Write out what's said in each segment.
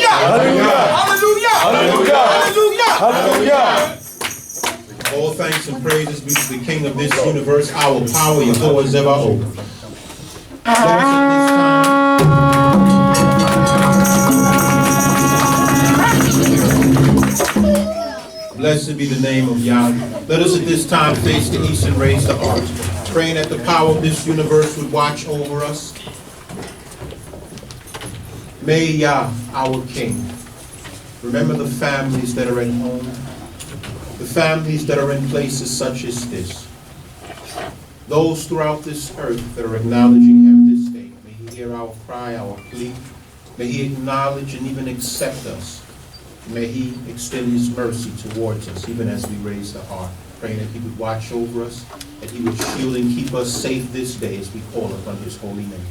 Hallelujah. Hallelujah. Hallelujah. All thanks and praises be to the King of this universe, our power, Yehovah Zebaoth. Blessed be the name of Yah. Let us at this time face the east and raise the heart, praying that the power of this universe would watch over us. May Yah, our King, remember the families that are at home, the families that are in places such as this, those throughout this earth that are acknowledging Him this day. May He hear our cry, our plea. May He acknowledge and even accept us. May He extend His mercy towards us, even as we raise the heart, praying that He would watch over us, that He would shield and keep us safe this day as we call upon His holy name.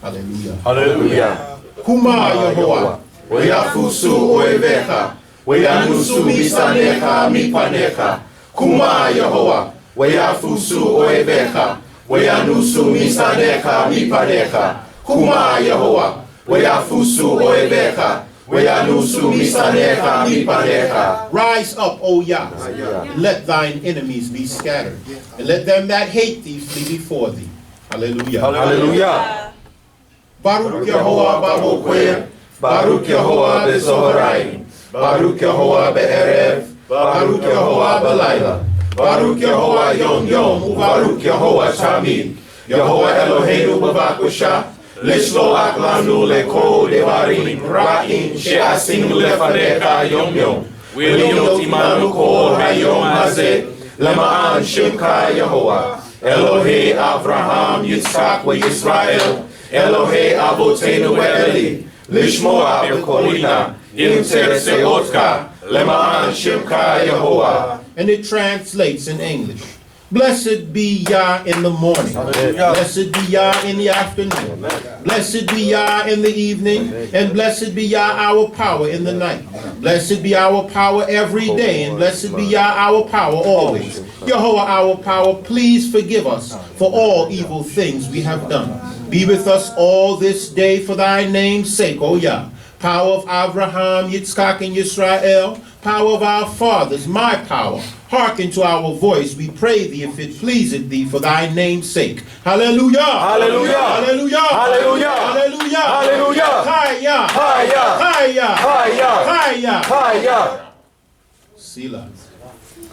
Hallelujah. Hallelujah. Kuma Yehovah, Weyafusu oevecha, weyanusu misanecha mipanecha. Kuma Yehovah, weyafusu oevecha, weyanusu misanecha mipanecha. Kuma Yehovah, weyafusu oevecha, weyanusu misanecha mipanecha. rise up, O Yah, and let thine enemies be scattered, and let them that hate thee flee before thee. Hallelujah. Hallelujah. Baruch Yehovah Baruch Baruch Yehovah bezoharaim, Baruch Yehovah be'erev, Baruch Yehovah belayla, Baruch Yehovah yom yom, Baruch Yehovah shamid. Yehovah Eloheinu b'vakusha, lishloach lanu lekol devarim ra'im she'asinu lefanecha yom yom. V'liyot imanu kol hayom hazeh, lema'an shemcha Yehovah. Elohei Avraham, Yitzchak v'Yisrael, Elohei Avotenu ve'eli, Lishmoa b'kolina, im terseotka, lema'an shemcha Yehovah. And it translates in English. Blessed be Yah in the morning. Blessed be Yah in the afternoon. Blessed be Yah in the evening. And blessed be Yah our power in the night. Blessed be our power every day. And blessed be Yah our power always. Yehovah our power, please forgive us for all evil things we have done. Be with us all this day for thy name's sake, O Yah. Power of Abraham, Yitzchak, and Yisrael. Power of our fathers, my power. Hearken to our voice, we pray thee, if it pleaseth thee, for thy name's sake. Hallelujah! Hallelujah! Hallelujah! Hallelujah! Hallelujah! Hallelujah! Hiya! Hiya! Hiya! Hiya! Hiya! Hiya! Selah.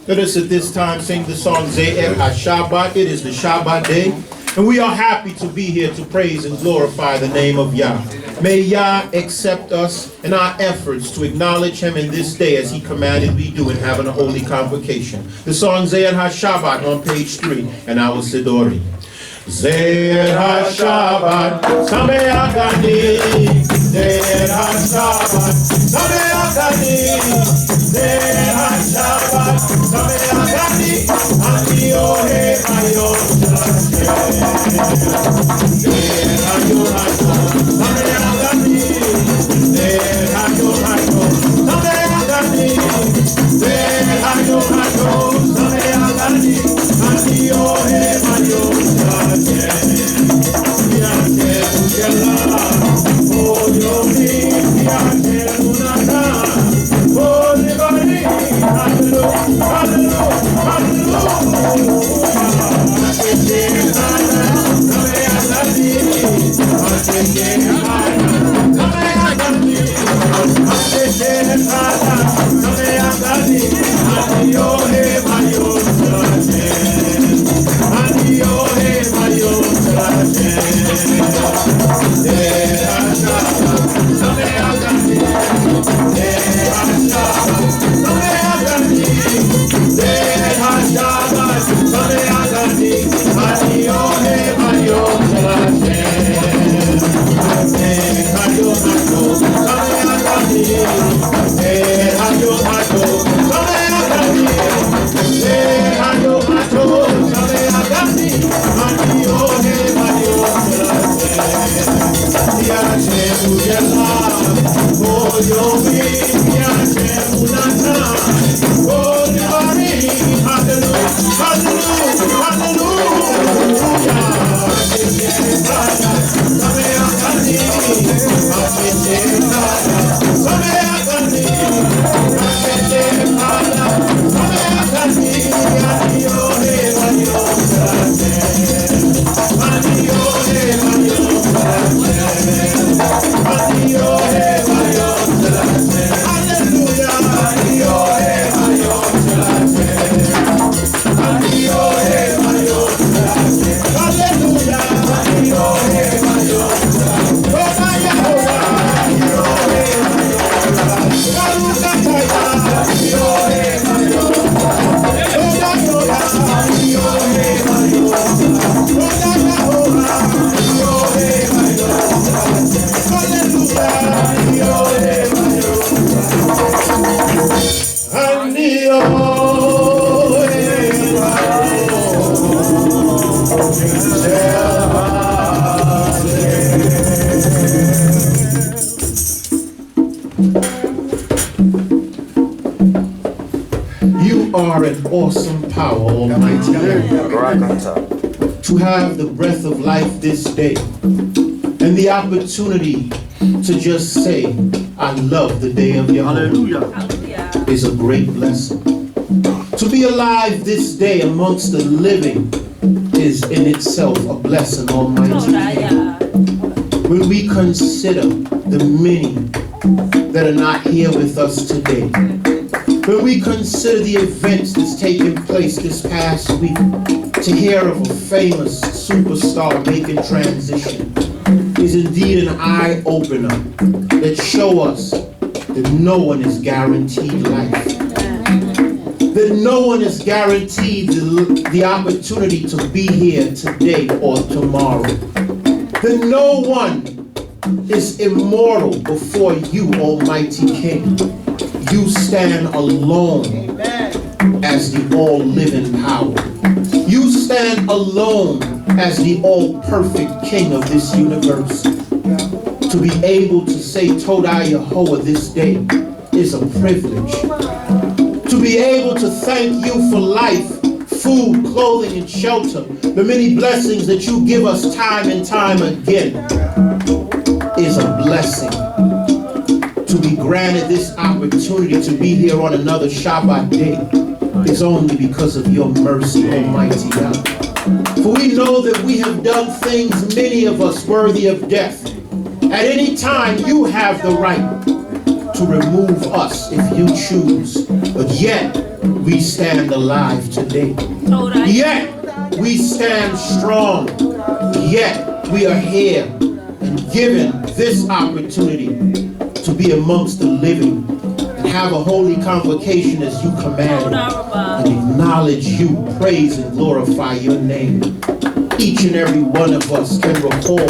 Let us at this time sing the song Ze'er HaShabbat. It is the Shabbat day, and we are happy to be here to praise and glorify the name of Yah. May Yah accept us in our efforts to acknowledge Him in this day as He commanded we do in having a holy convocation. The song Ze'er HaShabbat on page 3 and our Sidori. Ze'er HaShabbat, Sameach Ani. Ze'er HaShabbat, Sameach Ani. Ze'er HaShabbat, Sameach Ani. Ani Ohev Hayom Hashem. Ze'er Hayom Hayom, Sameach Ani. Ze'er Hayom Hayom, Sameach Ani. Ze'er Hayom Hayom, Sameach Ani. Ani Ohev Hayom Hashem. Yashem U'Yelah, Oh Yomim, Yashem U'Natan, Oh Levarim, Hallelujah, Hallelujah, Hallelujah. Hashem Hana, Sameach Ani, Hashem Hana, Sameach Ani, Hashem Hana, Sameach Ani, Ani Ohev Hayom Hashem, Ani Ohev Hayom Hashem. Ze'er HaShabbat, Sameach Ani. Ze'er HaShabbat, Sameach Ani. Ze'er HaShabbat, Sameach Ani. Ani Ohev Hayom Hashem. Ze'er Hayom Hayom, Sameach Ani. Ze'er Hayom Hayom, Sameach Ani. Ze'er Hayom Hayom, Sameach Ani. Ani Ohev Hayom Hashem. Yashem U'Yelah, Oh Yomim, Yashem U'Natan, Oh Levarim, Hallelujah, Hallelujah, Hallelujah. Hashem Hana, Sameach Ani, Hashem Hana, Sameach You are an awesome power, Almighty God. To have the breath of life this day and the opportunity to just say, I love the day of your hallelujah is a great blessing. To be alive this day amongst the living is in itself a blessing, Almighty God. When we consider the many that are not here with us today, when we consider the events that's taken place this past week, to hear of a famous superstar making transition is indeed an eye-opener that show us that no one is guaranteed life. That no one is guaranteed the opportunity to be here today or tomorrow. That no one is immortal before you, Almighty King. You stand alone as the all-living power. You stand alone as the all-perfect King of this universe. To be able to say Natanyahu this day is a privilege. To be able to thank you for life, food, clothing, and shelter, the many blessings that you give us time and time again, is a blessing. To be granted this opportunity to be here on another Shabbat day is only because of your mercy, Almighty God. For we know that we have done things, many of us, worthy of death. At any time, you have the right to remove us if you choose. But yet, we stand alive today. Yet, we stand strong. Yet, we are here and given this opportunity to be amongst the living and have a holy convocation as you command and acknowledge you, praise and glorify your name. Each and every one of us can recall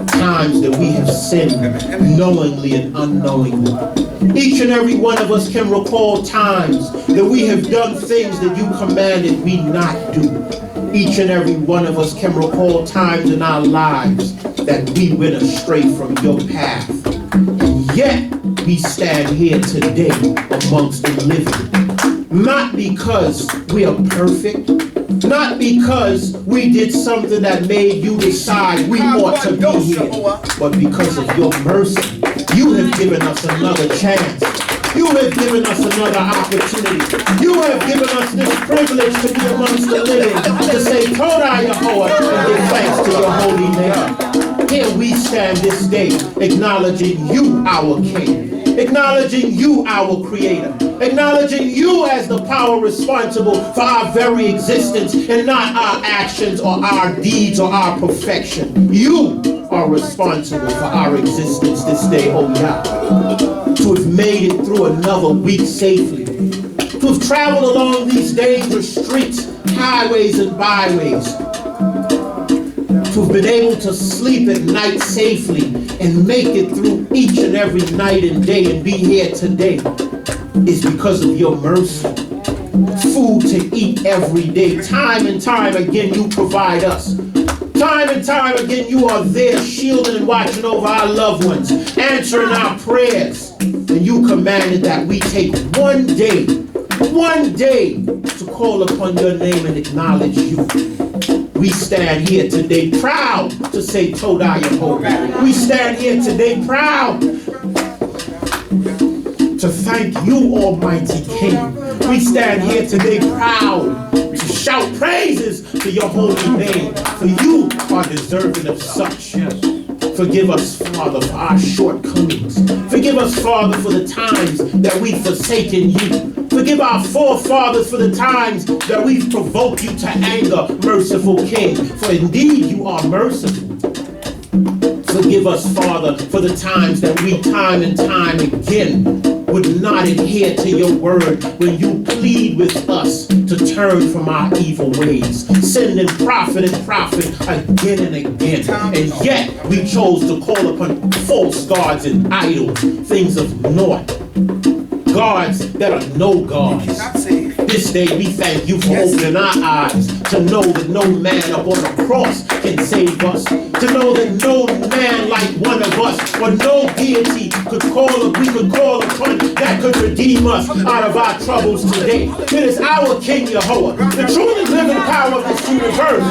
times that we have sinned knowingly and unknowingly. Each and every one of us can recall times that we have done things that you commanded we not do. Each and every one of us can recall times in our lives that we went astray from your path. Yet, we stand here today amongst the living. Not because we are perfect, not because we did something that made you decide we ought to be here, but because of your mercy. You have given us another chance. You have given us another opportunity. You have given us this privilege to be amongst the living, to say, Natanyahu, and give thanks to your holy name. Here we stand this day, acknowledging you, our King, acknowledging you, our Creator, acknowledging you as the power responsible for our very existence and not our actions or our deeds or our perfection. You are responsible for our existence this day, oh Yah. To have made it through another week safely, to have traveled along these dangerous streets, highways and byways, to have been able to sleep at night safely and make it through each and every night and day and be here today is because of your mercy. Food to eat every day. Time and time again you provide us. Time and time again you are there shielding and watching over our loved ones, answering our prayers. And you commanded that we take one day to call upon your name and acknowledge you. We stand here today proud to say Natanyahu. We stand here today proud to thank you, Almighty King. We stand here today proud to shout praises to your holy name, for you are deserving of such. Forgive us, Father, for our shortcomings. Forgive us, Father, for the times that we've forsaken you. Forgive our forefathers for the times that we've provoked you to anger, merciful King. For indeed you are merciful. Forgive us, Father, for the times that we time and time again would not adhere to your word when you plead with us to turn from our evil ways, sending prophet and prophet again and again. And yet we chose to call upon false gods and idols, things of naught, gods that are no gods. This day we thank you for opening our eyes to know that no man upon the cross can save us, to know that no man like one of us or no deity we could call upon that could redeem us out of our troubles today. It is our King Yahweh, the true and living power of this universe,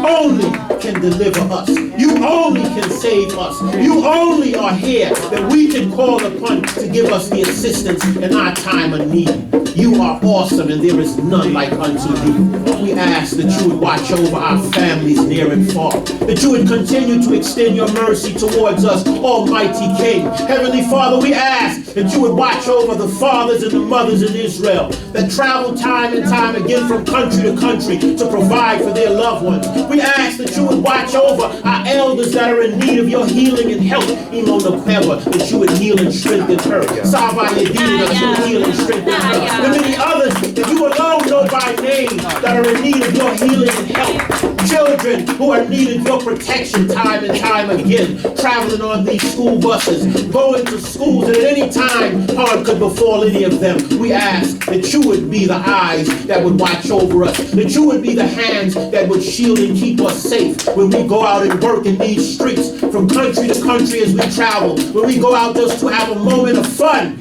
only can deliver us. You only can save us. You only are here that we can call upon to give us the assistance in our time of need. You are awesome and there is none like unto thee. We ask that you would watch over our families near and far, that you would continue to extend your mercy towards us, Almighty King. Heavenly Father, we ask that you would watch over the fathers and the mothers in Israel that travel time and time again from country to country to provide for their loved ones. We ask that you would watch over our elders that are in need of your healing and help. That you would heal and strengthen her. Sava Yedina, that you would heal and strengthen her. The many others that you alone know by name that are in need of your healing and help. Children who are needing your protection time and time again, traveling on these school buses, going to schools, and at any time harm could befall any of them. We ask that you would be the eyes that would watch over us, that you would be the hands that would shield and keep us safe when we go out and work in these streets from country to country as we travel, when we go out just to have a moment of fun.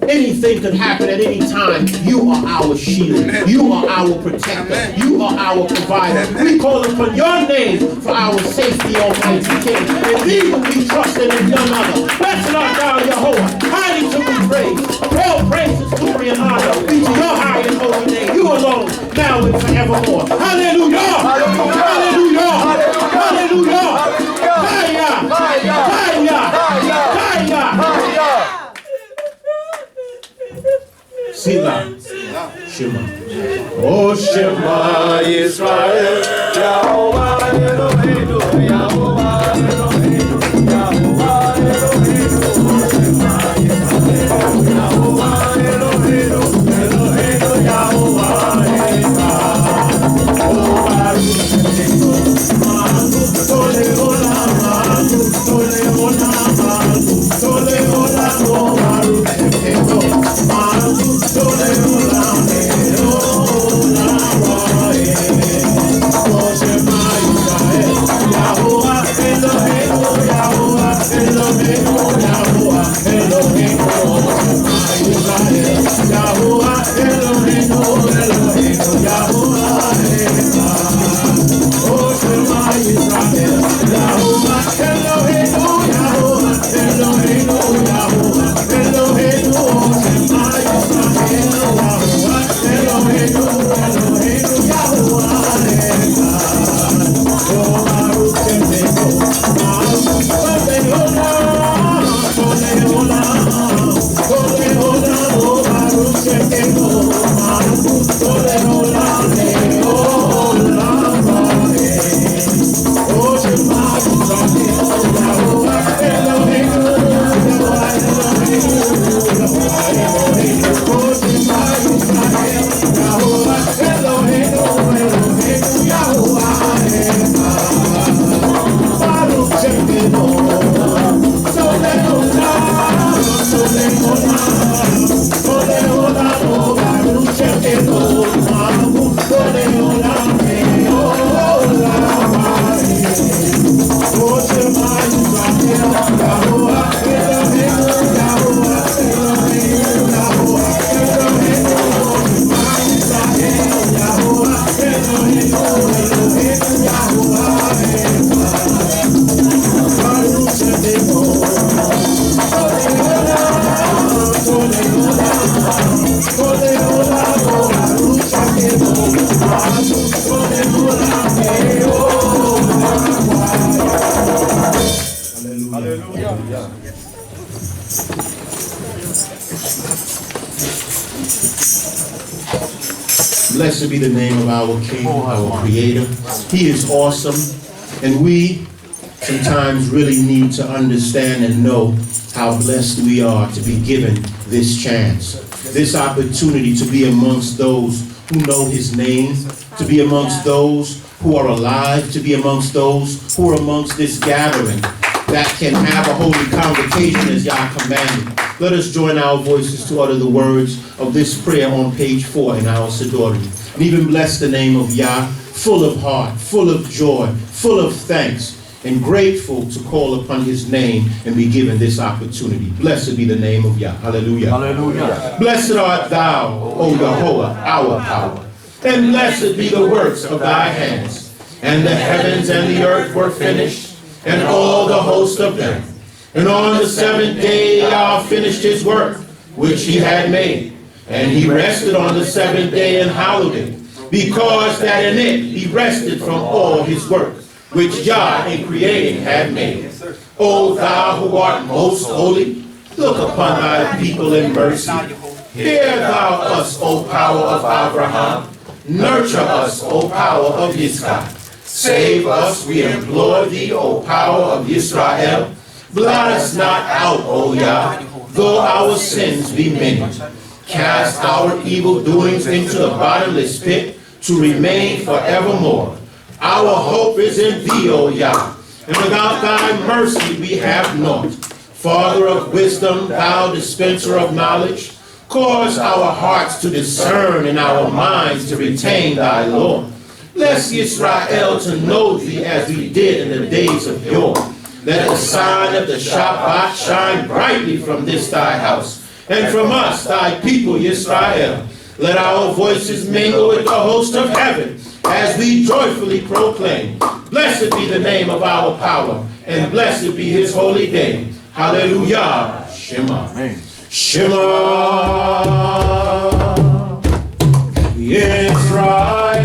Anything could happen at any time. You are our shield. You are our protector. You are our provider. We call upon your name for our safety, Almighty King. And thee will we trust in none other. Blessed art thou, Jehovah. Highly to be praised. All praises, glory, and honor be to your high and holy name. You alone, now and forevermore. Hallelujah! Hallelujah! Hallelujah! Hallelujah! Hallelujah! Sidrah, Shema. Oh, Shema Yisrael, Yahovah Eloheinu, Yahovah Eloheinu, Yahovah Eloheinu, Shema Yisrael, Yahovah Eloheinu, Eloheinu, Yahovah Echad. Oh, Baruch Shemenu, Baruch Tole Olam, Baruch Tole Olam, Baruch Tole Olam, oh, Baruch Shemenu, Baruch Tole Olam, oh, Shema Yisrael, Yahovah Eloheinu, Yahovah Eloheinu, Yahovah Eloheinu, Shema Yisrael, Yahovah Eloheinu, Eloheinu, Yahovah Echad. Oh, Shema Yisrael, Yahovah Eloheinu, Yahovah Eloheinu, Yahovah Eloheinu, Shema Yisrael, Yahovah Eloheinu, Eloheinu, Yahovah Echad. Oh, Baruch Shemenu, Baruch Tole Olam, Tole Olam, Tole Olam, oh, Baruch Shemenu, Baruch Tole Olam, oh, Shema Yisrael, Yahovah Eloheinu, Yahovah Eloheinu, Yahovah Eloheinu, oh, Shema Yisrael, Yahovah Eloheinu, Eloheinu, Yahovah Echad. Baruch Shemenu, Tole Olam, Tole Olam, Tole Olam, oh, Baruch Shemenu, Baruch Tole Olam, oh, Shema Yisrael, Yahovah Eloheinu, Yahovah Eloheinu, Yahovah Eloheinu, Shema Yisrael, Yahovah Eloheinu, Eloheinu, Yahovah Echad. Baruch Shemenu, Tole Olam, Tole Olam, Tole Olam, oh, Baruch Shemenu, Baruch Tole Olam, Hallelujah. Blessed be the name of our King, our Creator. He is awesome, and we sometimes really need to understand and know how blessed we are to be given this chance, this opportunity to be amongst those who know his name, to be amongst those who are alive, to be amongst those who are amongst this gathering that can have a holy convocation as Yah commanded. Let us join our voices to utter the words of this prayer on page 4 in our Sidrah. And even bless the name of Yah, full of heart, full of joy, full of thanks, and grateful to call upon his name and be given this opportunity. Blessed be the name of Yah. Hallelujah. Hallelujah. Blessed art thou, O Yehovah, our power. And blessed be the works of thy hands. And the heavens and the earth were finished, and all the host of them. And on the seventh day Yah finished his work, which he had made. And he rested on the seventh day and hallowed it, because that in it he rested from all his work, which Yah in creating had made. O thou who art most holy, look upon thy people in mercy. Hear thou us, O power of Abraham. Nurture us, O power of Yitzchak. Save us, we implore thee, O power of Israel. Blot us not out, O Yah, though our sins be many. Cast our evil doings into the bottomless pit to remain forevermore. Our hope is in thee, O Yah, and without thy mercy we have naught. Father of wisdom, thou dispenser of knowledge, cause our hearts to discern and our minds to retain thy law. Bless Israel to know thee as we did in the days of yore. Let the sign of the Shabbat shine brightly from this thy house, and from us thy people Israel. Let our voices mingle with the host of heaven as we joyfully proclaim. Blessed be the name of our power, and blessed be his holy name. Hallelujah. Shema. Shema Yisrael.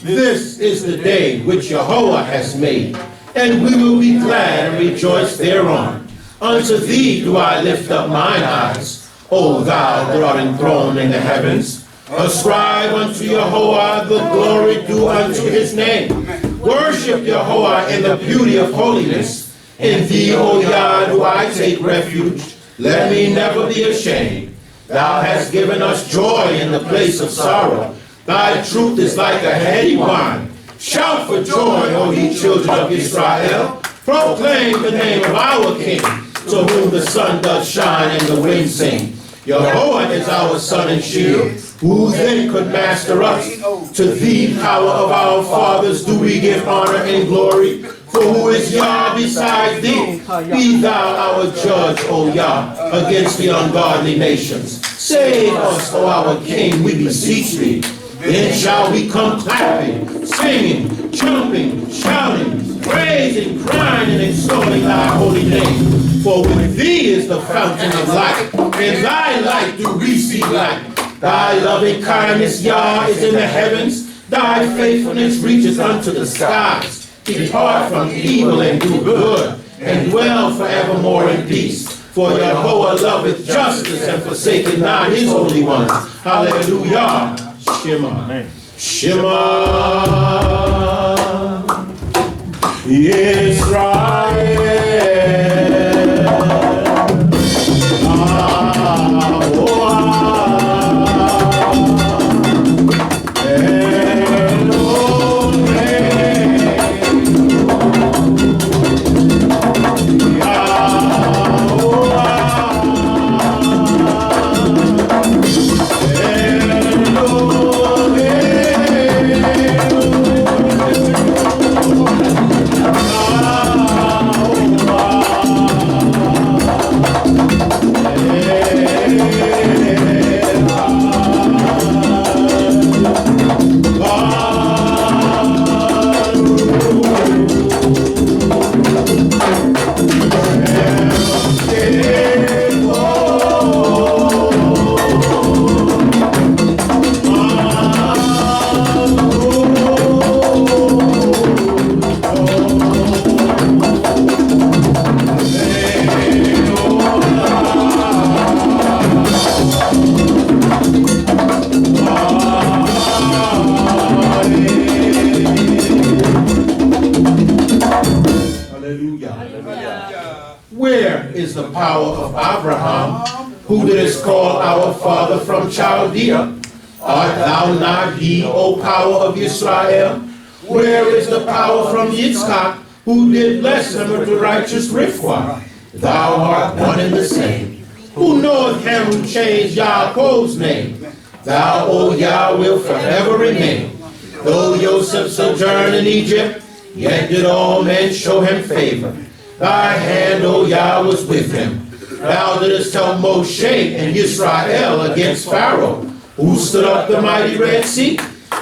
This is the day which Yehovah has made, and we will be glad and rejoice thereon. Unto thee do I lift up mine eyes, O thou that art enthroned in the heavens. Ascribe unto Yehovah the glory due unto his name. Worship Yehovah in the beauty of holiness. In thee, O Yah, do I take refuge. Let me never be ashamed. Thou hast given us joy in the place of sorrow. Thy truth is like a heady wine. Shout for joy, O ye children of Israel. Proclaim the name of our King, to whom the sun does shine and the wind sing. Yehovah is our sun and shield. Who then could master us? To thee, power of our fathers, do we give honor and glory. For who is Yah beside thee? Be thou our judge, O Yah, against the ungodly nations. Save us, O our King, we beseech thee. Then shall we come clapping, singing, jumping, shouting, praising, crying, and extolling thy holy name. For with thee is the fountain of life, in thy light do we see light. Thy loving kindness, Yah, is in the heavens, thy faithfulness reaches unto the skies. Depart from evil and do good, and dwell forevermore in peace. For Yehovah loveth justice and forsaketh not his holy ones. Hallelujah. Shema. Shema Yisrael. power of Abraham, who didst call our father from Chaldea? Art thou not he, O power of Israel? Where is the power from Yitzchak, who did bless him with the righteous Rivkah? Thou art one and the same. Who knoweth him who changed Yaakov's name? Thou, O Yah, will forever remain. Though Joseph sojourned in Egypt, yet did all men show him favor. Thy hand, O Yah, was with him. Thou didst tell Moshe and Israel against Pharaoh, who stood up the mighty Red Sea.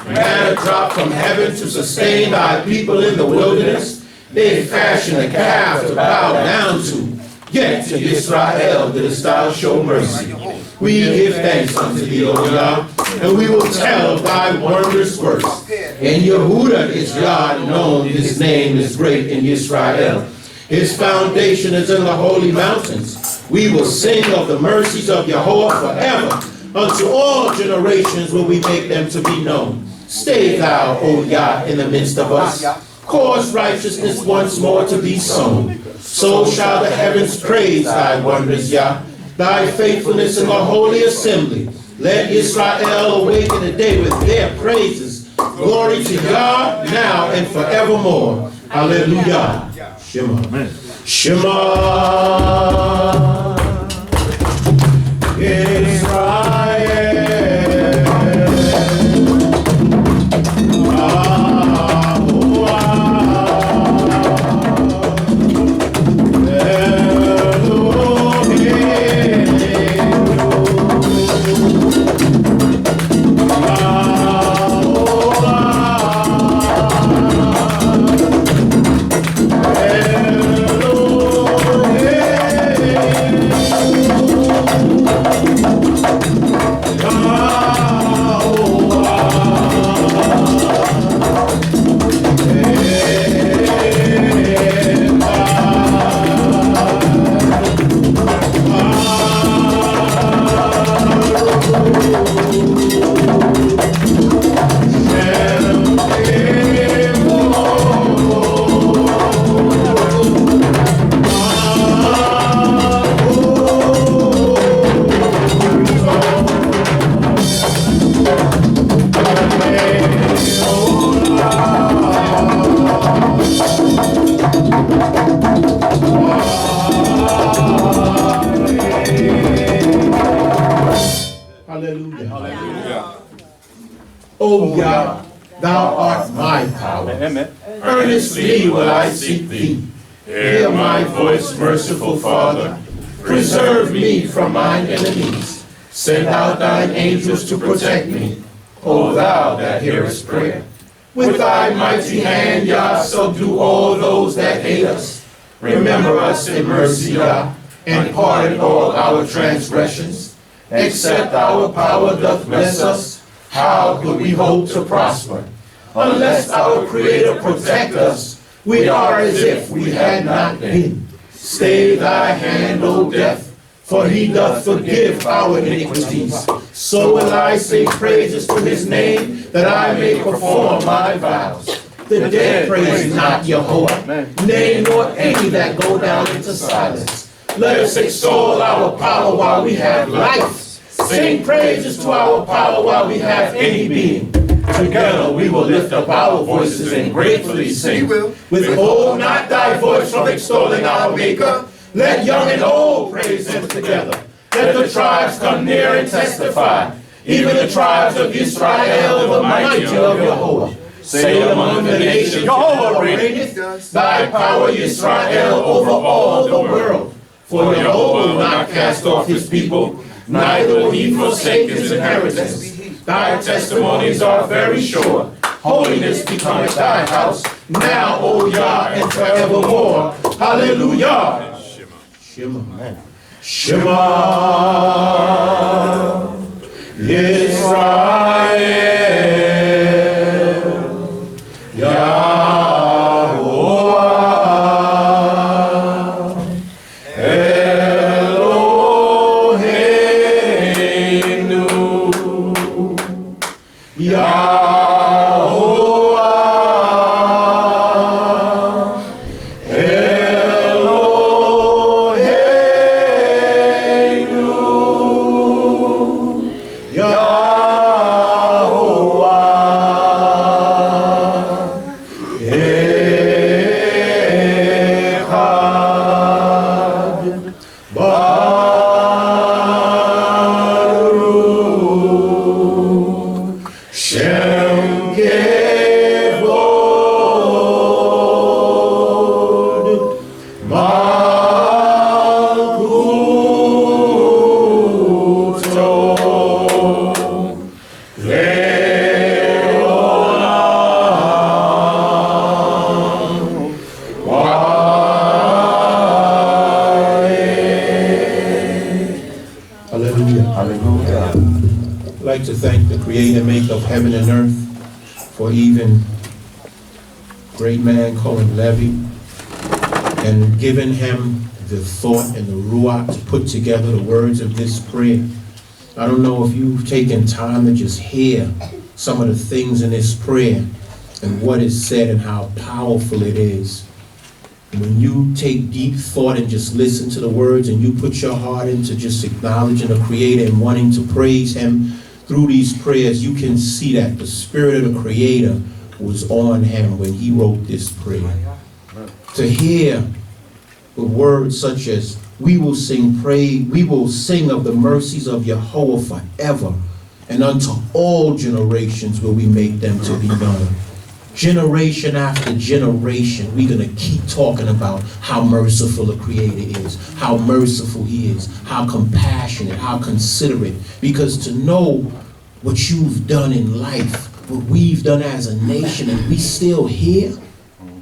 Manna dropped from heaven to sustain thy people in the wilderness. They fashioned a calf to bow down to. Yet to Israel didst thou show mercy. We give thanks unto thee, O Yah, and we will tell of thy wondrous works. In Yehuda is Yah known, his name is great in Israel. His foundation is in the holy mountains. We will sing of the mercies of Yahweh forever. Unto all generations will we make them to be known. Stay thou, O Yah, in the midst of us. Cause righteousness once more to be sown. So shall the heavens praise thy wonders, Yah, thy faithfulness in the holy assembly. Let Israel awake in the day with their praises. Glory to Yah, now and forevermore. Hallelujah. Shema. Shema Israel. O Yah, thou art my power. Earnestly will I seek thee. Hear my voice, merciful Father. Preserve me from mine enemies. Send out thine angels to protect me. O thou that hearest prayer. With thy mighty hand, Yah, subdue all those that hate us. Remember us in mercy, Yah, and pardon all our transgressions. Except our power doth bless us, how could we hope to prosper? Unless our Creator protect us, we are as if we had not been. Stay thy hand, O death, for he doth forgive our iniquities. So will I sing praises to his name, that I may perform my vows. The dead praise not Jehovah, nay, nor any that go down into silence. Let us extol our power while we have life. Sing praises to our power while we have any being. Together we will lift up our voices and gratefully sing. Withhold not thy voice from extolling our Maker. Let young and old praise him together. Let the tribes come near and testify. Even the tribes of Israel of the mighty of Jehovah. Say among the nations, Jehovah reigneth. Thy power, Israel, over all the world. For Jehovah will not cast off his people, neither will he forsake his inheritance. Thy testimonies are very sure. Holiness becometh thy house, now, O Yah, and forevermore. Hallelujah. Shema. Shema. Israel. Yahuwah. Eloheinu. Yahuwah. Eloheinu. Hallelujah. Hallelujah. I'd like to thank the creator, maker of heaven and earth, for even great man Cohen Levy, and giving him the thought and the ruach to put together the words of this prayer. I don't know if you've taken time to just hear some of the things in this prayer and what is said and how powerful it is. When you take deep thought and just listen to the words and you put your heart into just acknowledging the Creator and wanting to praise Him through these prayers, you can see that the Spirit of the Creator was on him when he wrote this prayer. To hear the words such as, we will sing of the mercies of Yahweh forever, and unto all generations will we make them to be known. Generation after generation, we're going to keep talking about how merciful the Creator is, how merciful He is, how compassionate, how considerate. Because to know what you've done in life, what we've done as a nation, and we still here,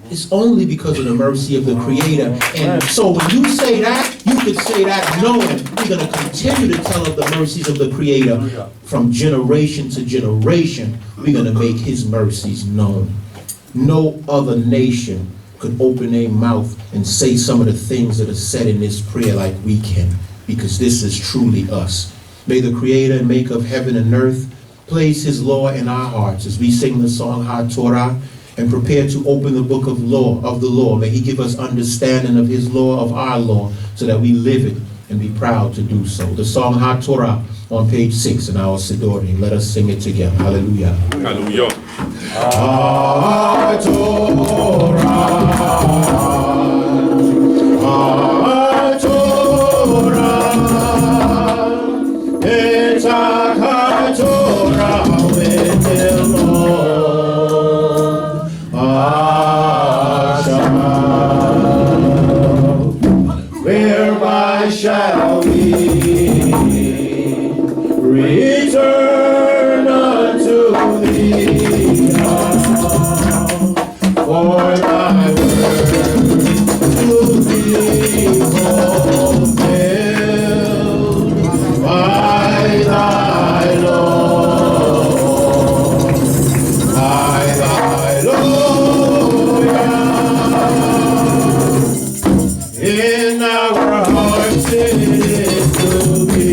it's only because of the mercy of the Creator. And so when you say that, you could say that knowing we're going to continue to tell of the mercies of the Creator from generation to generation. We're going to make His mercies known. No other nation could open their mouth and say some of the things that are said in this prayer like we can, because this is truly us. May the Creator and Maker of heaven and earth place His law in our hearts as we sing the song HaTorah and prepare to open the book of the law. May He give us understanding of His law, of our law, so that we live it and be proud to do so. The song HaTorah on page 6 in our Sidrah. Let us sing it together. Hallelujah. Hallelujah. Whereby shall we return unto Thee, for Thy word to be fulfilled by Thy Lord, by Thy Lord, in our hearts it is to be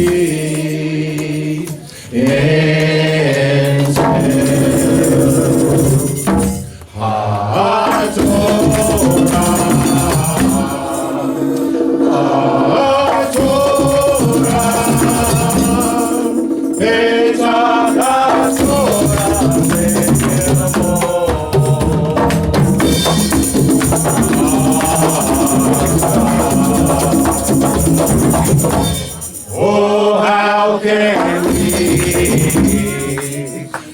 oh, how can we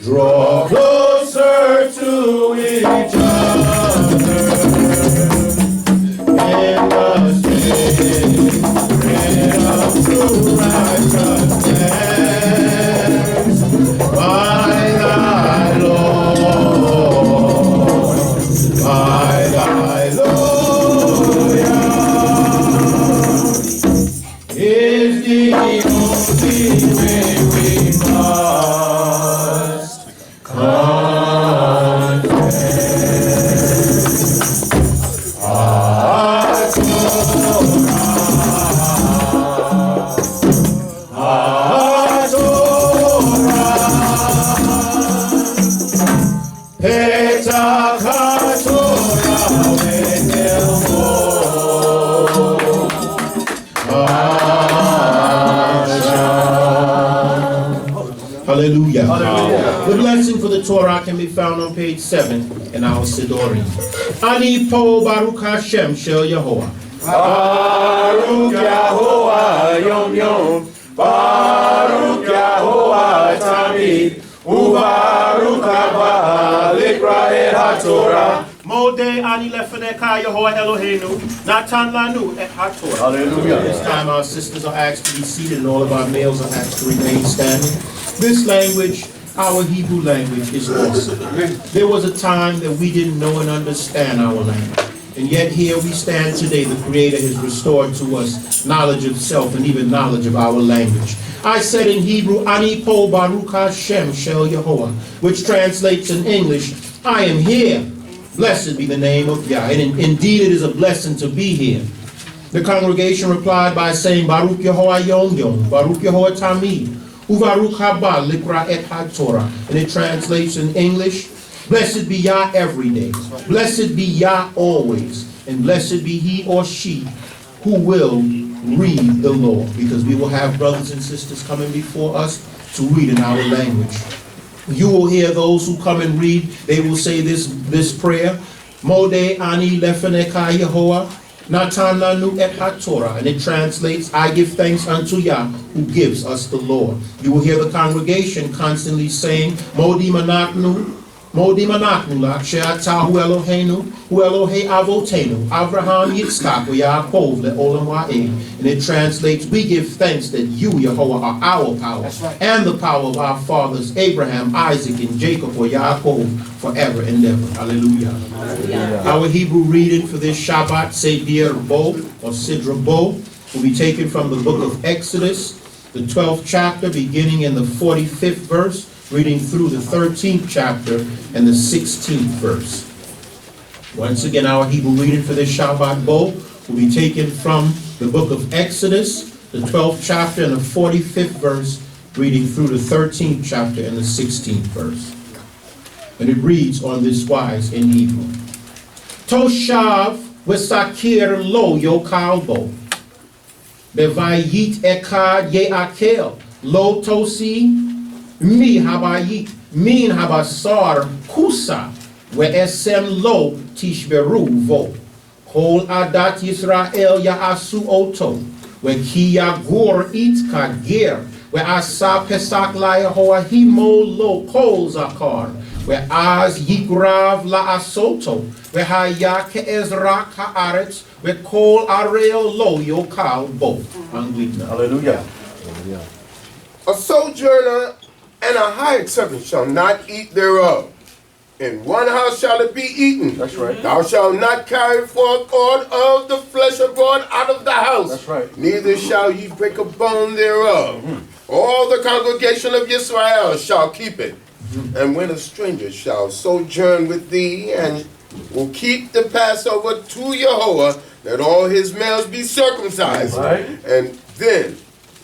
draw closer to each other in the spirit of true righteousness by Thy Lord, by Thy Lord, is the only way we must confess. Hallelujah. Hallelujah. The blessing for the Torah can be found on page 7 in our Sidorim. Ani po Baruch Hashem Shel Yehovah. Baruch Yahuwah Yom Yom. Baruch Yahuwah Tamid. Ubaruch Haba Likra et HaTorah. Modeh ani lefeneka Yehovah Eloheinu, Natan lanu et HaTorah. Hallelujah. This time our sisters are asked to be seated and all of our males are asked to remain standing. This language, our Hebrew language, is awesome. There was a time that we didn't know and understand our language. And yet here we stand today. The Creator has restored to us knowledge of self and even knowledge of our language. I said in Hebrew, Ani po Baruch Hashem Shel Yehovah, which translates in English, I am here. Blessed be the name of Yah. And indeed it is a blessing to be here. The congregation replied by saying, Baruch Yehovah Yom Yom, Baruch Yehovah Tamid, Uvaruch Haba Likra et HaTorah. And it translates in English, blessed be Yah every day, blessed be Yah always, and blessed be he or she who will read the law, because we will have brothers and sisters coming before us to read in our language. You will hear those who come and read, they will say this prayer, Modeh ani lefeneka Yehovah, Natanyahu et HaTorah, and it translates, I give thanks unto Yah who gives us the law. You will hear the congregation constantly saying, Modi manaknu lak she'ata hu Eloheinu, hu Elohei avotenu, Avraham, Yitzchak, Yaakov, le'olam wa'ed. And it translates, we give thanks that you, Yehovah, are our power, and the power of our fathers, Abraham, Isaac, and Jacob, or Yaakov, forever and ever. Hallelujah. Hallelujah. Our Hebrew reading for this Shabbat, Sidrah Bo, or Sidrah Bo, will be taken from the book of Exodus, the 12th chapter, beginning in the 45th verse, reading through the 13th chapter and the 16th verse. Once again, our Hebrew reading for this Shabbat Bo will be taken from the book of Exodus, the 12th chapter and the 45th verse, reading through the 13th chapter and the 16th verse. And it reads on this wise in Hebrew. Toshav v'sakir lo yokal bo, bevayit ekad ye'akel lo tosi, Mi habayit min habasar kusa ve'esem lo tishberu vo. Kol adat Yisrael ya'asu oto ve'ki yagur it kager ve'asa pesak la'yehoah himo lo kol zakar ve'az yigrav la'asoto ve'haya ke'ezrak ha'aretz ve'kol arel lo yokal bo. Hallelujah. A sojourner and a hired servant shall not eat thereof. In one house shall it be eaten. That's right. Thou shalt not carry forth aught of the flesh abroad out of the house. That's right. Neither shall ye break a bone thereof. All the congregation of Israel shall keep it. And when a stranger shall sojourn with thee, and will keep the Passover to Yehovah, let all his males be circumcised. Right. And then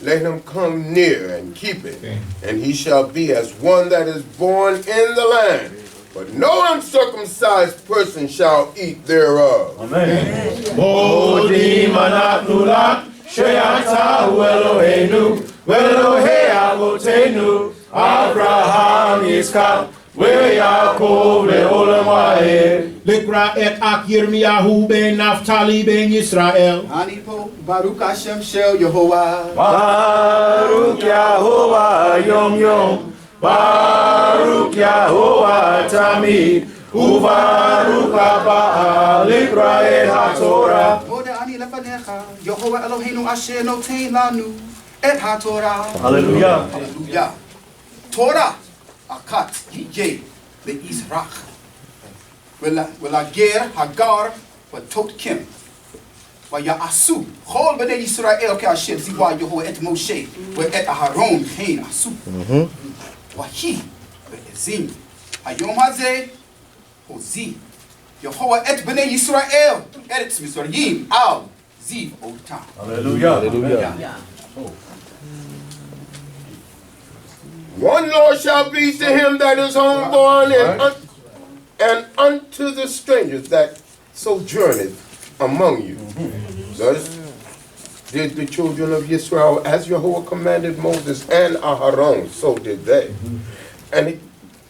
let him come near and keep it, and he shall be as one that is born in the land. But no uncircumcised person shall eat thereof. Amen. Modi manaknu lak she'ata hu Eloheinu, ve'Elohei avotenu, Avraham, Yitzchak, ve'Yaakov, le'olam wa'ed. Likra et ak Yirmiyahu ben Naphtali ben Yisrael. Anipo Baruch Hashem Shel Yehovah. Baruch Yehovah Yom Yom, Baruch Yehovah Tamid, Uvaruch Haba Likra et HaTorah. Modeh ani lefanecha, Yehovah Eloheinu asher noten lanu et HaTorah. Hallelujah. Hallelujah. Torah akat yiyeh le'izrach. V'lager hagar v'tot kim. V'ya'asu chol b'nei Yisrael ke'asher zivah Yehovah et Moshe v'et Aharon hein asu. V'hi v'ezim hayom hazeh hozi Yehovah et b'nei Yisrael eretz Mitzrayim al ziv otam. Hallelujah. Hallelujah. One law shall be to him that is homeborn, and unto the strangers that sojourneth among you. Thus did the children of Israel, as Jehovah commanded Moses and Aharon, so did they. And it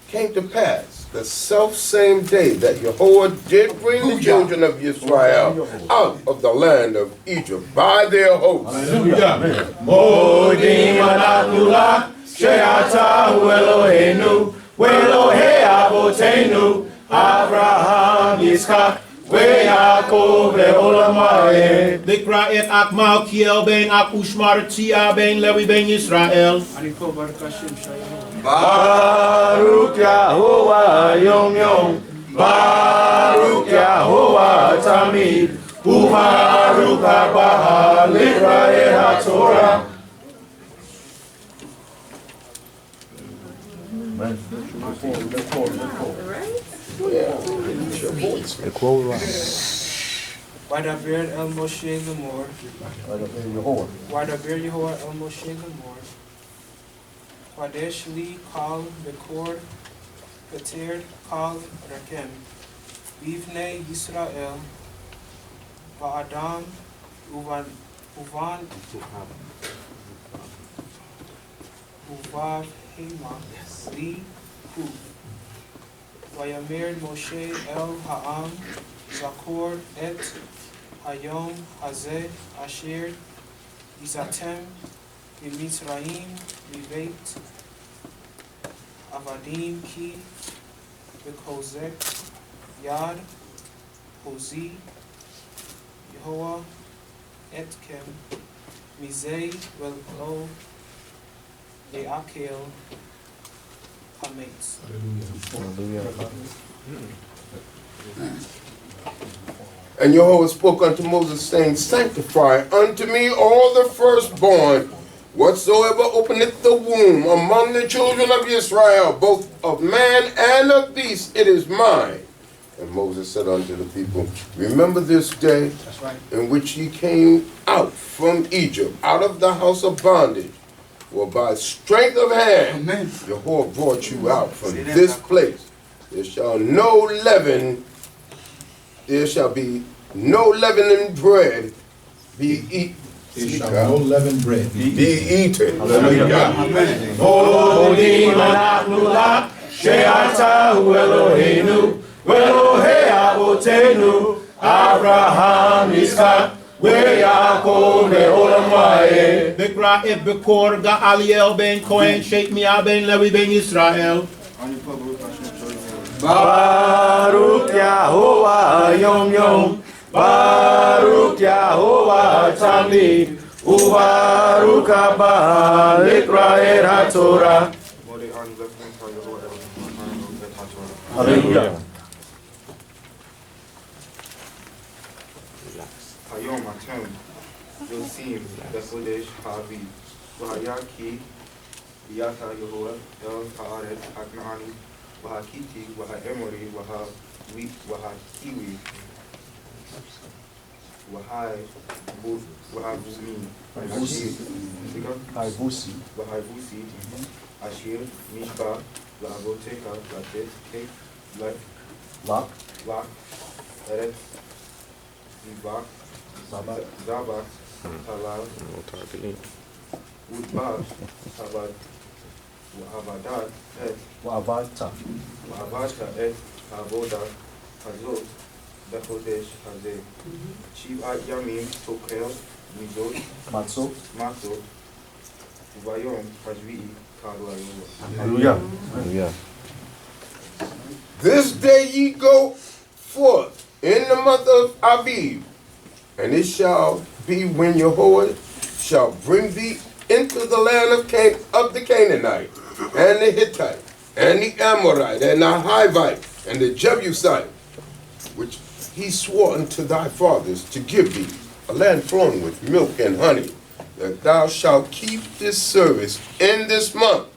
came to pass the selfsame day that Jehovah did bring the children of Israel out of the land of Egypt by their hosts. Hallelujah. Modi manaknu lak she'ata hu Eloheinu, ve'Elohei avotenu, Avraham, Yitzchak, ve'Yaakov, le'olam wa'ed. Likra et ak Malkiel ben ak Ushmartia ben Levi ben Yisrael. Anipo Baruch Hashem Shel Yehovah. Baruch Yehovah Yom Yom, Baruch Yehovah Tamid, Uvaruch Haba Likra et HaTorah. The quote right. Wadaber El Moshe Lemor. Wadaber Yehoah El Moshe Lemor. Wadesh Li Kal Bekor Peter Kal Rakem. Livne Yisrael. Va'adam Uvan Uvav Hema Li Hu. Vayamer Moshe El Ha'am Zakor Et Hayom Hazeh Asher Izatem B'Mitzrayim B'Beit Avadim Ki B'Kozek Yad Hozi Yehoah Etkem Mizei Velo Le'akel Hametz. And Jehovah spoke unto Moses, saying, Sanctify unto me all the firstborn, whatsoever openeth the womb among the children of Israel, both of man and of beast, it is mine. And Moses said unto the people, Remember this day in which ye came out from Egypt, out of the house of bondage, for by strength of hand Jehovah brought you out from this place. There shall be no leavening bread be eaten. There shall no leavened bread be eaten. Hallelujah. Holy Manaknula, She'atahu Eloheinu, Elohei Avotenu, Abraham, Yitzchak, Yaakov, Le'olam Va'ed. Bikra et Bikor ga Eliel ben Cohane, Sheikh Mia ben Levi ben Israel. Baruch Yahovah Yom Yom, Baruch Yahovah Tamid, Ubaruch Haba Likra et HaTorah. Hallelujah. Hayom Atem Yosim Bekodesh Havi Vahayaki Yata Yehoah El Haaret Haknaani Vahakiti Vahaemori Vahakiwi Vahavusi Ashir Mishpa Vahavoteka Latet Kek Lak Eretz Zibak Zabak Talal Udbab Tabad Wa'avadat Et Wa'avata Et Avoda Hazot Bechodesh Hazeh Shiv'at Yamim Tokel Mizot Matzot Uvayom Hashvi'i Kalu Hallelujah. Hallelujah. This day ye go forth in the month of Aviv, and it shall be when Jehovah shall bring thee into the land of the Canaanite, and the Hittite, and the Amorite, and the Hivite, and the Jebusite, which he swore unto thy fathers to give thee, a land flowing with milk and honey, that thou shalt keep this service in this month.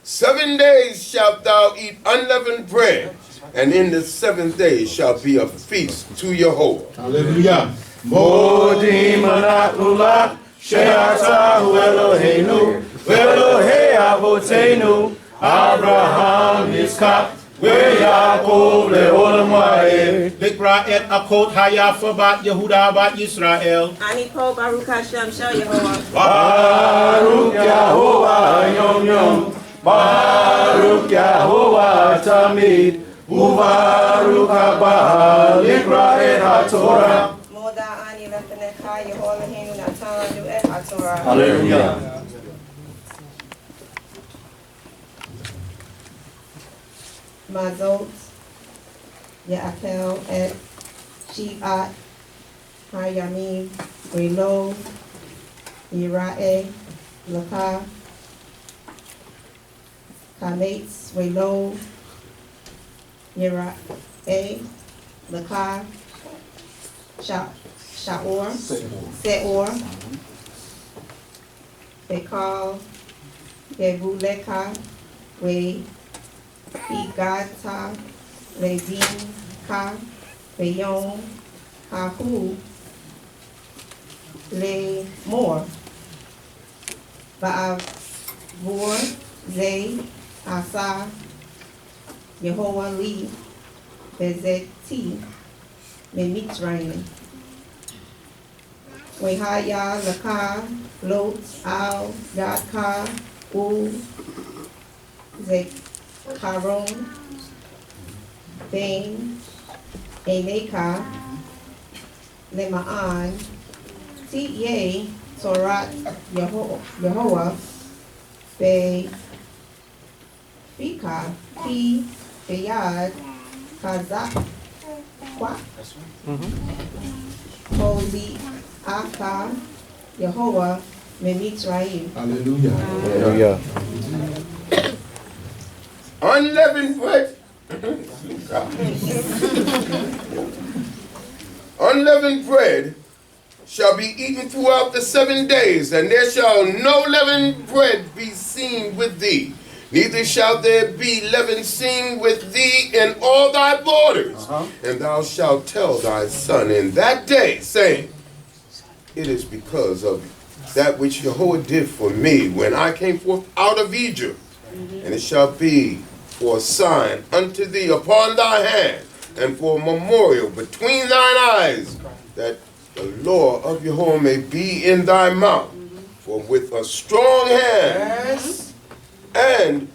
7 days shalt thou eat unleavened bread, and in the 7th day shall be a feast to Jehovah. Hallelujah. Modi Manaknula, She'atahu Eloheinu, Elohei Avotenu, Abraham, Yitzchak, Yaakov, Le'olam Va'ed. Bikra et Akot Hayafa bat Yehuda bat Yisrael. Anipo Baruch Hashem Shel Yehovah. Baruch Yahovah Yom Yom, Baruch Yahovah Tamid, Ubaruch Haba Likra et HaTorah. Moda Ani Lefaneka Yehovah Eloheinu Natanyahu et HaTorah. Hallelujah. Mazot Ya'akel et Shi'at Hayamim Relo Yira'e Laka Kametz Relo Yira'e Laka Sha'or Se'or Bekal Gebuleka We Igata, Ledin, Ka, Beyon, Hahu, Le More, Ba'avur, Ze, Asa, Yehovah Li, Bezeti, Memitzrayim. Wehaya, Laka, Lot, Al, Gadka, U, Zekaron, Bain, Eneka, Lema'an, Tiye, Torat, Yehovah, Be, Fika, Ki, Beyad, Kazak, Kwa, Holy, Aka, Yehovah, Memitzrayim. Hallelujah. Hallelujah. Unleavened bread. Unleavened bread shall be eaten throughout the 7 days, and there shall no leavened bread be seen with thee. Neither shall there be leaven seen with thee in all thy borders. And thou shalt tell thy son in that day, saying, it is because of that which Jehovah did for me when I came forth out of Egypt. And it shall be for a sign unto thee upon thy hand, and for a memorial between thine eyes, that the law of Jehovah may be in thy mouth. For with a strong hand, and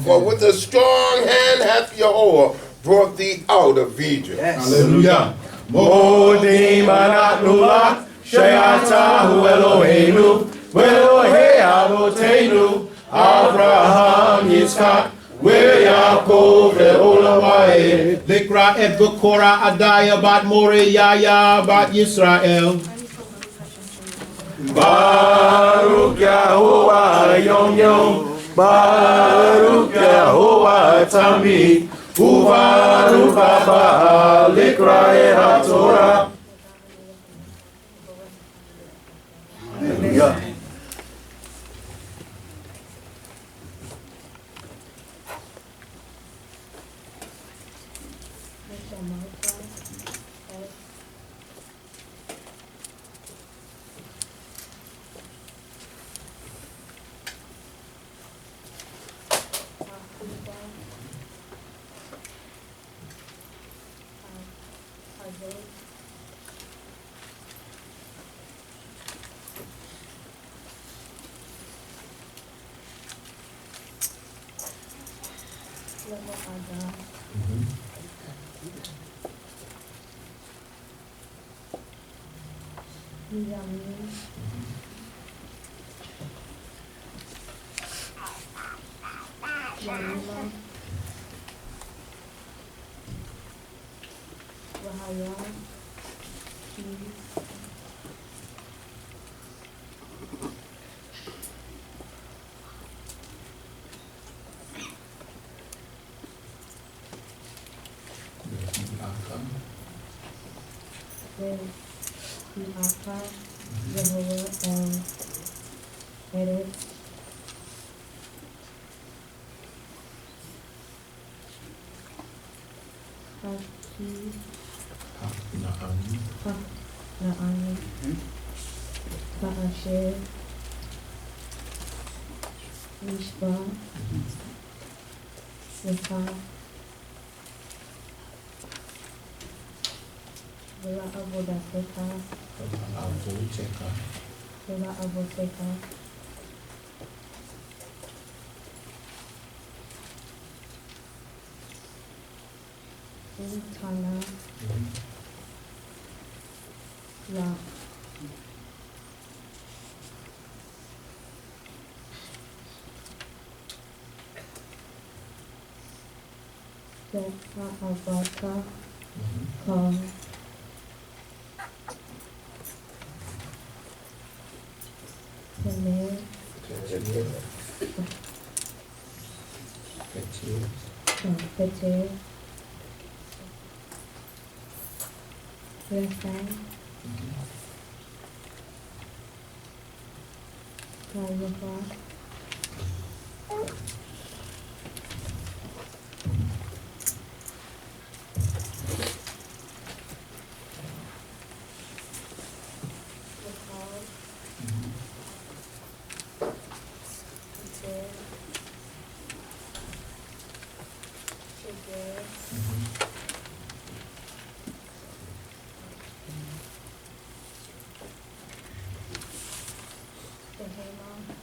for with a strong hand hath Jehovah brought thee out of Egypt. Hallelujah. Modi manatnulak Sheyatahu Eloheinu Velohe Avotenu Abraham Yitzchak Yaakov Le'olam Likra et Bekora Adaya bat More Yaya bat Yisrael. Baruch Yahuwah Yom Yom Baruch Yahuwah Tamid Ubaruch Haba Likra HaTorah. Hallelujah.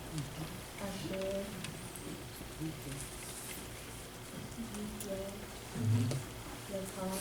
Asher, Yakar,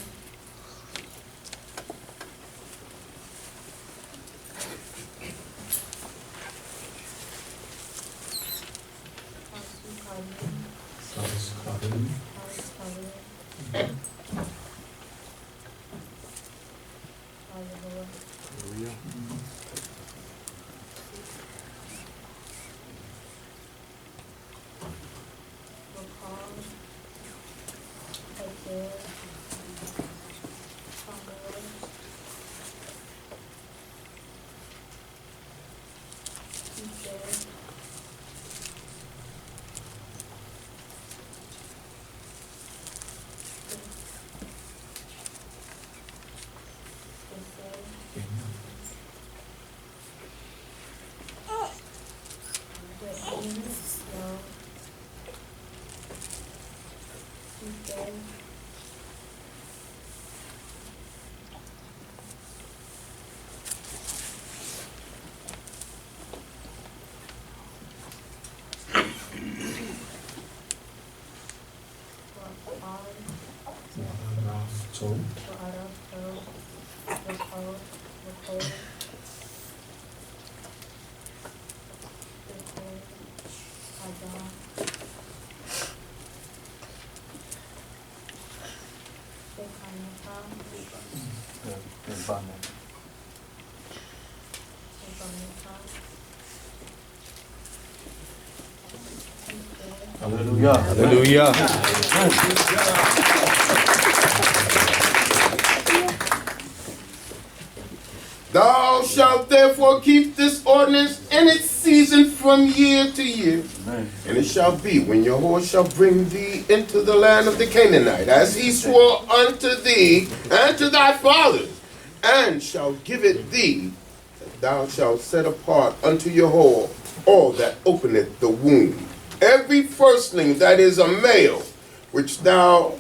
Hallelujah. Hallelujah. Thou shalt therefore keep this ordinance in its season from year to year. Amen. And it shall be, when Yahweh shall bring thee into the land of the Canaanite, as he swore unto thee and to thy fathers, and shall give it thee, that thou shalt set apart unto Yahweh all that openeth the womb. Every firstling that is a male, which thou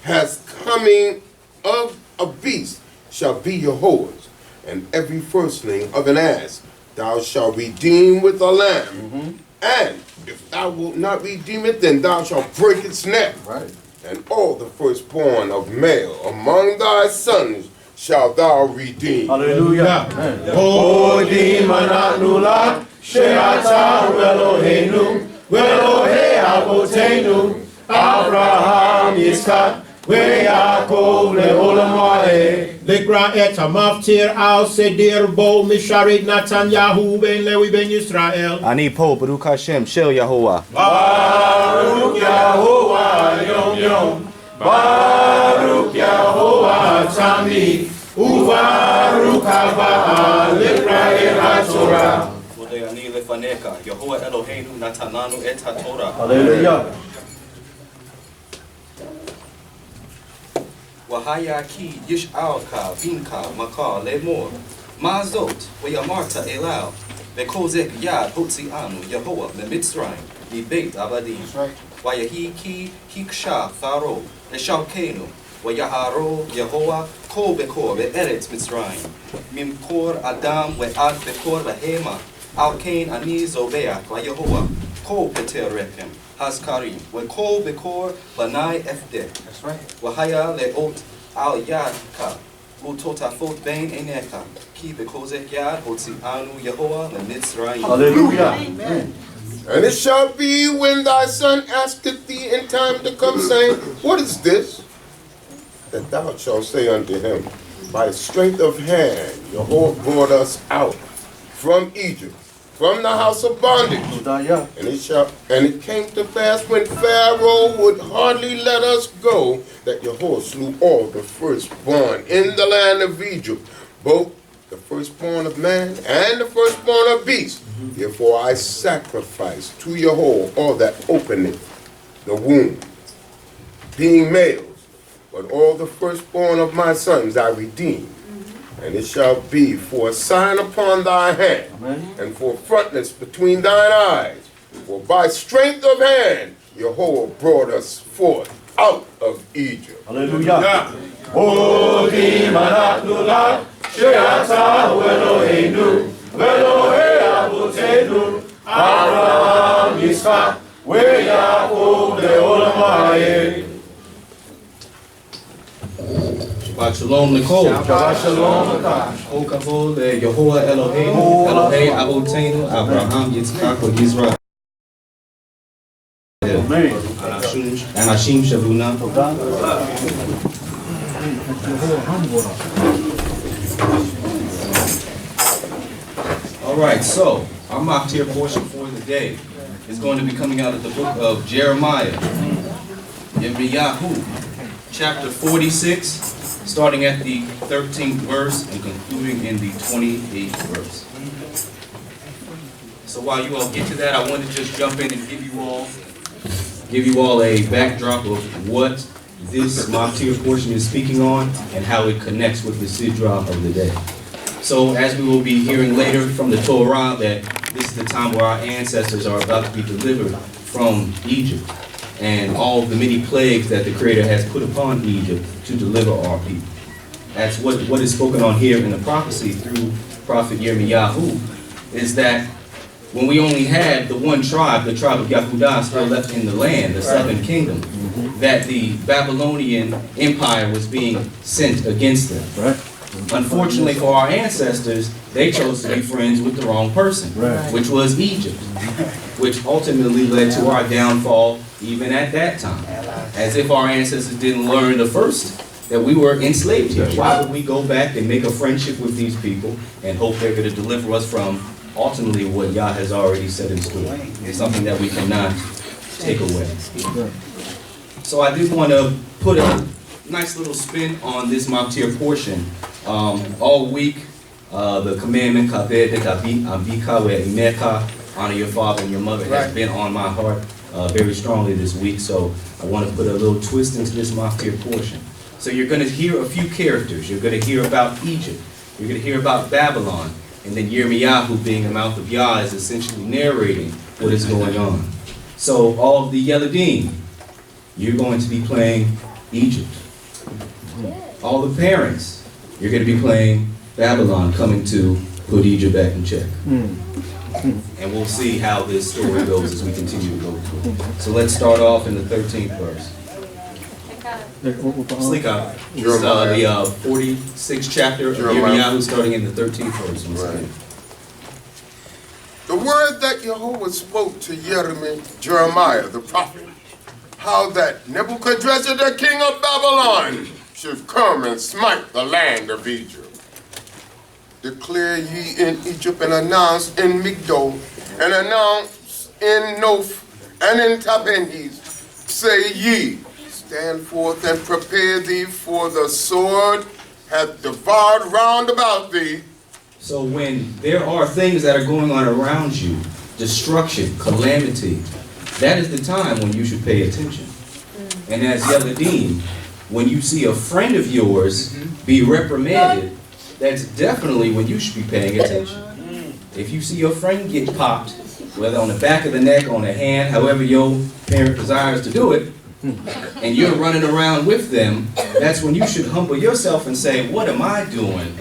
hast coming of a beast, shall be Yahweh's. And every firstling of an ass thou shalt redeem with a lamb. And if thou wilt not redeem it, then thou shalt break its neck. Right. And all the firstborn of male among thy sons shalt thou redeem. Hallelujah. Odi mananula sheata Eloheinu Elohe Avotenu Abraham Yitzchak Yaakov leolam wae. Likra et Maftir al Sedir Bo Mesharet Natanyahu ben Lewi ben Yisrael. Ani po Baruch Hashem Shel Yahuwah. Baruch Yahuwah Yom Yom. Baruch Yahuwah Tamid. Uvaruch Haba Likra et HaTorah. Ani lefaneka, Yehovah Eloheinu natananu et haTorah. Hallelujah. Wahaya ki yish'alka vinka makar lemor. Mazot weyamarta elal. Bekozek yad hotzianu Yehovah lemitzrayim mibeit abadim. Wayahi ki hiksha faro leshalkenu. Wayaharo Yehovah kol bekor be'eretz mitzrayim. Mimkor adam we'ad bekor lahema. Al Cain ani zobeach wa Yehovah kol peter rechem haskarim we kol bekor banai efde. That's right. Wahaya leot al yadka utotafot bein eneka ki bekozek yad hotzi anu Yehovah lemitzrayim. Hallelujah. Amen. And it shall be, when thy son asketh thee in time to come, saying, what is this? That thou shalt say unto him, by strength of hand Yahweh brought us out from Egypt, from the house of bondage. And it came to pass, when Pharaoh would hardly let us go, that Yahweh slew all the firstborn in the land of Egypt, both the firstborn of man and the firstborn of beast. Therefore I sacrifice to Yahweh all that openeth the womb, being males, but all the firstborn of my sons I redeem. And it shall be for a sign upon thy hand, and for frontness between thine eyes. For by strength of hand Yahweh brought us forth out of Egypt. Hallelujah. Odi manatnula sheata Eloheinu Elohe Avotenu Abraham, Yitzchak, Yaakov, Le'olam Ha'ed. Shabbat Shalom, Nicole. Shabbat Shalom, Kol Kavod Yehovah Eloheinu, Elohei Avoteinu, Abraham, Yitzchak, Yisrael. Anashim Shavuna. All right, so our Maftir portion for the day is going to be coming out of the book of Jeremiah, Yirmiyahu, chapter 46, starting at the 13th verse and concluding in the 28th verse. So while you all get to that, I want to just jump in and give you all a backdrop of what this Maftir portion is speaking on and how it connects with the Sidrah of the day. So as we will be hearing later from the Torah that this is the time where our ancestors are about to be delivered from Egypt and all of the many plagues that the Creator has put upon Egypt to deliver our people. That's what is spoken on here in the prophecy through Prophet Yirmiyahu, is that when we only had the one tribe, the tribe of Yehudah, still left in the land, the southern kingdom, that the Babylonian Empire was being sent against them. Unfortunately for our ancestors, they chose to be friends with the wrong person, which was Egypt, which ultimately led to our downfall even at that time. As if our ancestors didn't learn the first that we were enslaved here. Why would we go back and make a friendship with these people and hope they're going to deliver us from ultimately what Yah has already set in store? It's something that we cannot take away. So I did want to put a nice little spin on this Maftir portion. All week, the commandment, honor your father and your mother, has been on my heart very strongly this week. So I want to put a little twist into this Maftir portion. So you're going to hear a few characters. You're going to hear about Egypt. You're going to hear about Babylon. And then Yirmiyahu, being the mouth of Yah, is essentially narrating what is going on. So all of the Yeladim, you're going to be playing Egypt. All the parents, you're going to be playing Babylon, coming to put Egypt back in check. And we'll see how this story goes as we continue to go through it. So let's start off in the 13th verse. Slika, the 46th chapter of Yirmiyahu, starting in the 13th verse. The word that Yehovah spoke to Jeremiah, the prophet, how that Nebuchadnezzar, the king of Babylon, should come and smite the land of Egypt. Declare ye in Egypt, and announce in Migdol, and announce in Noph, and in Tapenhes, say ye, stand forth and prepare thee, for the sword hath devoured round about thee. So when there are things that are going on around you, destruction, calamity, that is the time when you should pay attention. And as Yeladim, when you see a friend of yours be reprimanded, that's definitely when you should be paying attention. If you see your friend get popped, whether on the back of the neck, on the hand, however your parent desires to do it, and you're running around with them, that's when you should humble yourself and say, what am I doing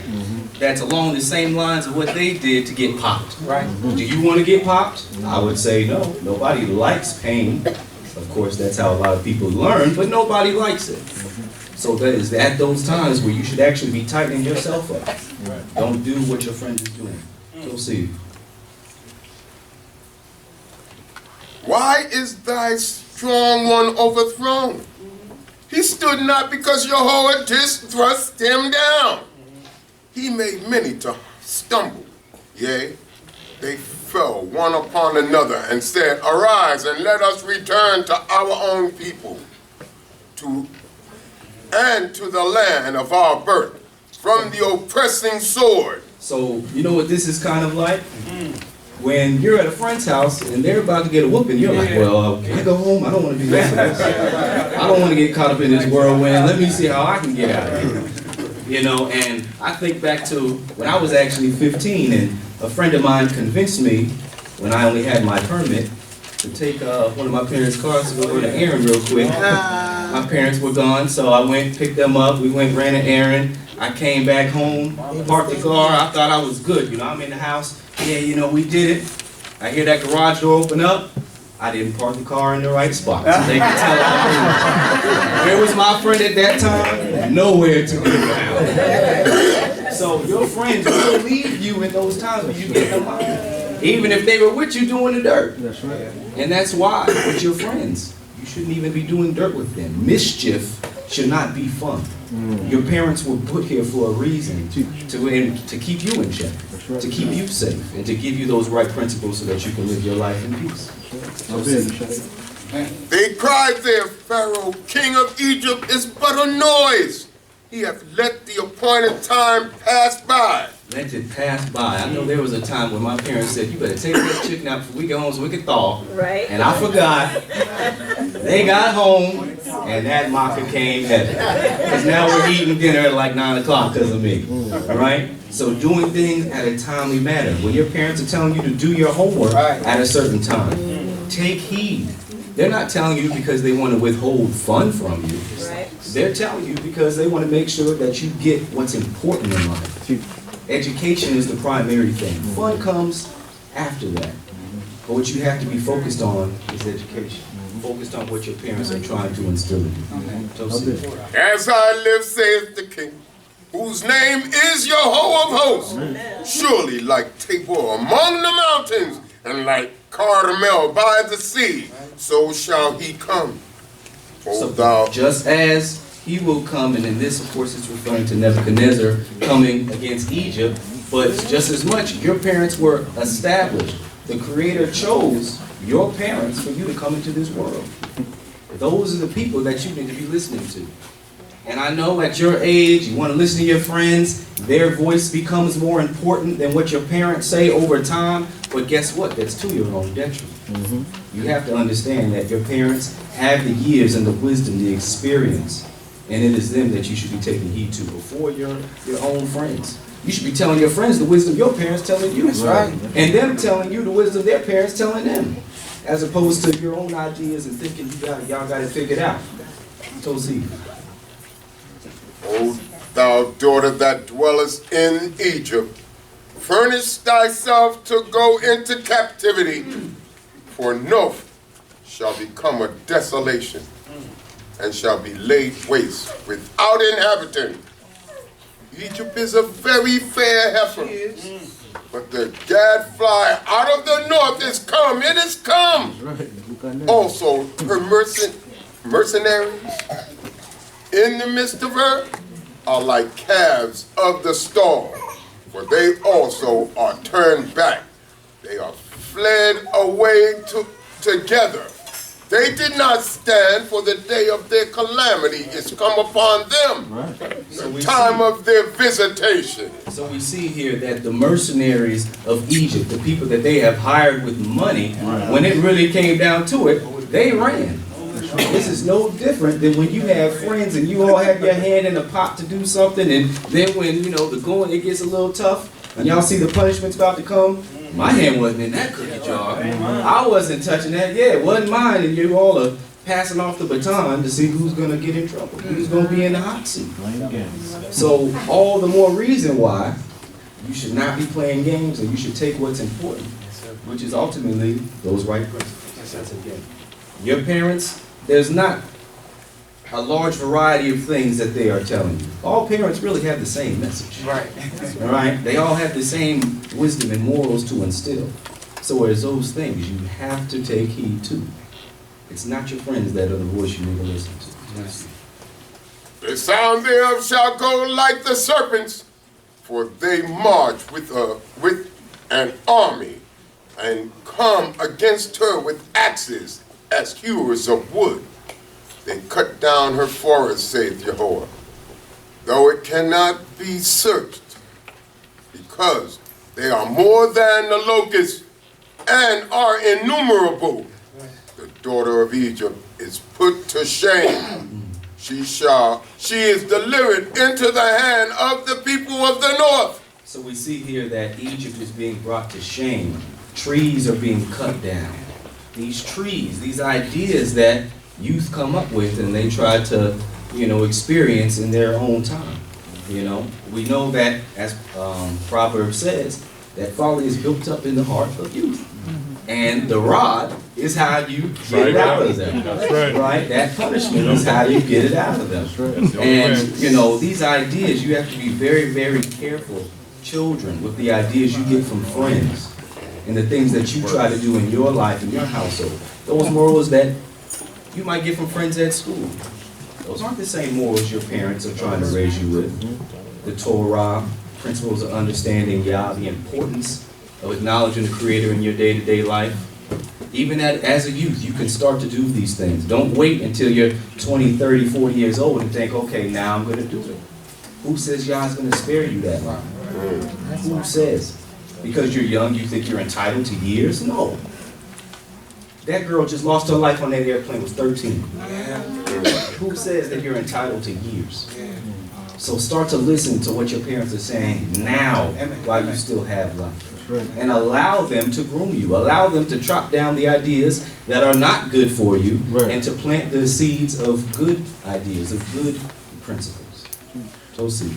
that's along the same lines of what they did to get popped? Right? Do you want to get popped? I would say no. Nobody likes pain. Of course, that's how a lot of people learn, but nobody likes it. So that is at those times where you should actually be tightening yourself up. Don't do what your friend is doing. Go see. Why is thy strong one overthrown? He stood not because Jehovah did thrust him down. He made many to stumble. Yea, they fell one upon another and said, arise and let us return to our own people, and to the land of our birth, from the oppressing sword. So, you know what this is kind of like? When you're at a friend's house and they're about to get a whooping, you're like, well, can I go home? I don't want to be messing with this. I don't want to get caught up in this whirlwind. Let me see how I can get out of here. You know, and I think back to when I was actually 15 and a friend of mine convinced me, when I only had my permit, to take one of my parents' cars to go run an errand real quick. My parents were gone, so I went, picked them up, we went, ran an errand. I came back home, parked the car, I thought I was good, you know, I'm in the house. Yeah, you know, we did it. I hear that garage door open up. I didn't park the car in the right spot. So they can tell I moved. Where was my friend at that time? Nowhere to be found. So your friends will leave you in those times when you get them out. Even if they were with you doing the dirt. That's right. And that's why with your friends, you shouldn't even be doing dirt with them. Mischief should not be fun. Your parents were put here for a reason, to keep you in check, to keep you safe, and to give you those right principles so that you can live your life in peace. They cried there, Pharaoh, king of Egypt, is but a noise. He hath let the appointed time pass by. Let it pass by. I know there was a time when my parents said, you better take that chicken out before we get home so we can thaw. Right. And I forgot. They got home, and that mocker came heavy. Because now we're eating dinner at like 9 o'clock because of me. Right? So doing things at a timely manner. When your parents are telling you to do your homework at a certain time, take heed. They're not telling you because they want to withhold fun from you. Right. They're telling you because they want to make sure that you get what's important in life. Education is the primary thing. Fun comes after that. But what you have to be focused on is education. Focused on what your parents are trying to instill in you. As I live, saith the king, whose name is Jehovah of hosts, surely like Tabor among the mountains, and like Carmel by the sea, so shall he come. O thou, just as he will come, and in this, of course, it's referring to Nebuchadnezzar coming against Egypt, but just as much, your parents were established. The Creator chose your parents for you to come into this world. Those are the people that you need to be listening to. And I know at your age, you want to listen to your friends, their voice becomes more important than what your parents say over time, but guess what? That's to your own detriment. You have to understand that your parents have the years and the wisdom, the experience, and it is them that you should be taking heed to before your own friends. You should be telling your friends the wisdom your parents telling you. Right. And them telling you the wisdom their parents telling them. As opposed to your own ideas and thinking y'all got it figured out. Tozi. O thou daughter that dwellest in Egypt, furnish thyself to go into captivity, for Noph shall become a desolation, and shall be laid waste without inhabitant. Egypt is a very fair heifer, but the gadfly out of the north is come, it is come. Also her mercenaries in the midst of her are like calves of the stall, for they also are turned back. They are fled away together. They did not stand, for the day of their calamity is come upon them, the time of their visitation. So we see here that the mercenaries of Egypt, the people that they have hired with money, when it really came down to it, they ran. This is no different than when you have friends and you all have your hand in the pot to do something, and then when, the going, it gets a little tough, and y'all see the punishment's about to come, my hand wasn't in that cookie jar. I wasn't touching that. Yeah, it wasn't mine, and you all are passing off the baton to see who's going to get in trouble, who's going to be in the hot seat. So all the more reason why you should not be playing games, and you should take what's important, which is ultimately those right principles. Again, your parents, there's not a large variety of things that they are telling you. All parents really have the same message. Right. All right? They all have the same wisdom and morals to instill. So as those things you have to take heed to. It's not your friends that are the voice you need to listen to. The sound thereof shall go like the serpents, for they march with an army, and come against her with axes as hewers of wood. They cut down her forest, saith Jehovah, though it cannot be searched, because they are more than the locusts and are innumerable. The daughter of Egypt is put to shame. She is delivered into the hand of the people of the north. So we see here that Egypt is being brought to shame. Trees are being cut down. These trees, these ideas that youth come up with and they try to, experience in their own time. We know that, as Proverbs says, that folly is built up in the heart of youth. And the rod is how you get it out of them. That's right. Right? That punishment is how you get it out of them. And, you know, these ideas, you have to be very, very careful, children, with the ideas you get from friends and the things that you try to do in your life, in your household. Those morals that you might get from friends at school. Those aren't the same morals your parents are trying to raise you with. The Torah, principles of understanding Yah, the importance of acknowledging the Creator in your day-to-day life. Even as a youth, you can start to do these things. Don't wait until you're 20, 30, 40 years old and think, okay, now I'm going to do it. Who says Yah's going to spare you that long? Who says? Because you're young, you think you're entitled to years? No. That girl just lost her life on that airplane, was 13. Who says that you're entitled to years? So start to listen to what your parents are saying now while you still have life. And allow them to groom you. Allow them to chop down the ideas that are not good for you and to plant the seeds of good ideas, of good principles. Tosi.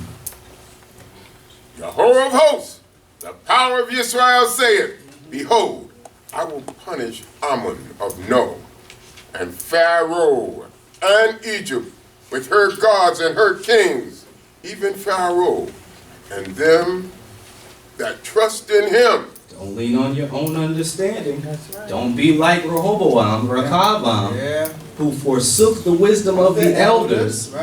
Jehovah of hosts, the power of Israel saith, Behold, I will punish Ammon of No, and Pharaoh, and Egypt, with her gods and her kings, even Pharaoh, and them that trust in him. Don't lean on your own understanding. Don't be like Rehoboam, who forsook the wisdom of the elders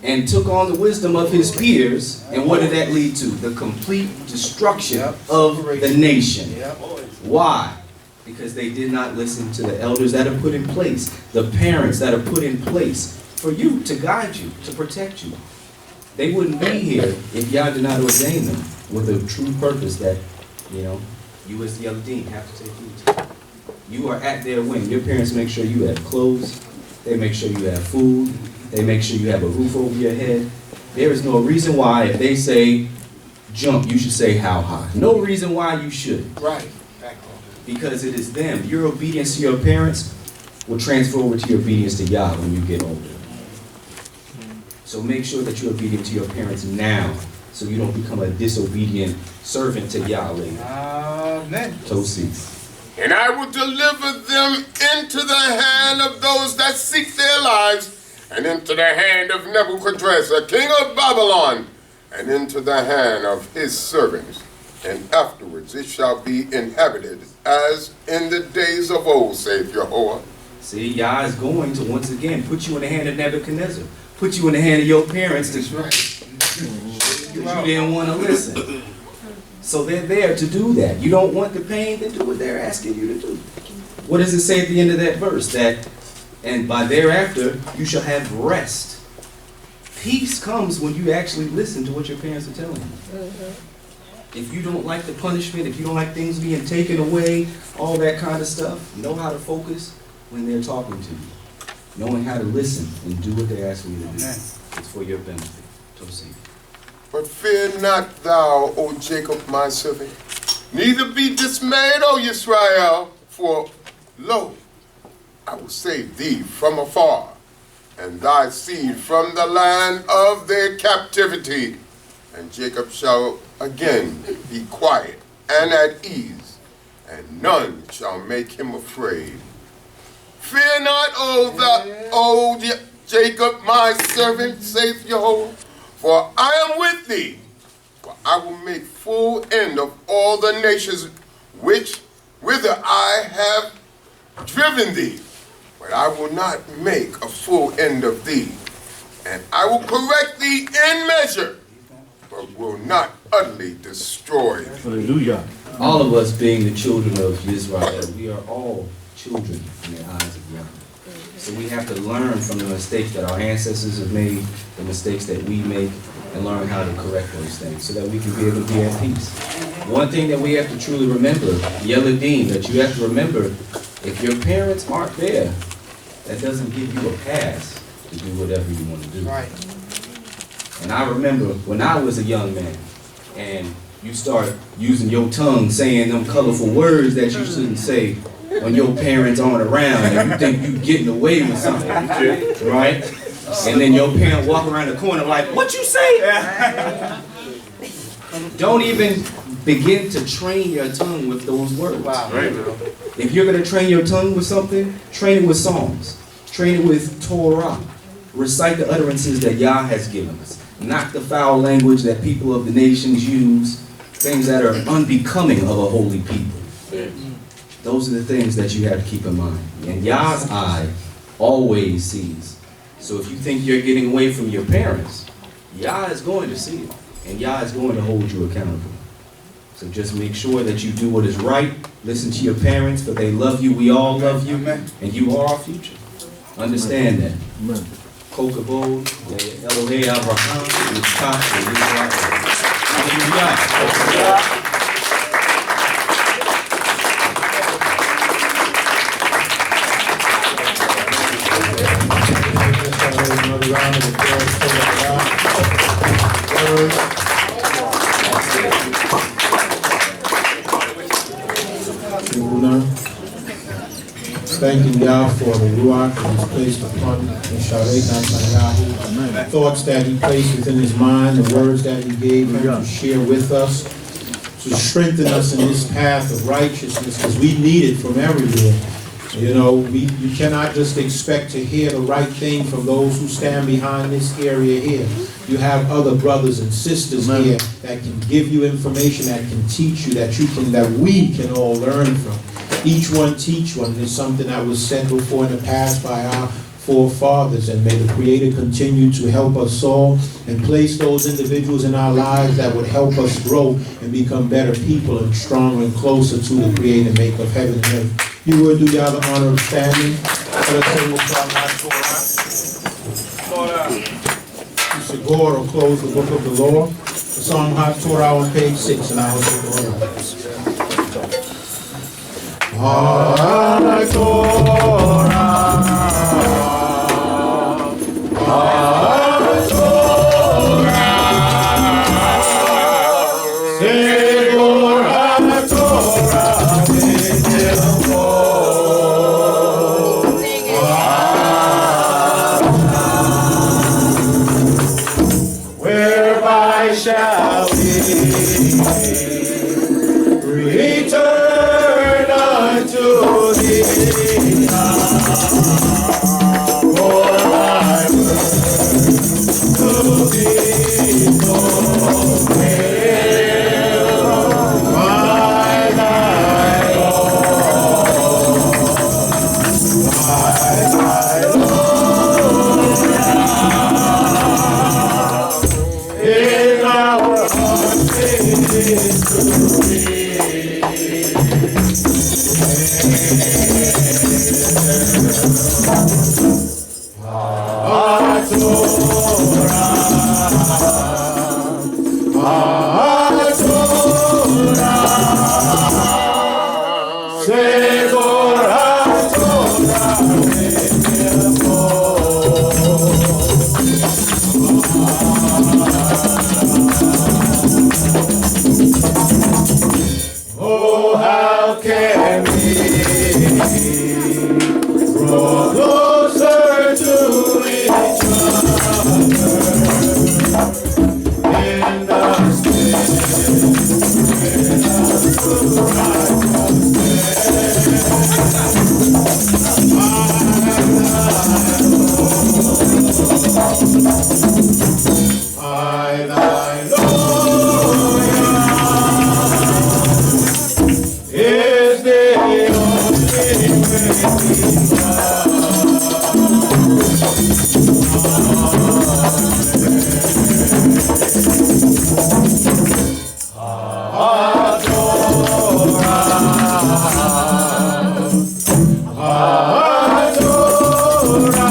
and took on the wisdom of his peers. And what did that lead to? The complete destruction of the nation. Why? Because they did not listen to the elders that are put in place, the parents that are put in place for you, to guide you, to protect you. They wouldn't be here if Yah did not ordain them with a true purpose that, you know, you as the Elohim have to take heed to. You are at their wing. Your parents make sure you have clothes. They make sure you have food. They make sure you have a roof over your head. There is no reason why if they say jump, you should say how high. No reason why you shouldn't. Right. Because it is them. Your obedience to your parents will transfer over to your obedience to Yah when you get older. So make sure that you're obedient to your parents now, so you don't become a disobedient servant to Yah later. Amen. Tosi. And I will deliver them into the hand of those that seek their lives, and into the hand of Nebuchadnezzar, king of Babylon, and into the hand of his servants. And afterwards it shall be inhabited as in the days of old, saith Jehovah. See, Yah is going to once again put you in the hand of Nebuchadnezzar. Put you in the hand of your parents. That's right. You didn't want to listen. So they're there to do that. You don't want the pain, then do what they're asking you to do. What does it say at the end of that verse? That, and by thereafter, you shall have rest. Peace comes when you actually listen to what your parents are telling you. If you don't like the punishment, if you don't like things being taken away, all that kind of stuff, know how to focus when they're talking to you. Knowing how to listen and do what they're asking you to do. It's for your benefit. Tosi. But fear not thou, O Jacob, my servant, neither be dismayed, O Israel, for lo, I will save thee from afar, and thy seed from the land of their captivity. And Jacob shall again be quiet and at ease, and none shall make him afraid. Fear not, O Jacob, my servant, saith Jehovah, for I am with thee. For I will make full end of all the nations whither I have driven thee. But I will not make a full end of thee. And I will correct thee in measure, but will not utterly destroy thee. Hallelujah. All of us being the children of Israel, we are all children in the eyes of Yah. So we have to learn from the mistakes that our ancestors have made, the mistakes that we make, and learn how to correct those things so that we can be able to be at peace. One thing that we have to truly remember, Yeladim, that you have to remember, if your parents aren't there, that doesn't give you a pass to do whatever you want to do. Right. And I remember when I was a young man, and you start using your tongue saying them colorful words that you shouldn't say when your parents aren't around, and you think you getting away with something, right? And then your parent walk around the corner like, what you say? Don't even begin to train your tongue with those words. Right. If you're going to train your tongue with something, train it with songs. Train it with Torah. Recite the utterances that Yah has given us. Not the foul language that people of the nations use, things that are unbecoming of a holy people. Those are the things that you have to keep in mind. And Yah's eye always sees. So if you think you're getting away from your parents, Yah is going to see it. And Yah is going to hold you accountable. So just make sure that you do what is right. Listen to your parents, for they love you. We all love you. And you are our future. Understand that. Kokabod, Elohei Abraham, Yitzchak, and Israel. Hallelujah. Another round of applause for the thanking Yah for the Ruach that He's placed upon Mesharet, Natanyahu, thoughts that He placed within his mind, the words that He gave him to share with us, to strengthen us in this path of righteousness, because we need it from everywhere. You know, you cannot just expect to hear the right thing from those who stand behind this area here. You have other brothers and sisters here that can give you information, that can teach you, that we can all learn from. Each one teach one is something that was said before in the past by our forefathers, and may the Creator continue to help us all and place those individuals in our lives that would help us grow and become better people and stronger and closer to the Creator, Maker of heaven and earth. You would do y'all the honor of standing. Let us sing with Mr. Gore will close the book of the law. The song Hot Torah on page 6, and I will take the order. Hot Torah, Hot Torah, say Gore, Hot Torah, whereby shall we return unto thee? For thy word to thee so well, by thy Lord, by thy Lord, in our hearts victory. Hot Torah, Hot Torah, say for Hot Torah, oh, how can we grow closer to each other in the spirit of righteousness? I thy Lord is the only way. Hot Torah, Hot Torah,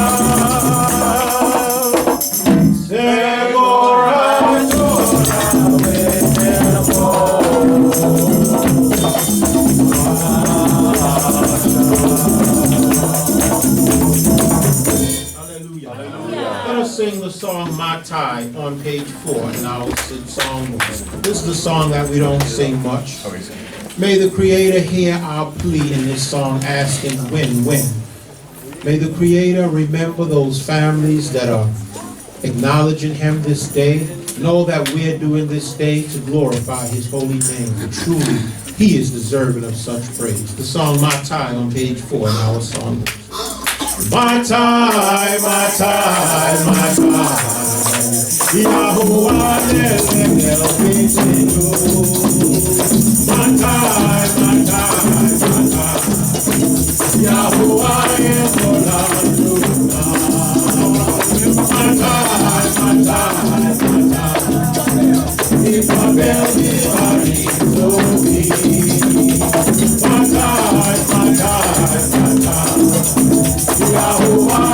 say for Hot Torah, hallelujah. Let us sing the song Matai on page 4 in our song. This is the song that we don't sing much. May the Creator hear our plea in this song asking when. May the Creator remember those families that are acknowledging Him this day. Know that we're doing this day to glorify his holy name. For truly, he is deserving of such praise. The song My Time on page 4 in our song. My time, my time, my time. Yahuwah, Eliel, my time, my time, my time. Yahuwah, Eliel, my time, my time, my time. If I bell me, my time, my time, my time. Yahuwah,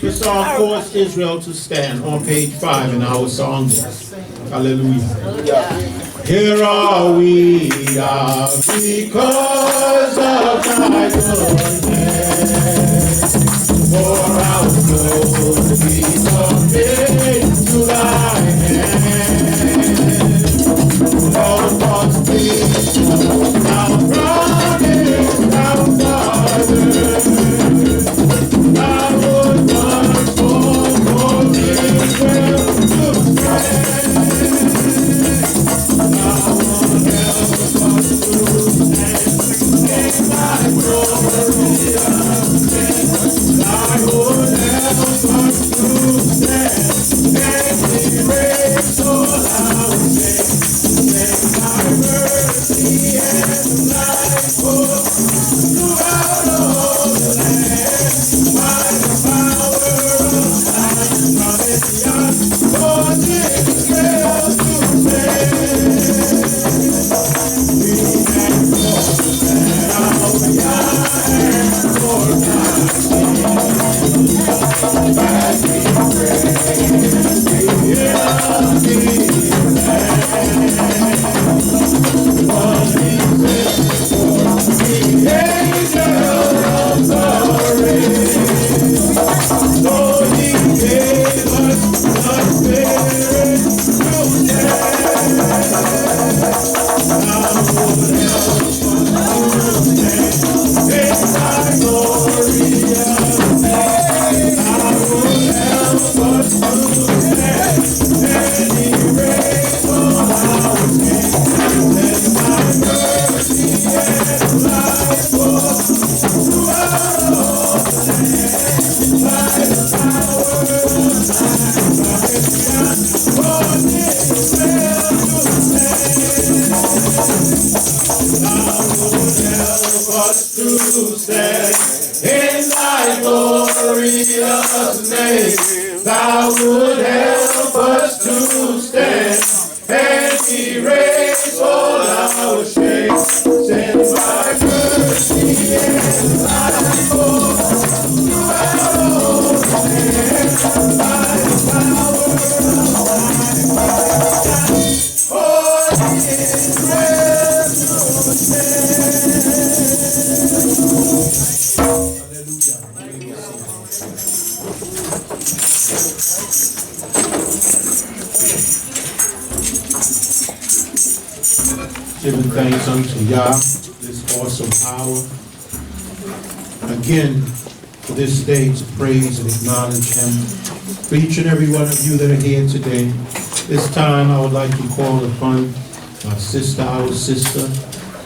the song caused Israel to stand on page 5 in our song list. Hallelujah. Here are we because of thy goodness. For our good we commit to thy hand. Lord, God's peace, thou promise, thou Father. Giving thanks unto Yah, this awesome hour. Again, for this day to praise and acknowledge Him. For each and every one of you that are here today, this time I would like to call upon my sister, our sister,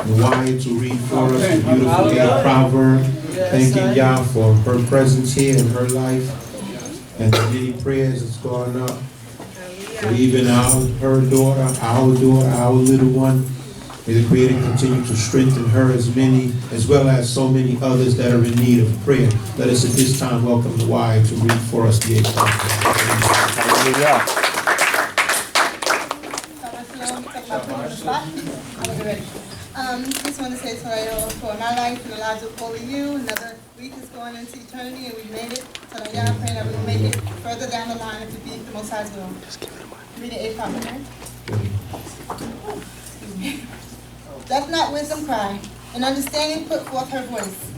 Nwaya, to read for us the beautiful day proverb, thanking Yah for her presence here in her life and the many prayers that's gone up. For even her daughter, our little one, May the Creator continue to strengthen her as well as so many others that are in need of prayer. Let us at this time welcome the wife to read for us the 8th Hallelujah. Just want to say to for my life and the lives of all of you, another week is going into eternity and we've made it. So I'm praying that we will make it further down the line if it be the Most High's will. Read the 8th prophet, right? Excuse me. Doth not wisdom cry, and understanding put forth her voice?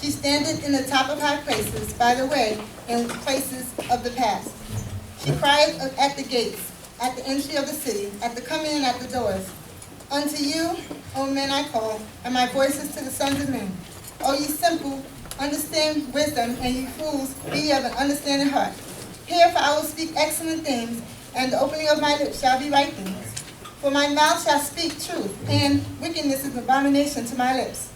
She standeth in the top of high places, by the way, in places of the past. She crieth at the gates, at the entry of the city, at the coming and at the doors. Unto you, O men, I call, and my voice is to the sons of men. O ye simple, understand wisdom, and ye fools, be ye of an understanding heart. Hear, for I will speak excellent things, and the opening of my lips shall be right things. For my mouth shall speak truth, and wickedness is an abomination to my lips.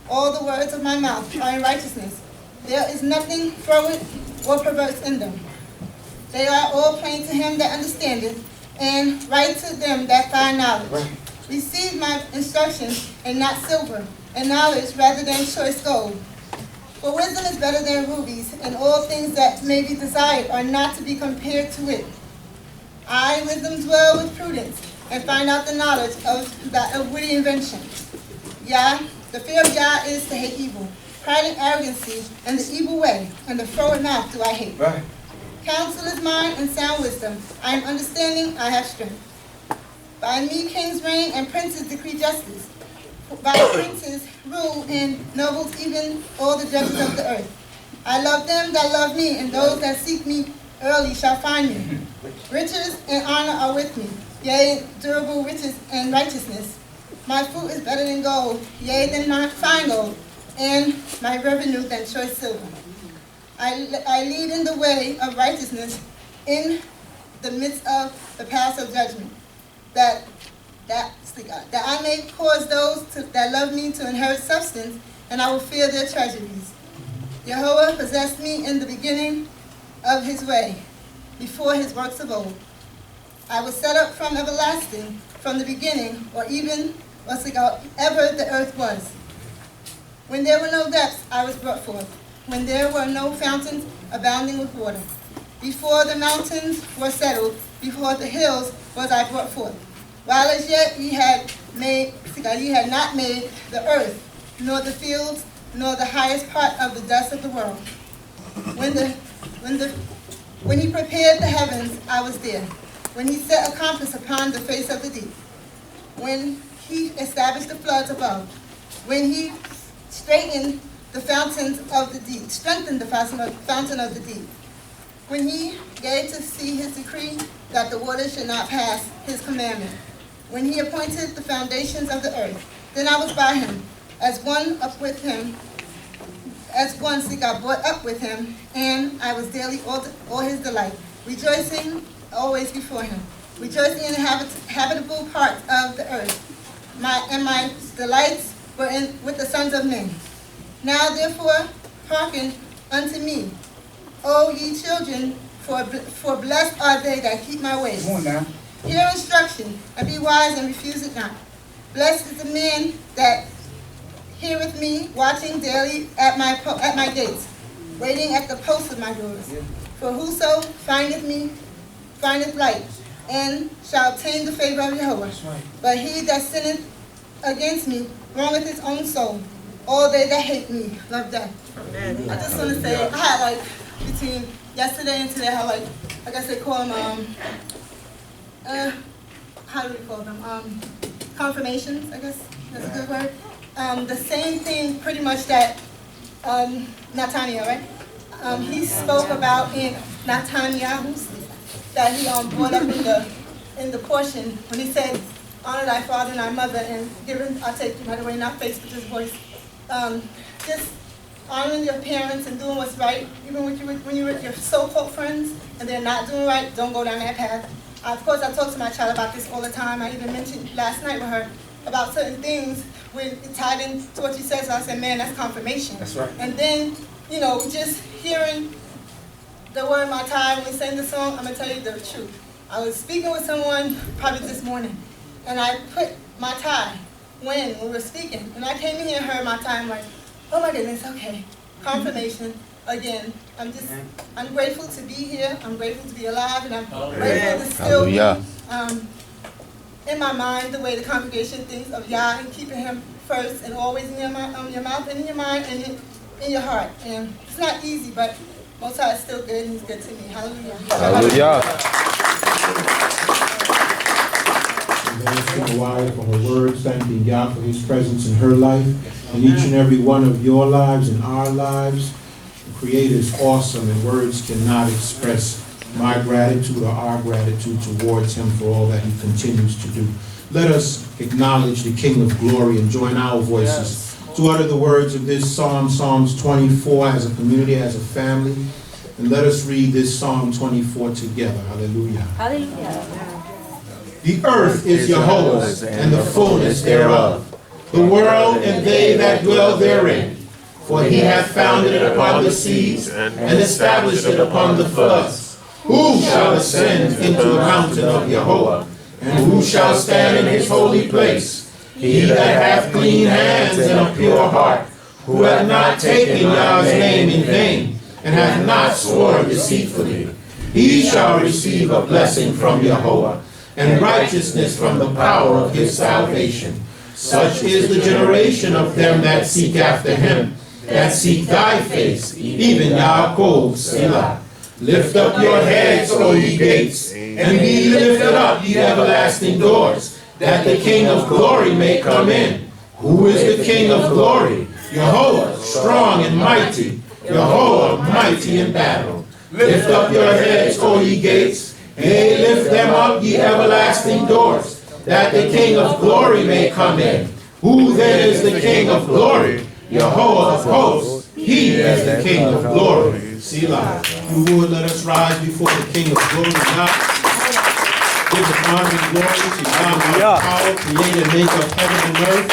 All the words of my mouth are in righteousness. There is nothing froward or perverse in them. They are all plain to him that understandeth, and right to them that find knowledge. Receive my instruction, and not silver, and knowledge rather than choice gold. For wisdom is better than rubies, and all things that may be desired are not to be compared to it. I, wisdom, dwell with prudence, and find out the knowledge of witty invention. Yah, the fear of Yah is to hate evil, pride and arrogancy, and the evil way, and the froward mouth do I hate. Right. Counsel is mine, and sound wisdom. I am understanding, I have strength. By me kings reign, and princes decree justice. By princes rule, and nobles even all the judges of the earth. I love them that love me, and those that seek me early shall find me. Riches and honor are with me, yea, durable riches and righteousness. My food is better than gold, yea, than fine gold, and my revenue than choice silver. I lead in the way of righteousness in the midst of the paths of judgment, that I may cause those that love me to inherit substance, and I will fear their treasuries. Jehovah possessed me in the beginning of his way, before his works of old. I was set up from everlasting, from the beginning, or ever the earth was. When there were no depths, I was brought forth. When there were no fountains abounding with water. Before the mountains were settled, before the hills was I brought forth. While as yet ye had not made the earth, nor the fields, nor the highest part of the dust of the world. When he prepared the heavens, I was there. When he set a compass upon the face of the deep. When he established the floods above. When he straightened the fountains of the deep, strengthened the fountain of the deep. When he gave to see his decree that the waters should not pass his commandment. When he appointed the foundations of the earth, then I was by him, as one up with him, as one brought up with him, and I was daily all his delight, rejoicing always before him, rejoicing in the habitable part of the earth. My delights were with the sons of men. Now therefore hearken unto me, O ye children, for blessed are they that keep my ways. Come on now. Hear instruction, and be wise, and refuse it not. Blessed is the man that heareth me, watching daily at my gates, waiting at the posts of my doors. For whoso findeth me, findeth light, and shall obtain the favor of Jehovah. But he that sinneth against me wrongeth his own soul. All they that hate me love death. Amen. I just want to say, I had between yesterday and today, I had I guess they call them, how do we call them? Confirmations, I guess that's a good word. The same thing pretty much that Natanyahu, right? He spoke about in Natanyahu, that he brought up in the portion when he said, honor thy father and thy mother, and I'll take you by the way, not face with his voice. Just honoring your parents and doing what's right, even when you're with your so-called friends and they're not doing right, don't go down that path. Of course, I talk to my child about this all the time. I even mentioned last night with her about certain things when it tied into what you said, so I said, man, that's confirmation. That's right. And then, just hearing the word my time when we sang the song, I'm going to tell you the truth. I was speaking with someone probably this morning, and I put my tie when we were speaking. And I came in here and heard my time like, oh my goodness, okay. Confirmation. Again, I'm grateful to be here. I'm grateful to be alive, and I'm grateful to still be in my mind the way the congregation thinks of Yah and keeping Him first and always in your mouth and in your mind and in your heart. And it's not easy, but Most High is still good, and He's good to me. Hallelujah. Hallelujah. Thanks to Mawaya for her words, thanking God for His presence in her life and each and every one of your lives and our lives. The Creator is awesome, and words cannot express my gratitude or our gratitude towards Him for all that He continues to do. Let us acknowledge the King of Glory and join our voices to utter the words of this psalm, Psalms 24, as a community, as a family. And let us read this Psalm 24 together. Hallelujah. Hallelujah. The earth is Jehovah's, and the fullness thereof, the world and they that dwell therein. For He hath founded it upon the seas, and established it upon the floods. Who shall ascend into the mountain of Jehovah? And who shall stand in His holy place? He that hath clean hands and a pure heart, who hath not taken Yah's name in vain, and hath not sworn deceitfully. He shall receive a blessing from Jehovah, and righteousness from the power of His salvation. Such is the generation of them that seek after Him, that seek Thy face, even Yaakov, Selah. Lift up your heads, O ye gates, and be lifted up, ye everlasting doors, that the King of glory may come in. Who is the King of glory? Jehovah, strong and mighty, Jehovah, mighty in battle. Lift up your heads, O ye gates, yea, lift them up, ye everlasting doors, that the King of glory may come in. Who then is the King of glory? Jehovah of hosts, He is the King of glory. Selah. You would let us rise before the King of glory. Give the honor and glory to Yah, power, creator, maker of heaven and earth.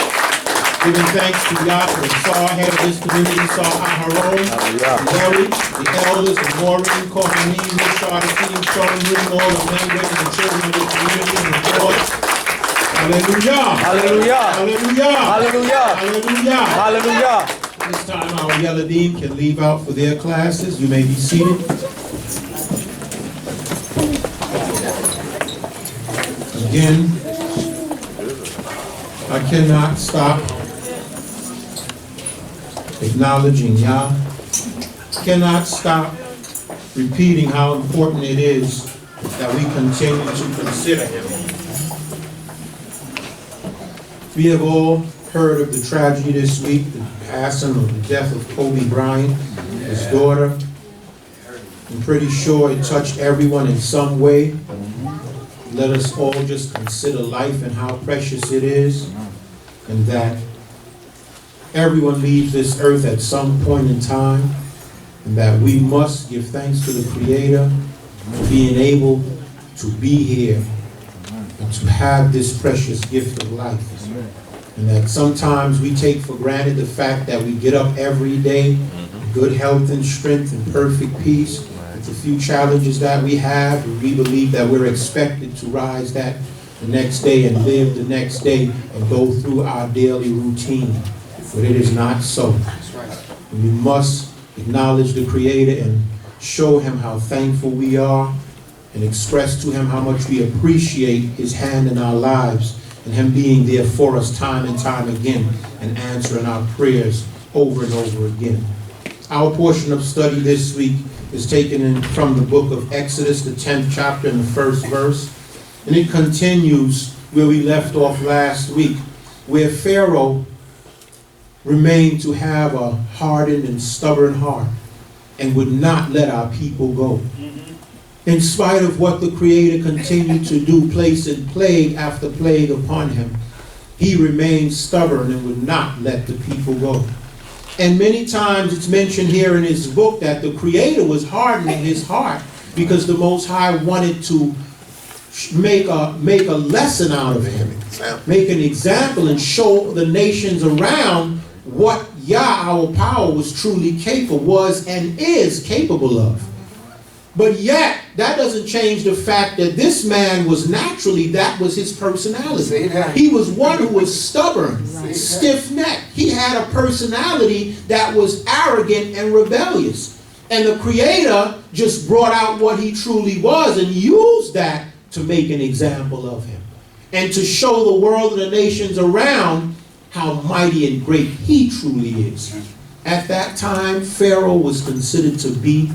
Giving thanks to Yah for the Saw, head of this community, Saw Aharon, Mary, the elders, the Maureen, Cohane, Mesharet, all the men, women, and children of this community, and the Lord. Hallelujah. Hallelujah. Hallelujah. Hallelujah. Hallelujah. Hallelujah. This time our Yeladim can leave out for their classes. You may be seated. Again, I cannot stop acknowledging Yah. Cannot stop repeating how important it is that we continue to consider Him. We have all heard of the tragedy this week, the passing or the death of Kobe Bryant, his daughter. I'm pretty sure it touched everyone in some way. Let us all just consider life and how precious it is, and that everyone leaves this earth at some point in time, and that we must give thanks to the Creator for being able to be here and to have this precious gift of life. And that sometimes we take for granted the fact that we get up every day in good health and strength and perfect peace. With the few challenges that we have, we believe that we're expected to rise that the next day and live the next day and go through our daily routine. But it is not so. We must acknowledge the Creator and show Him how thankful we are and express to Him how much we appreciate His hand in our lives and Him being there for us time and time again and answering our prayers over and over again. Our portion of study this week is taken from the book of Exodus, the 10th chapter and the 1st verse. And it continues where we left off last week, where Pharaoh remained to have a hardened and stubborn heart and would not let our people go. In spite of what the Creator continued to do, placing plague after plague upon him, he remained stubborn and would not let the people go. And many times it's mentioned here in his book that the Creator was hardening his heart because the Most High wanted to make a lesson out of him, make an example and show the nations around what Yah, our power, was truly capable, was and is capable of. But yet, that doesn't change the fact that this man was naturally, that was his personality. He was one who was stubborn, stiff-necked. He had a personality that was arrogant and rebellious. And the Creator just brought out what he truly was and used that to make an example of him. And to show the world and the nations around how mighty and great he truly is. At that time, Pharaoh was considered to be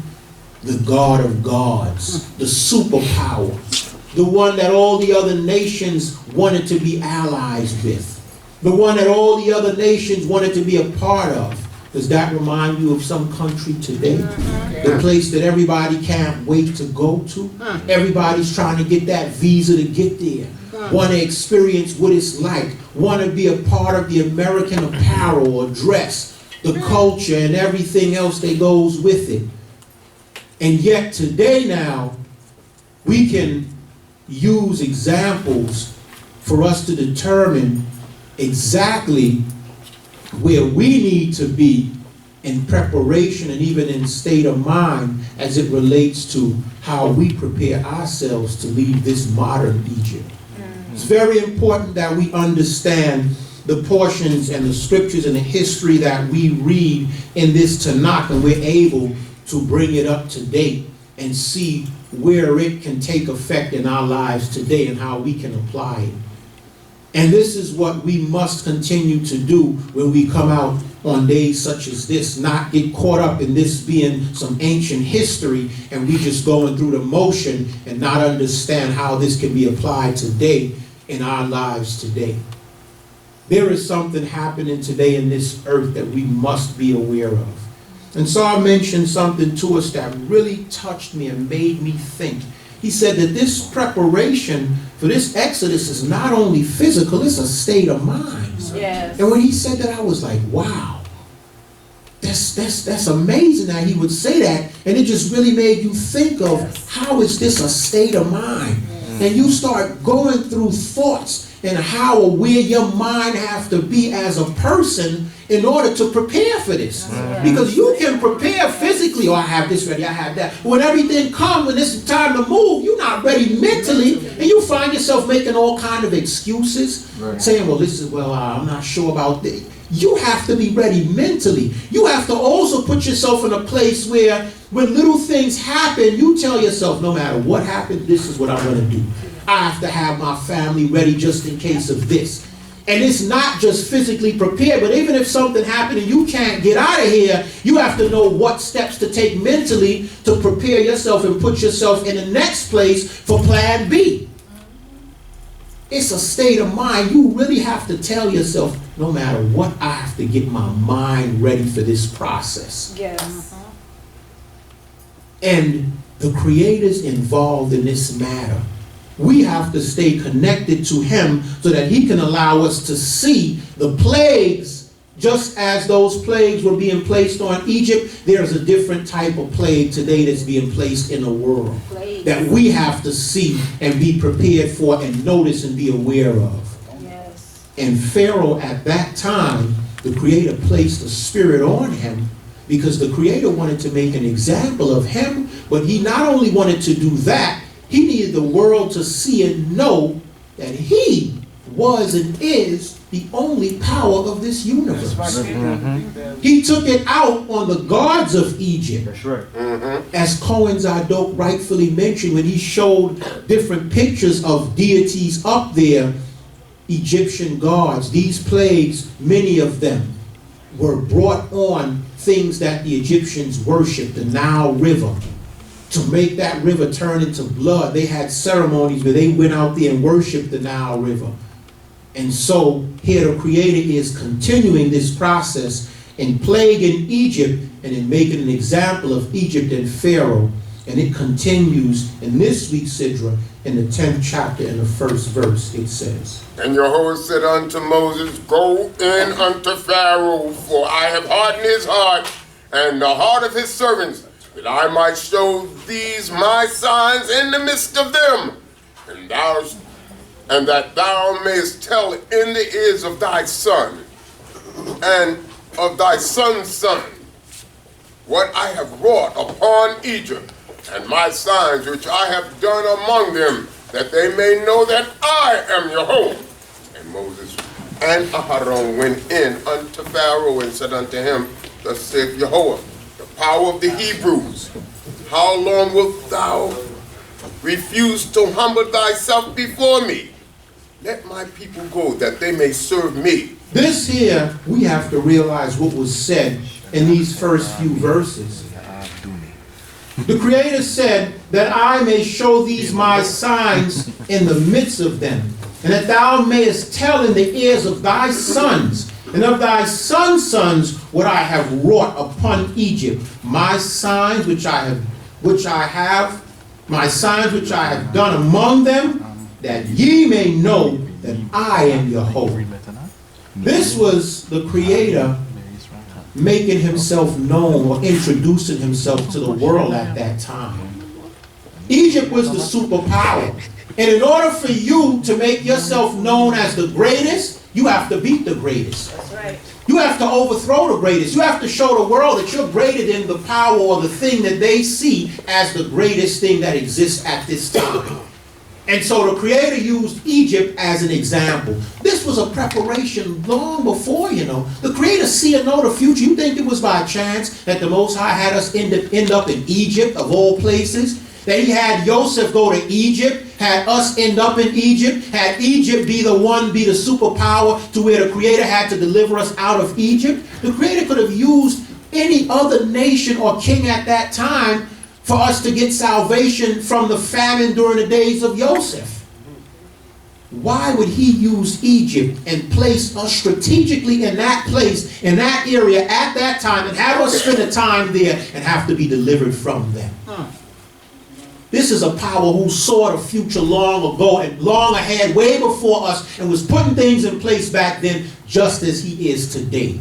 the God of gods, the superpower, the one that all the other nations wanted to be allies with, the one that all the other nations wanted to be a part of. Does that remind you of some country today? The place that everybody can't wait to go to? Everybody's trying to get that visa to get there. Want to experience what it's like. Want to be a part of the American apparel or dress, the culture and everything else that goes with it. And yet today now, we can use examples for us to determine exactly where we need to be in preparation and even in state of mind as it relates to how we prepare ourselves to leave this modern Egypt. It's very important that we understand the portions and the scriptures and the history that we read in this Tanakh, and we're able to bring it up to date and see where it can take effect in our lives today and how we can apply it. And this is what we must continue to do when we come out on days such as this, not get caught up in this being some ancient history and we just going through the motion and not understand how this can be applied today in our lives today. There is something happening today in this earth that we must be aware of. And so I mentioned something to us that really touched me and made me think. He said that this preparation for this Exodus is not only physical, it's a state of mind. Yes. And when he said that, I was like, wow. That's amazing that he would say that. And it just really made you think of how is this a state of mind? And you start going through thoughts and how or where your mind has to be as a person in order to prepare for this. Because you can prepare physically, oh, I have this ready, I have that. When everything comes, when it's time to move, you're not ready mentally, and you find yourself making all kind of excuses, saying, well, I'm not sure about this. You have to be ready mentally. You have to also put yourself in a place where when little things happen, you tell yourself, no matter what happens, this is what I'm going to do. I have to have my family ready just in case of this. And it's not just physically prepared, but even if something happened and you can't get out of here, you have to know what steps to take mentally to prepare yourself and put yourself in the next place for plan B. It's a state of mind. You really have to tell yourself, no matter what, I have to get my mind ready for this process. Yes. And the Creator's involved in this matter. We have to stay connected to him so that he can allow us to see the plagues. Just as those plagues were being placed on Egypt, there's a different type of plague today that's being placed in the world that we have to see and be prepared for and notice and be aware of. Yes. And Pharaoh at that time, the Creator placed a spirit on him because the Creator wanted to make an example of him, but he not only wanted to do that, he needed the world to see and know that he was and is the only power of this universe. He took it out on the gods of Egypt. That's right. As Cohen Zadok rightfully mentioned when he showed different pictures of deities up there, Egyptian gods. These plagues, many of them, were brought on things that the Egyptians worshipped, the Nile River. To make that river turn into blood, they had ceremonies where they went out there and worshiped the Nile River. And so here the Creator is continuing this process in plaguing Egypt and in making an example of Egypt and Pharaoh. And it continues in this week's Sidrah in the 10th chapter in the first verse. It says, And Jehovah said unto Moses, Go in unto Pharaoh, for I have hardened his heart and the heart of his servants, that I might show these my signs in the midst of them, and that thou mayest tell in the ears of thy son and of thy son's son what I have wrought upon Egypt and my signs which I have done among them, that they may know that I am Jehovah. And Moses and Aharon went in unto Pharaoh and said unto him, thus saith Jehovah, the power of the Hebrews, how long wilt thou refuse to humble thyself before me? Let my people go, that they may serve me. This here, we have to realize what was said in these first few verses. The Creator said that I may show these my signs in the midst of them, and that thou mayest tell in the ears of thy sons and of thy sons' sons what I have wrought upon Egypt, my signs which I have done among them, that ye may know that I am Jehovah. This was the Creator making himself known or introducing himself to the world at that time. Egypt was the superpower. And in order for you to make yourself known as the greatest, you have to beat the greatest. That's right. You have to overthrow the greatest. You have to show the world that you're greater than the power or the thing that they see as the greatest thing that exists at this time. And so the Creator used Egypt as an example. This was a preparation long before, The Creator see and know the future. You think it was by chance that the Most High had us end up in Egypt, of all places? That he had Joseph go to Egypt, had us end up in Egypt, had Egypt be the superpower to where the Creator had to deliver us out of Egypt? The Creator could have used any other nation or king at that time for us to get salvation from the famine during the days of Joseph. Why would he use Egypt and place us strategically in that place, in that area at that time, and have us spend a time there and have to be delivered from them? This is a power who saw the future long ago and long ahead, way before us, and was putting things in place back then just as he is today.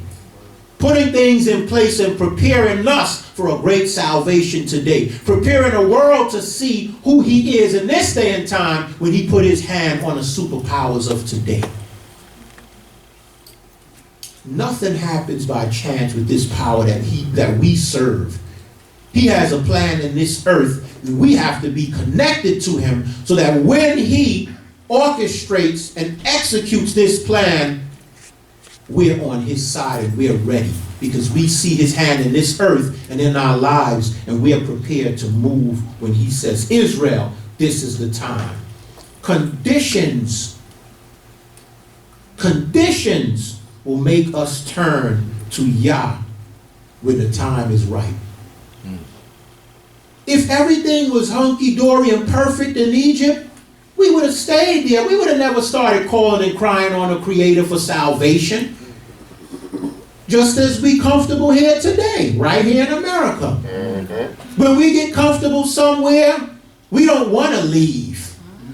Putting things in place and preparing us for a great salvation today. Preparing the world to see who he is in this day and time when he put his hand on the superpowers of today. Nothing happens by chance with this power that we serve. He has a plan in this earth, and we have to be connected to him so that when he orchestrates and executes this plan, we're on his side and we're ready because we see his hand in this earth and in our lives, and we are prepared to move when he says, Israel, this is the time. Conditions will make us turn to Yah when the time is right. If everything was hunky-dory and perfect in Egypt, we would have stayed there. We would have never started calling and crying on the Creator for salvation. Just as we comfortable here today, right here in America. When we get comfortable somewhere, we don't want to leave.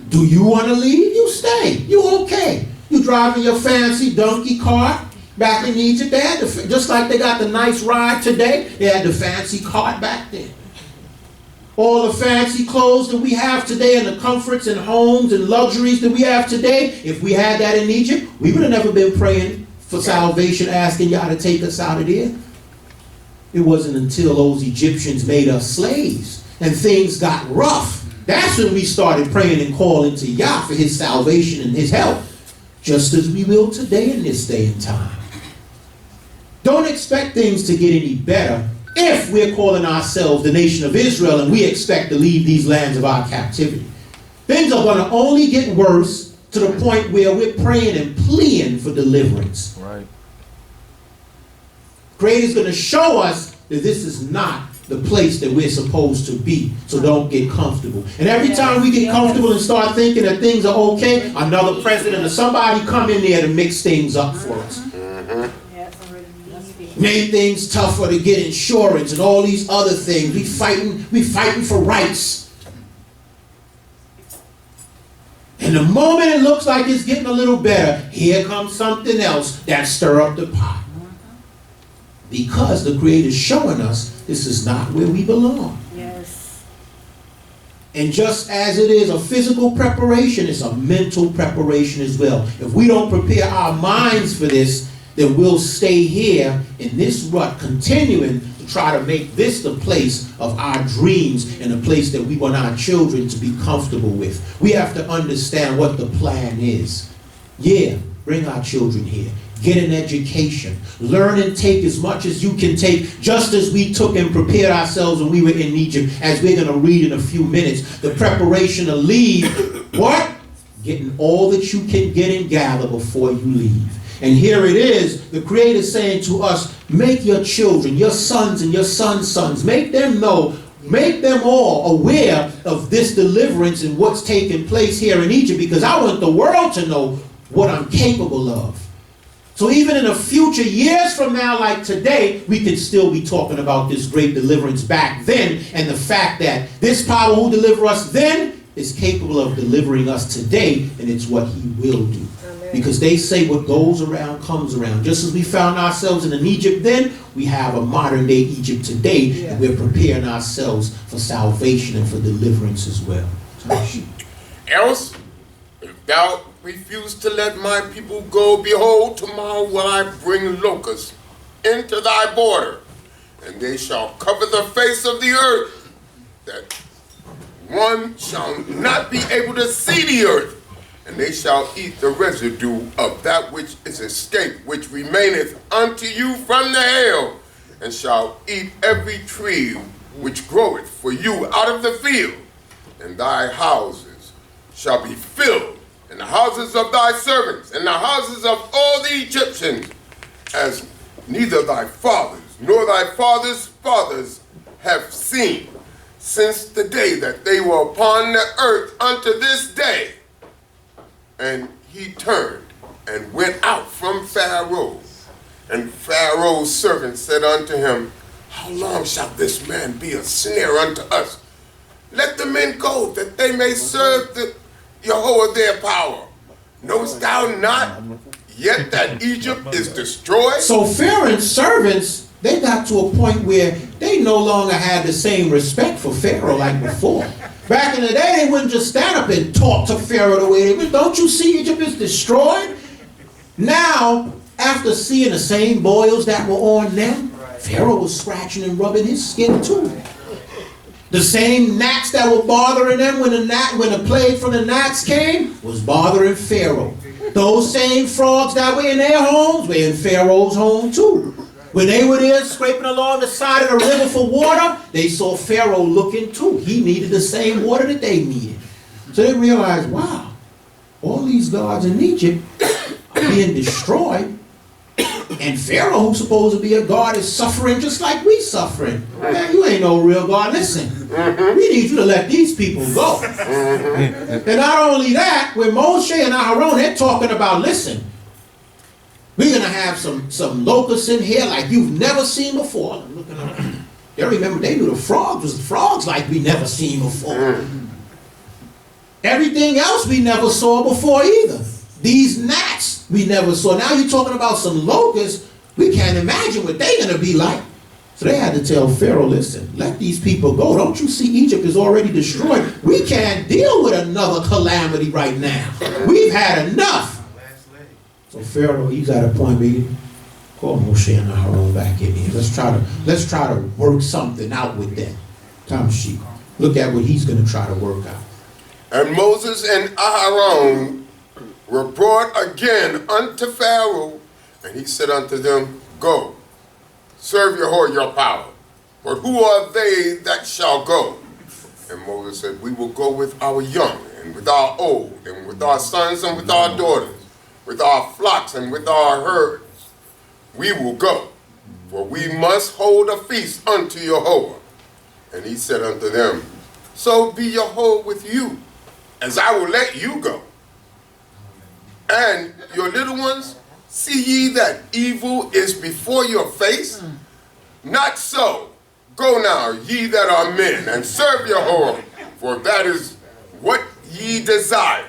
Do you want to leave? You stay. You okay. You driving your fancy donkey cart back in Egypt. They had just like they got the nice ride today, they had the fancy cart back then. All the fancy clothes that we have today and the comforts and homes and luxuries that we have today, if we had that in Egypt, we would have never been praying for salvation, asking Yah to take us out of there. It wasn't until those Egyptians made us slaves and things got rough. That's when we started praying and calling to Yah for his salvation and his help, just as we will today in this day and time. Don't expect things to get any better if we're calling ourselves the nation of Israel and we expect to leave these lands of our captivity. Things are going to only get worse to the point where we're praying and pleading for deliverance. Right. Creator is going to show us that this is not the place that we're supposed to be. So don't get comfortable. And every time we get comfortable and start thinking that things are okay, another president or somebody come in there to mix things up for us. Made things tougher to get insurance and all these other things. We fighting for rights. And the moment it looks like it's getting a little better, here comes something else that stir up the pot. Because the Creator is showing us this is not where we belong. Yes. And just as it is a physical preparation, it's a mental preparation as well. If we don't prepare our minds for this, then we'll stay here in this rut, continuing to try to make this the place of our dreams and a place that we want our children to be comfortable with. We have to understand what the plan is. Yeah, bring our children here. Get an education. Learn and take as much as you can take, just as we took and prepared ourselves when we were in Egypt, as we're going to read in a few minutes. The preparation to leave, what? Getting all that you can get and gather before you leave. And here it is, the Creator saying to us, make your children, your sons and your sons' sons, make them know, make them all aware of this deliverance and what's taking place here in Egypt, because I want the world to know what I'm capable of. So even in a future years from now, like today, we could still be talking about this great deliverance back then, and the fact that this power who delivered us then is capable of delivering us today, and it's what he will do. Amen. Because they say what goes around comes around. Just as we found ourselves in an Egypt then, we have a modern day Egypt today, and we're preparing ourselves for salvation and for deliverance as well. Else, if thou refuse to let my people go, behold, tomorrow will I bring locusts into thy border, and they shall cover the face of the earth, that one shall not be able to see the earth, and they shall eat the residue of that which is escaped, which remaineth unto you from the hail, and shall eat every tree which groweth for you out of the field, and thy houses shall be filled, and the houses of thy servants, and the houses of all the Egyptians, as neither thy fathers nor thy fathers' fathers have seen, since the day that they were upon the earth unto this day. And he turned and went out from Pharaoh. And Pharaoh's servants said unto him, how long shall this man be a snare unto us? Let the men go, that they may serve the Jehovah their power. Knowest thou not yet that Egypt is destroyed? So Pharaoh's servants, they got to a point where they no longer had the same respect for Pharaoh like before. Back in the day, they wouldn't just stand up and talk to Pharaoh the way they would. Don't you see Egypt is destroyed? Now, after seeing the same boils that were on them, Pharaoh was scratching and rubbing his skin too. The same gnats that were bothering them when the plague from the gnats came was bothering Pharaoh. Those same frogs that were in their homes were in Pharaoh's home too. When they were there scraping along the side of the river for water, they saw Pharaoh looking too. He needed the same water that they needed. So they realized, wow, all these gods in Egypt are being destroyed. And Pharaoh, who's supposed to be a god, is suffering just like we suffering. Man, you ain't no real God. Listen, we need you to let these people go. And not only that, when Moshe and Aaron, they're talking about, listen, we're going to have some locusts in here like you've never seen before. I'm looking around. They remember they knew the frogs was frogs like we never seen before. Everything else we never saw before either. These gnats we never saw. Now you're talking about some locusts. We can't imagine what they're going to be like. So they had to tell Pharaoh, listen, let these people go. Don't you see Egypt is already destroyed? We can't deal with another calamity right now. We've had enough. So Pharaoh, he's at a point where he call Moshe and Aaron back in here. Let's try to work something out with them. Tamashik. Look at what he's going to try to work out. And Moses and Aaron were brought again unto Pharaoh, and he said unto them, go, serve Jehovah your power. But who are they that shall go? And Moses said, we will go with our young, and with our old, and with our sons, and with our daughters, with our flocks, and with our herds. We will go, for we must hold a feast unto Jehovah. And he said unto them, so be Jehovah with you, as I will let you go. And your little ones, see ye that evil is before your face? Not so. Go now, ye that are men, and serve Jehovah, for that is what ye desire.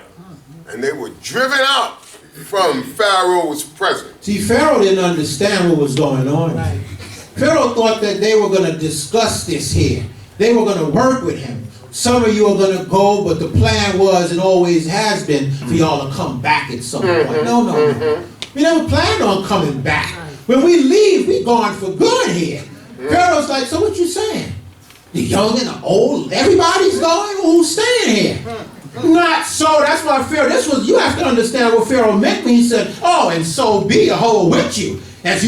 And they were driven out from Pharaoh's presence. See, Pharaoh didn't understand what was going on. Right. Pharaoh thought that they were going to discuss this here. They were going to work with him. Some of you are going to go, but the plan was and always has been for y'all to come back at some point. No. We never planned on coming back. When we leave, we gone for good here. Pharaoh's like, so what you saying? The young and the old, everybody's going? Who's staying here? Not so. That's why Pharaoh, you have to understand what Pharaoh meant when he said, oh, and so be Jehovah with you, as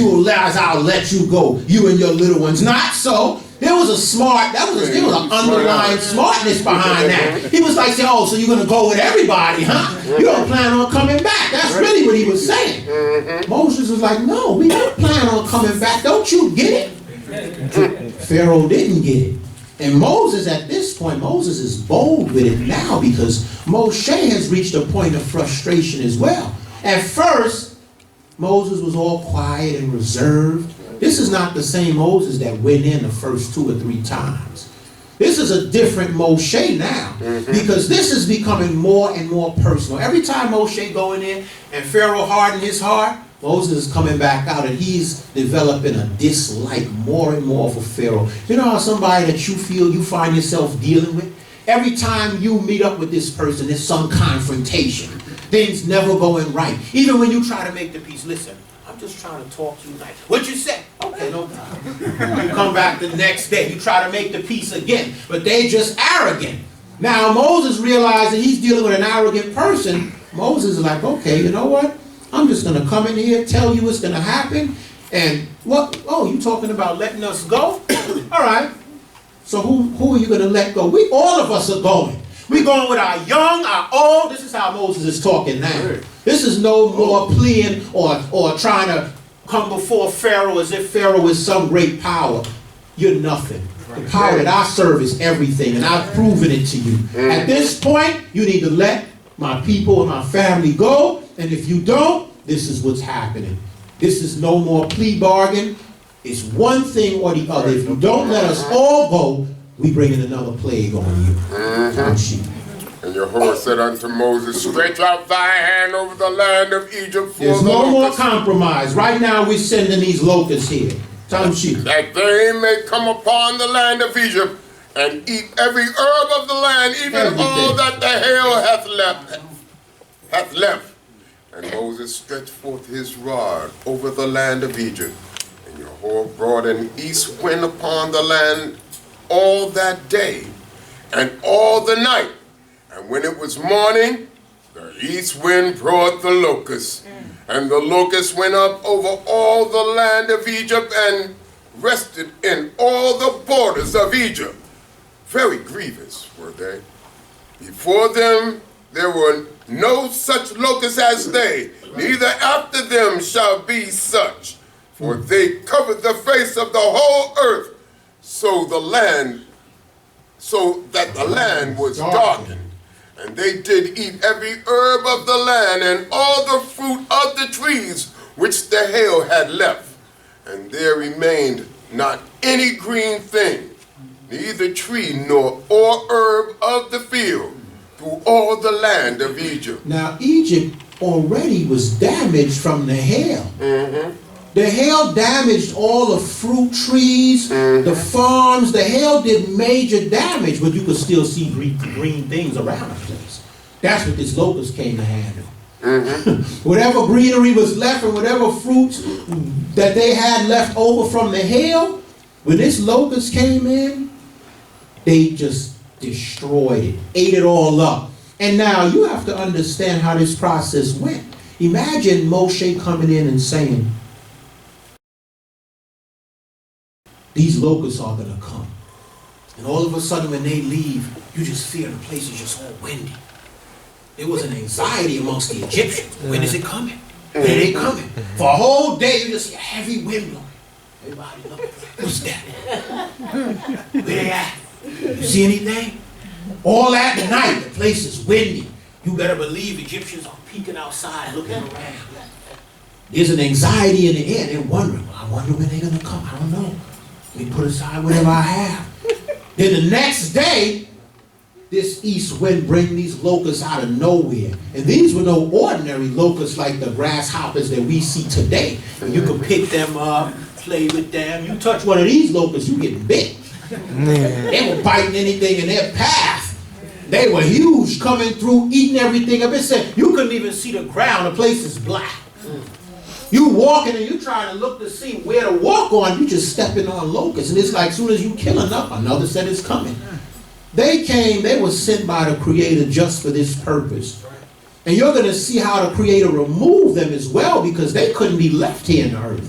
I'll let you go, you and your little ones. Not so. There was there was an underlying smartness behind that. He was like, oh, so you're going to go with everybody, huh? You don't plan on coming back. That's really what he was saying. Moses was like, no, we don't plan on coming back. Don't you get it? Pharaoh didn't get it. And Moses, at this point, Moses is bold with it now because Moshe has reached a point of frustration as well. At first, Moses was all quiet and reserved. This is not the same Moses that went in the first 2 or 3 times. This is a different Moshe now because this is becoming more and more personal. Every time Moshe go in there and Pharaoh hardened his heart, Moses is coming back out and he's developing a dislike more and more for Pharaoh. You know how somebody that you find yourself dealing with? Every time you meet up with this person, there's some confrontation. Things never going right. Even when you try to make the peace, listen, I'm just trying to talk to you nice. What you say? Okay, no problem. You come back the next day, you try to make the peace again, but they just arrogant. Now Moses realized that he's dealing with an arrogant person. Moses is like, okay, you know what? I'm just going to come in here, tell you what's going to happen. And what? Oh, you talking about letting us go? All right. So who are you going to let go? All of us are going. We're going with our young, our old. This is how Moses is talking now. This is no more pleading or trying to come before Pharaoh as if Pharaoh is some great power. You're nothing. The power that I serve is everything, and I've proven it to you. At this point, you need to let my people and my family go. And if you don't, this is what's happening. This is no more plea bargain. It's one thing or the other. If you don't let us all go, we bring in another plague on you. And Jehovah said unto Moses, stretch out thy hand over the land of Egypt. There's no more compromise. Right now we're sending these locusts here. That they may come upon the land of Egypt and eat every herb of the land, even all that the hail hath left. And Moses stretched forth his rod over the land of Egypt. And Jehovah brought an east wind upon the land all that day and all the night. And when it was morning, the east wind brought the locusts. And the locusts went up over all the land of Egypt and rested in all the borders of Egypt. Very grievous were they. Before them there were no such locusts as they, neither after them shall be such. For they covered the face of the whole earth, so that the land was darkened. And they did eat every herb of the land, and all the fruit of the trees which the hail had left. And there remained not any green thing, neither tree nor herb of the field, through all the land of Egypt. Now Egypt already was damaged from the hail. The hail damaged all the fruit trees, the farms. The hail did major damage, but you could still see green things around the place. That's what this locust came to handle. Whatever greenery was left and whatever fruits that they had left over from the hail, when this locust came in, they just destroyed it, ate it all up. And now you have to understand how this process went. Imagine Moshe coming in and saying, these locusts are going to come. And all of a sudden when they leave, you just feel the place is just all windy. There was an anxiety amongst the Egyptians. When is it coming? When are they coming? For a whole day, you just see a heavy wind blowing. Everybody look, what's that? Where they at? You see anything? All that night, the place is windy. You better believe Egyptians are peeking outside, looking around. There's an anxiety in the air. They're wondering, well, I wonder when they're going to come. I don't know. We put aside whatever I have. Then the next day, this east wind bring these locusts out of nowhere. And these were no ordinary locusts like the grasshoppers that we see today. And you can pick them up, play with them. You touch one of these locusts, you get bit. They were biting anything in their path. They were huge, coming through, eating everything up. It said you couldn't even see the ground. The place is black. You walking and you trying to look to see where to walk on, you just stepping on locusts. And it's like as soon as you kill enough, another set is coming. They came, they were sent by the Creator just for this purpose. And you're going to see how the Creator removed them as well, because they couldn't be left here in the earth.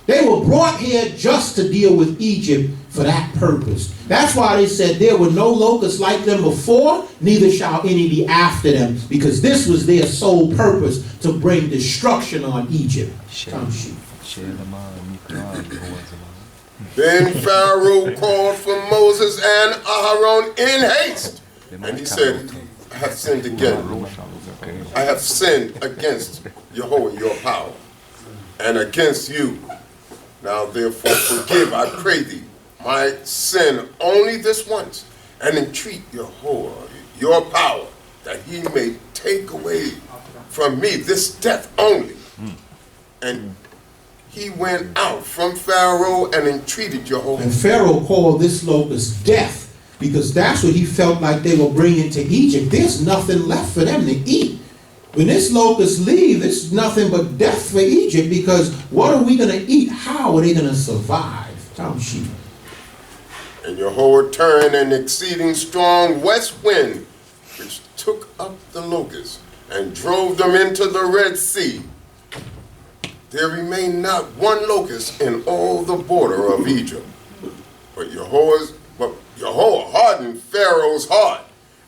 They were brought here just to deal with Egypt for that purpose. That's why they said there were no locusts like them before, neither shall any be after them, because this was their sole purpose, to bring destruction on Egypt. Then Pharaoh called for Moses and Aaron in haste. And he said, I have sinned again. I have sinned against Jehovah, your power, and against you. Now therefore forgive, I pray thee, my sin only this once, and entreat Jehovah, your power, that he may take away from me this death only. And he went out from Pharaoh and entreated Jehovah. And Pharaoh called this locust death, because that's what he felt like they were bringing to Egypt. There's nothing left for them to eat. When this locust leave, it's nothing but death for Egypt, because what are we going to eat? How are they going to survive? And Jehovah turned an exceeding strong west wind, which took up the locusts and drove them into the Red Sea. There remained not one locust in all the border of Egypt. But Jehovah hardened Pharaoh's heart,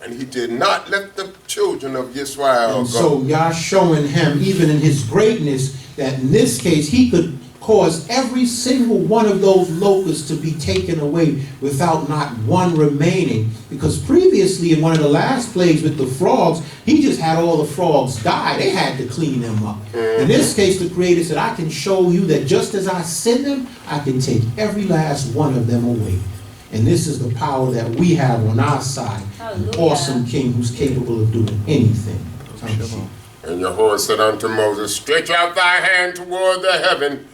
and he did not let the children of Israel go. So Yah showing him, even in his greatness, that in this case he could cause every single one of those locusts to be taken away without not one remaining. Because previously in one of the last plagues with the frogs, he just had all the frogs die. They had to clean them up. In this case, the Creator said, I can show you that just as I send them, I can take every last one of them away. And this is the power that we have on our side. An awesome King who's capable of doing anything. And Jehovah said unto Moses, stretch out thy hand toward the heaven,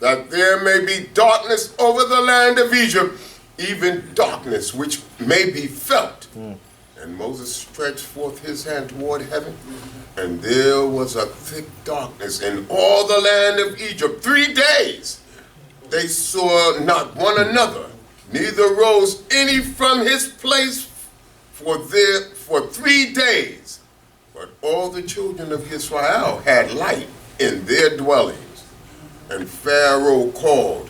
that there may be darkness over the land of Egypt, even darkness which may be felt. And Moses stretched forth his hand toward heaven, and there was a thick darkness in all the land of Egypt 3 days. They saw not one another, neither rose any from his place for 3 days. But all the children of Israel had light in their dwellings. And Pharaoh called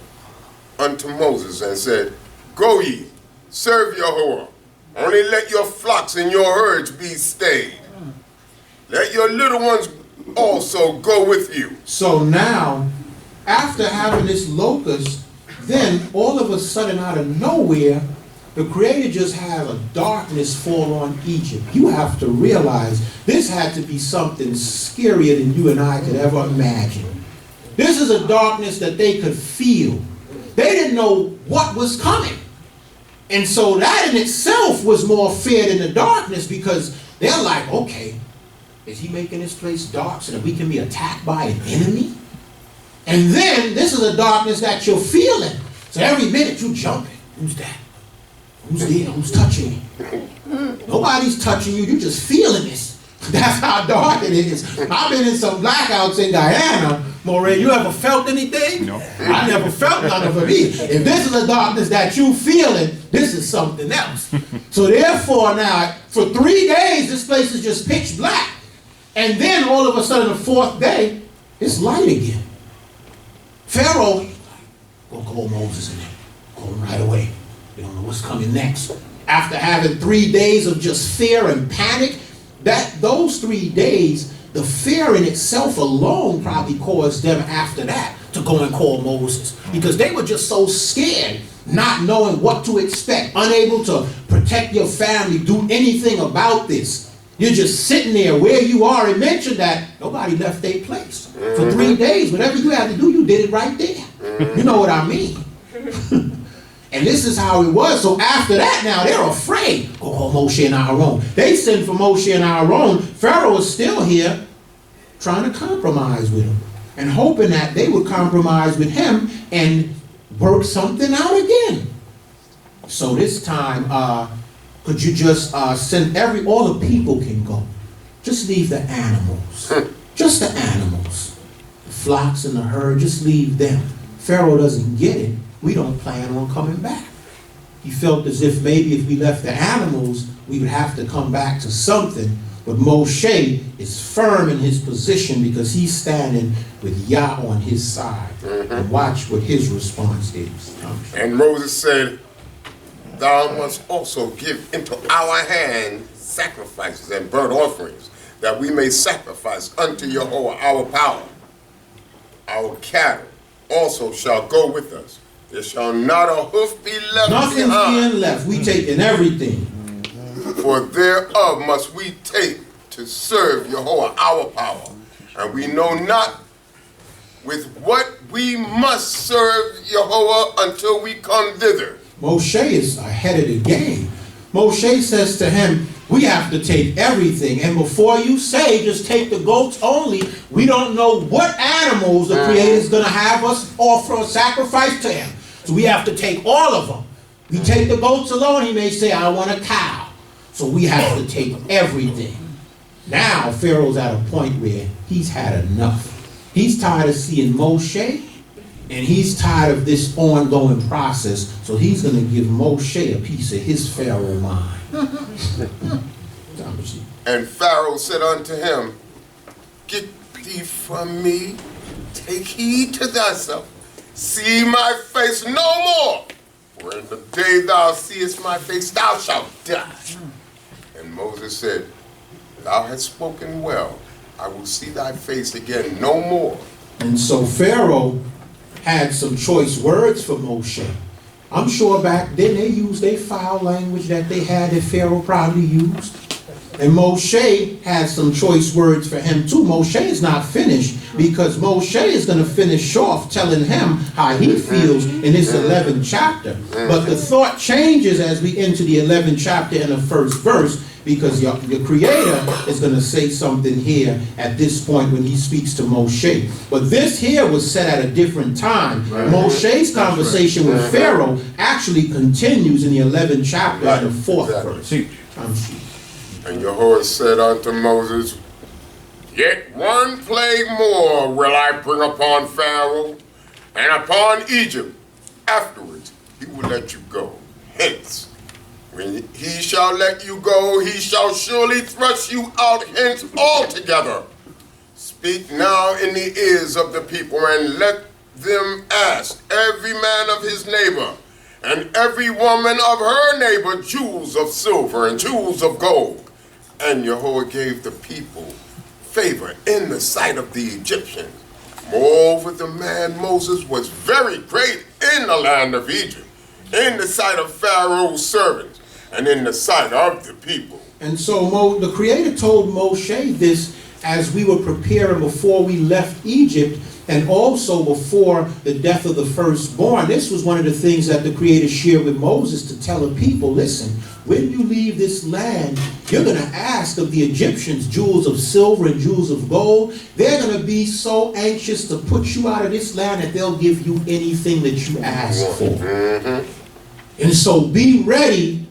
unto Moses and said, go ye, serve Jehovah. Only let your flocks and your herds be stayed. Let your little ones also go with you. So now, after having this locust, then all of a sudden out of nowhere, the Creator just had a darkness fall on Egypt. You have to realize this had to be something scarier than you and I could ever imagine. This is a darkness that they could feel. They didn't know what was coming. And so that in itself was more fear than the darkness, because they're like, okay, is he making this place dark so that we can be attacked by an enemy? And then this is a darkness that you're feeling. So every minute you jumping. Who's that? Who's there? Who's touching me? Nobody's touching you. You're just feeling this. That's how dark it is. I've been in some blackouts in Guyana. Moray, you ever felt anything? No. I never felt none of it either. If this is a darkness that you feeling, this is something else. So therefore now, for 3 days, this place is just pitch black. And then all of a sudden, the 4th day, it's light again. Pharaoh, go call Moses in there. Call him right away. We don't know what's coming next. After having 3 days of just fear and panic, those 3 days, the fear in itself alone probably caused them after that to go and call Moses. Because they were just so scared, not knowing what to expect, unable to protect your family, do anything about this. You're just sitting there where you are. It mentioned that nobody left their place. For 3 days, whatever you had to do, you did it right there. You know what I mean? And this is how it was. So after that now, they're afraid. Go call Moshe and Aaron. They send for Moshe and Aaron. Pharaoh is still here trying to compromise with him and hoping that they would compromise with him and work something out again. So this time, could you just send all the people can go. Just leave the animals. Just the animals. the flocks and the herd, just leave them. Pharaoh doesn't get it. We don't plan on coming back. He felt as if maybe if we left the animals, we would have to come back to something. But Moshe is firm in his position because he's standing with Yah on his side. And watch what his response is. And Moses said, thou must also give into our hand sacrifices and burnt offerings, that we may sacrifice unto Jehovah our power. Our cattle also shall go with us. There shall not a hoof be left Nothing's behind. being left. We taking everything. For thereof must we take to serve Jehovah our power. And we know not with what we must serve Jehovah until we come thither. Moshe is ahead of the game. Moshe says to him, we have to take everything. And before you say, just take the goats only, we don't know what animals the Creator is going to have us offer a sacrifice to him. So we have to take all of them. We take the goats alone, he may say, I want a cow. So we have to take everything. Now Pharaoh's at a point where he's had enough. He's tired of seeing Moshe, and he's tired of this ongoing process. So he's going to give Moshe a piece of his Pharaoh mind. And Pharaoh said unto him, get thee from me, take heed to thyself, see my face no more, for in the day thou seest my face thou shalt die. And Moses said, thou hast spoken well, I will see thy face again no more. And so Pharaoh had some choice words for Moshe. I'm sure back then they used their foul language that they had that Pharaoh probably used. And Moshe had some choice words for him too. Moshe is not finished because Moshe is going to finish off telling him how he feels in this 11th chapter. But the thought changes as we enter the 11th chapter in the first verse, because your Creator is going to say something here at this point when he speaks to Moshe. But this here was said at a different time. Moshe's conversation with Pharaoh actually continues in the 11th chapter and the 4th verse. And Jehovah said unto Moses, yet one plague more will I bring upon Pharaoh and upon Egypt. Afterwards he will let you go. Hence, when he shall let you go, he shall surely thrust you out hence altogether. Speak now in the ears of the people, and let them ask every man of his neighbor, and every woman of her neighbor, jewels of silver and jewels of gold. And Jehovah gave the people favor in the sight of the Egyptians. Moreover, the man Moses was very great in the land of Egypt, in the sight of Pharaoh's servants, and in the sight of the people. And so the Creator told Moshe this as we were preparing before we left Egypt, and also before the death of the firstborn. This was one of the things that the Creator shared with Moses to tell the people, listen, when you leave this land, you're going to ask of the Egyptians jewels of silver and jewels of gold. They're going to be so anxious to put you out of this land that they'll give you anything that you ask for. And so be ready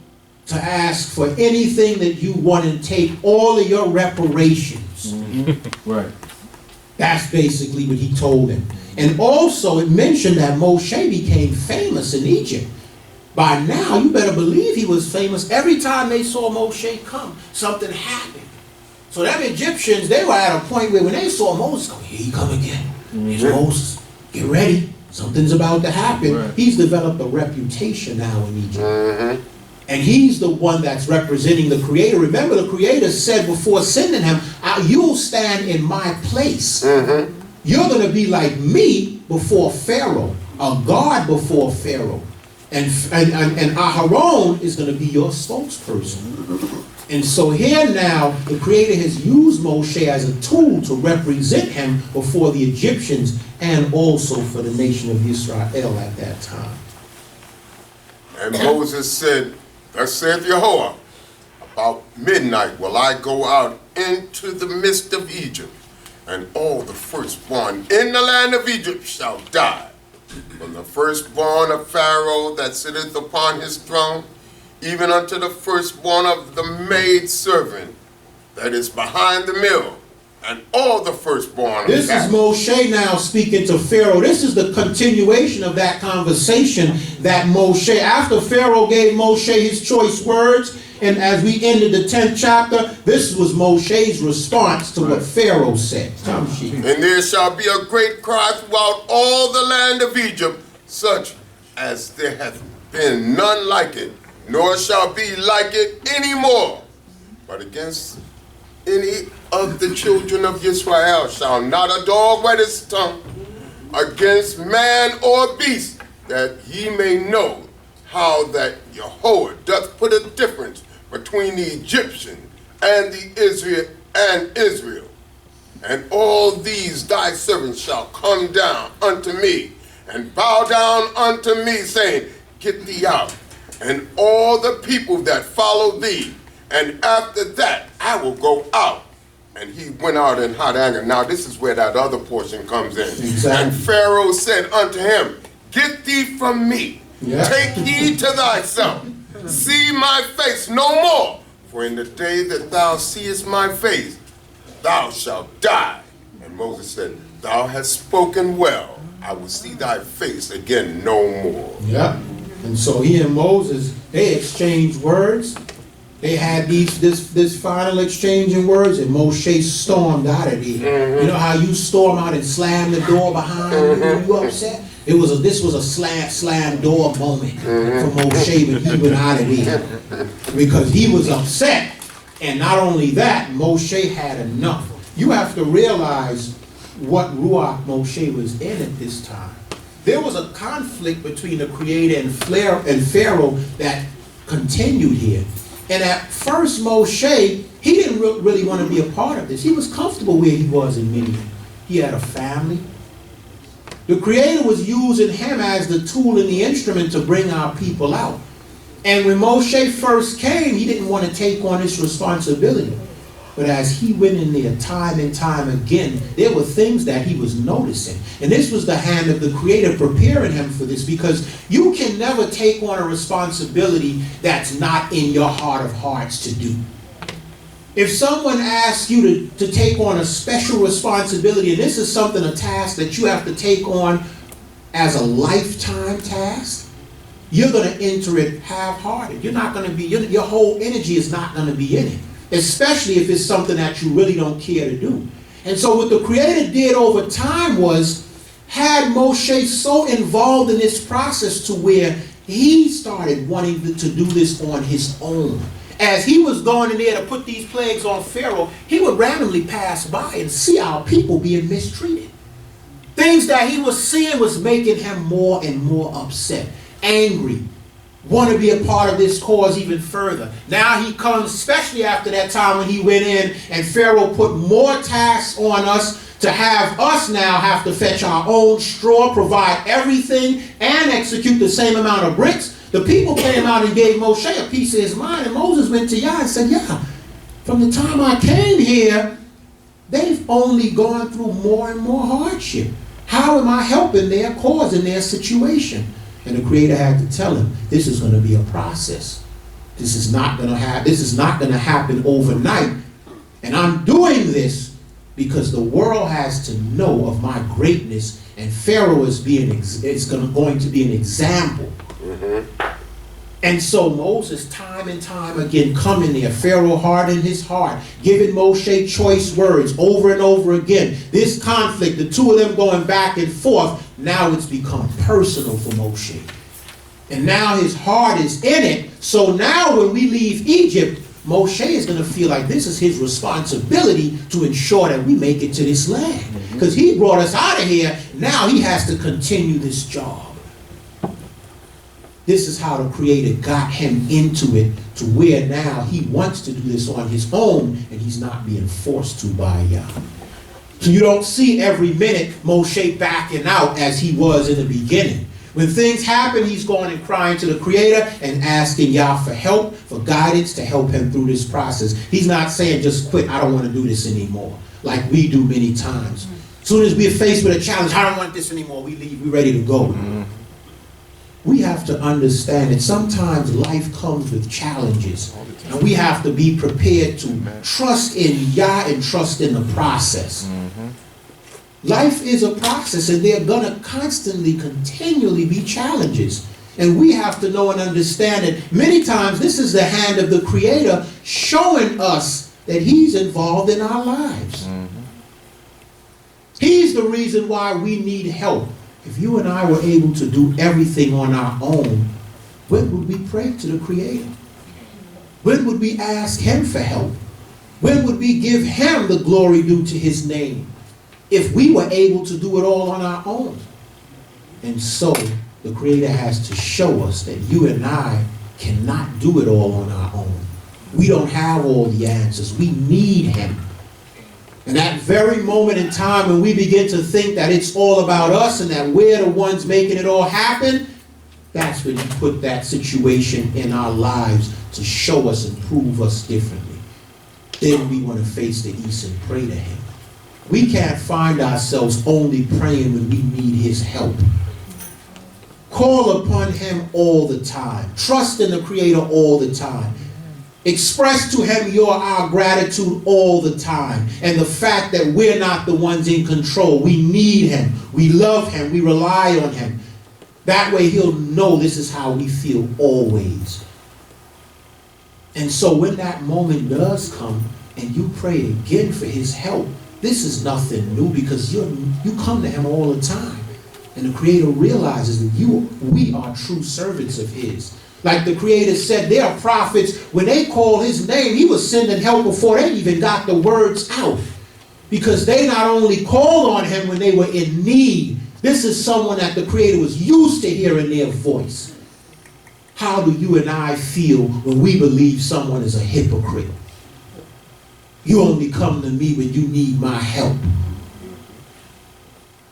to ask for anything that you want and take all of your reparations. Right. That's basically what he told him. And also it mentioned that Moshe became famous in Egypt. By now, you better believe he was famous. Every time they saw Moshe come, something happened. So them Egyptians, they were at a point where when they saw Moses come, here he come again. Here's Moses. Get ready. Something's about to happen. Right. He's developed a reputation now in Egypt. And he's the one that's representing the Creator. Remember, the Creator said before sending him, you'll stand in my place. You're going to be like me before Pharaoh, a God before Pharaoh. And Aharon is going to be your spokesperson. And so here now, the Creator has used Moshe as a tool to represent him before the Egyptians and also for the nation of Israel at that time. And Moses said, thus saith Jehovah, about midnight will I go out into the midst of Egypt, and all the firstborn in the land of Egypt shall die. From the firstborn of Pharaoh that sitteth upon his throne, even unto the firstborn of the maid servant that is behind the mill, and all the firstborn of This is cattle. Moshe now speaking to Pharaoh. This is the continuation of that conversation that Moshe, after Pharaoh gave Moshe his choice words, and as we ended the 10th chapter, this was Moshe's response to what Pharaoh said. And there shall be a great cry throughout all the land of Egypt, such as there hath been none like it, nor shall be like it any more. But against any of the children of Israel shall not a dog wet his tongue against man or beast, that ye may know how that Jehovah doth put a difference between the Egyptian and the Israel. And all these thy servants shall come down unto me, and bow down unto me, saying, Get thee out, and all the people that follow thee, and after that I will go out. And he went out in hot anger. Now this is where that other portion comes in. Exactly. And Pharaoh said unto him, Get thee from me, take heed to thyself, see my face no more, for in the day that thou seest my face, thou shalt die. And Moses said, Thou hast spoken well. I will see thy face again no more. Yeah. And so he and Moses, they exchanged words. They had this final exchange in words, and Moshe stormed out of there. You know how you storm out and slam the door behind you when you upset? This was a slam door moment for Moshe when he went out of there. Because he was upset. And not only that, Moshe had enough. You have to realize what Ruach Moshe was in at this time. There was a conflict between the Creator and Pharaoh that continued here. And at first, Moshe, he didn't really want to be a part of this. He was comfortable where he was in Midian. He had a family. The Creator was using him as the tool and the instrument to bring our people out. And when Moshe first came, he didn't want to take on this responsibility. But as he went in there time and time again, there were things that he was noticing. And this was the hand of the Creator preparing him for this, because you can never take on a responsibility that's not in your heart of hearts to do. If someone asks you to take on a special responsibility, and this is something, a task that you have to take on as a lifetime task, you're going to enter it half-hearted. You're not going to be, your whole energy is not going to be in it. Especially if it's something that you really don't care to do. And so what the Creator did over time was had Moshe so involved in this process to where he started wanting to do this on his own. As he was going in there to put these plagues on Pharaoh, he would randomly pass by and see our people being mistreated. Things that he was seeing was making him more and more upset, angry, want to be a part of this cause even further. Now he comes, especially after that time when he went in and Pharaoh put more tasks on us to have us now have to fetch our own straw, provide everything, and execute the same amount of bricks. The people came out and gave Moshe a piece of his mind, and Moses went to Yah and said, yeah, from the time I came here, they've only gone through more and more hardship. How am I helping their cause and their situation? And the Creator had to tell him, this is going to be a process. This is not going to happen overnight. And I'm doing this because the world has to know of my greatness, and Pharaoh is going to be an example. And so Moses, time and time again, coming there, Pharaoh hardened his heart, giving Moshe choice words over and over again. This conflict, the two of them going back and forth, now it's become personal for Moshe. And now his heart is in it. So now when we leave Egypt, Moshe is going to feel like this is his responsibility to ensure that we make it to this land. Because he brought us out of here. Now he has to continue this job. This is how the Creator got him into it, to where now he wants to do this on his own, and he's not being forced to by Yah. So you don't see every minute Moshe backing out as he was in the beginning. When things happen, he's going and crying to the Creator and asking Yah for help, for guidance to help him through this process. He's not saying just quit, I don't want to do this anymore, like we do many times. As soon as we're faced with a challenge, I don't want this anymore, we leave, we're ready to go. we have to understand that sometimes life comes with challenges. And we have to be prepared to trust in Yah and trust in the process. Life is a process, and there are going to constantly, continually be challenges. And we have to know and understand that many times this is the hand of the Creator showing us that He's involved in our lives. He's the reason why we need help. If you and I were able to do everything on our own, when would we pray to the Creator? When would we ask Him for help? When would we give Him the glory due to His name? If we were able to do it all on our own. And so, the Creator has to show us that you and I cannot do it all on our own. We don't have all the answers. We need Him. And that very moment in time when we begin to think that it's all about us and that we're the ones making it all happen, that's when He put that situation in our lives to show us and prove us differently. Then we want to face the east and pray to Him. We can't find ourselves only praying when we need His help. Call upon Him all the time. Trust in the Creator all the time. Express to Him our gratitude all the time. And the fact that we're not the ones in control. We need Him. We love Him. We rely on Him. That way He'll know this is how we feel always. And so when that moment does come and you pray again for His help, this is nothing new because you come to Him all the time. And the Creator realizes that we are true servants of His. Like the Creator said, there are prophets, when they call His name, He was sending help before they even got the words out. Because they not only called on Him when they were in need, this is someone that the Creator was used to hearing their voice. How do you and I feel when we believe someone is a hypocrite? You only come to me when you need my help.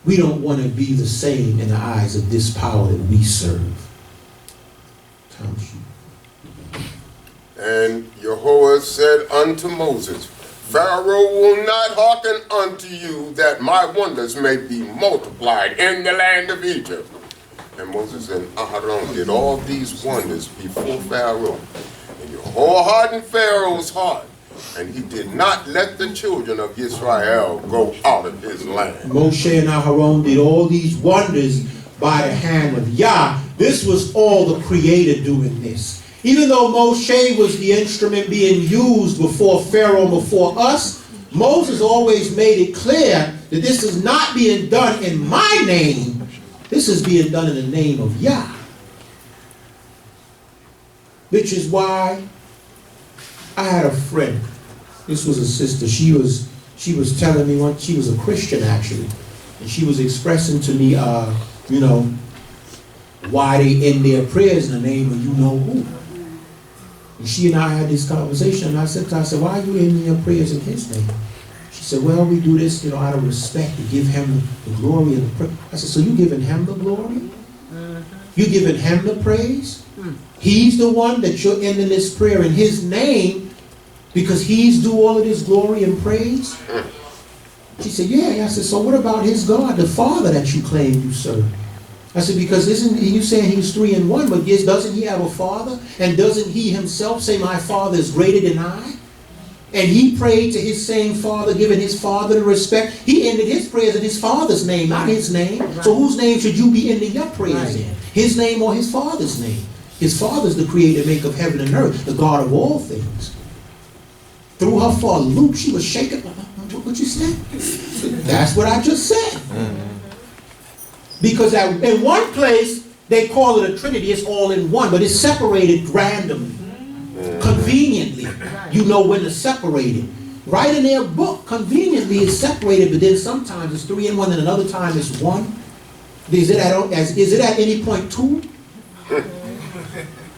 We don't want to be the same in the eyes of this power that we serve. And Jehovah said unto Moses, Pharaoh will not hearken unto you, that my wonders may be multiplied in the land of Egypt. And Moses and Aaron did all these wonders before Pharaoh. And Jehovah hardened Pharaoh's heart, and he did not let the children of Israel go out of his land. Moshe and Aaron did all these wonders by the hand of Yah. This was all the Creator doing this. Even though Moshe was the instrument being used before Pharaoh and before us, Moses always made it clear that this is not being done in my name. This is being done in the name of Yah. Which is why I had a friend. This was a sister. She was telling me once, she was a Christian actually, and she was expressing to me, why they end their prayers in the name of you know who. And she and I had this conversation, and I said to her, why are you ending your prayers in His name? She said, well, we do this, out of respect to give Him the glory and the praise. I said, so you giving Him the glory? You giving Him the praise? He's the one that you're ending this prayer in His name because He's due all of this glory and praise? She said, yeah. I said, so what about His God, the Father that you claim you serve? I said, because isn't you saying He's 3 in 1, but yes, doesn't He have a Father? And doesn't He Himself say, my Father is greater than I? And He prayed to His same Father, giving His Father the respect. He ended His prayers in His Father's name, not His name. Right. So whose name should you be ending your prayers in? His name or His Father's name? His Father's the creator, maker of heaven and earth, the God of all things. Threw her for a loop. She was shaking. What you said? That's what I just said. Because in one place, they call it a Trinity. It's all in one, but it's separated randomly, conveniently. You know when to separate it. Right in their book, conveniently it's separated, but then sometimes it's 3 in 1, and another time it's 1. Is it at any point 2?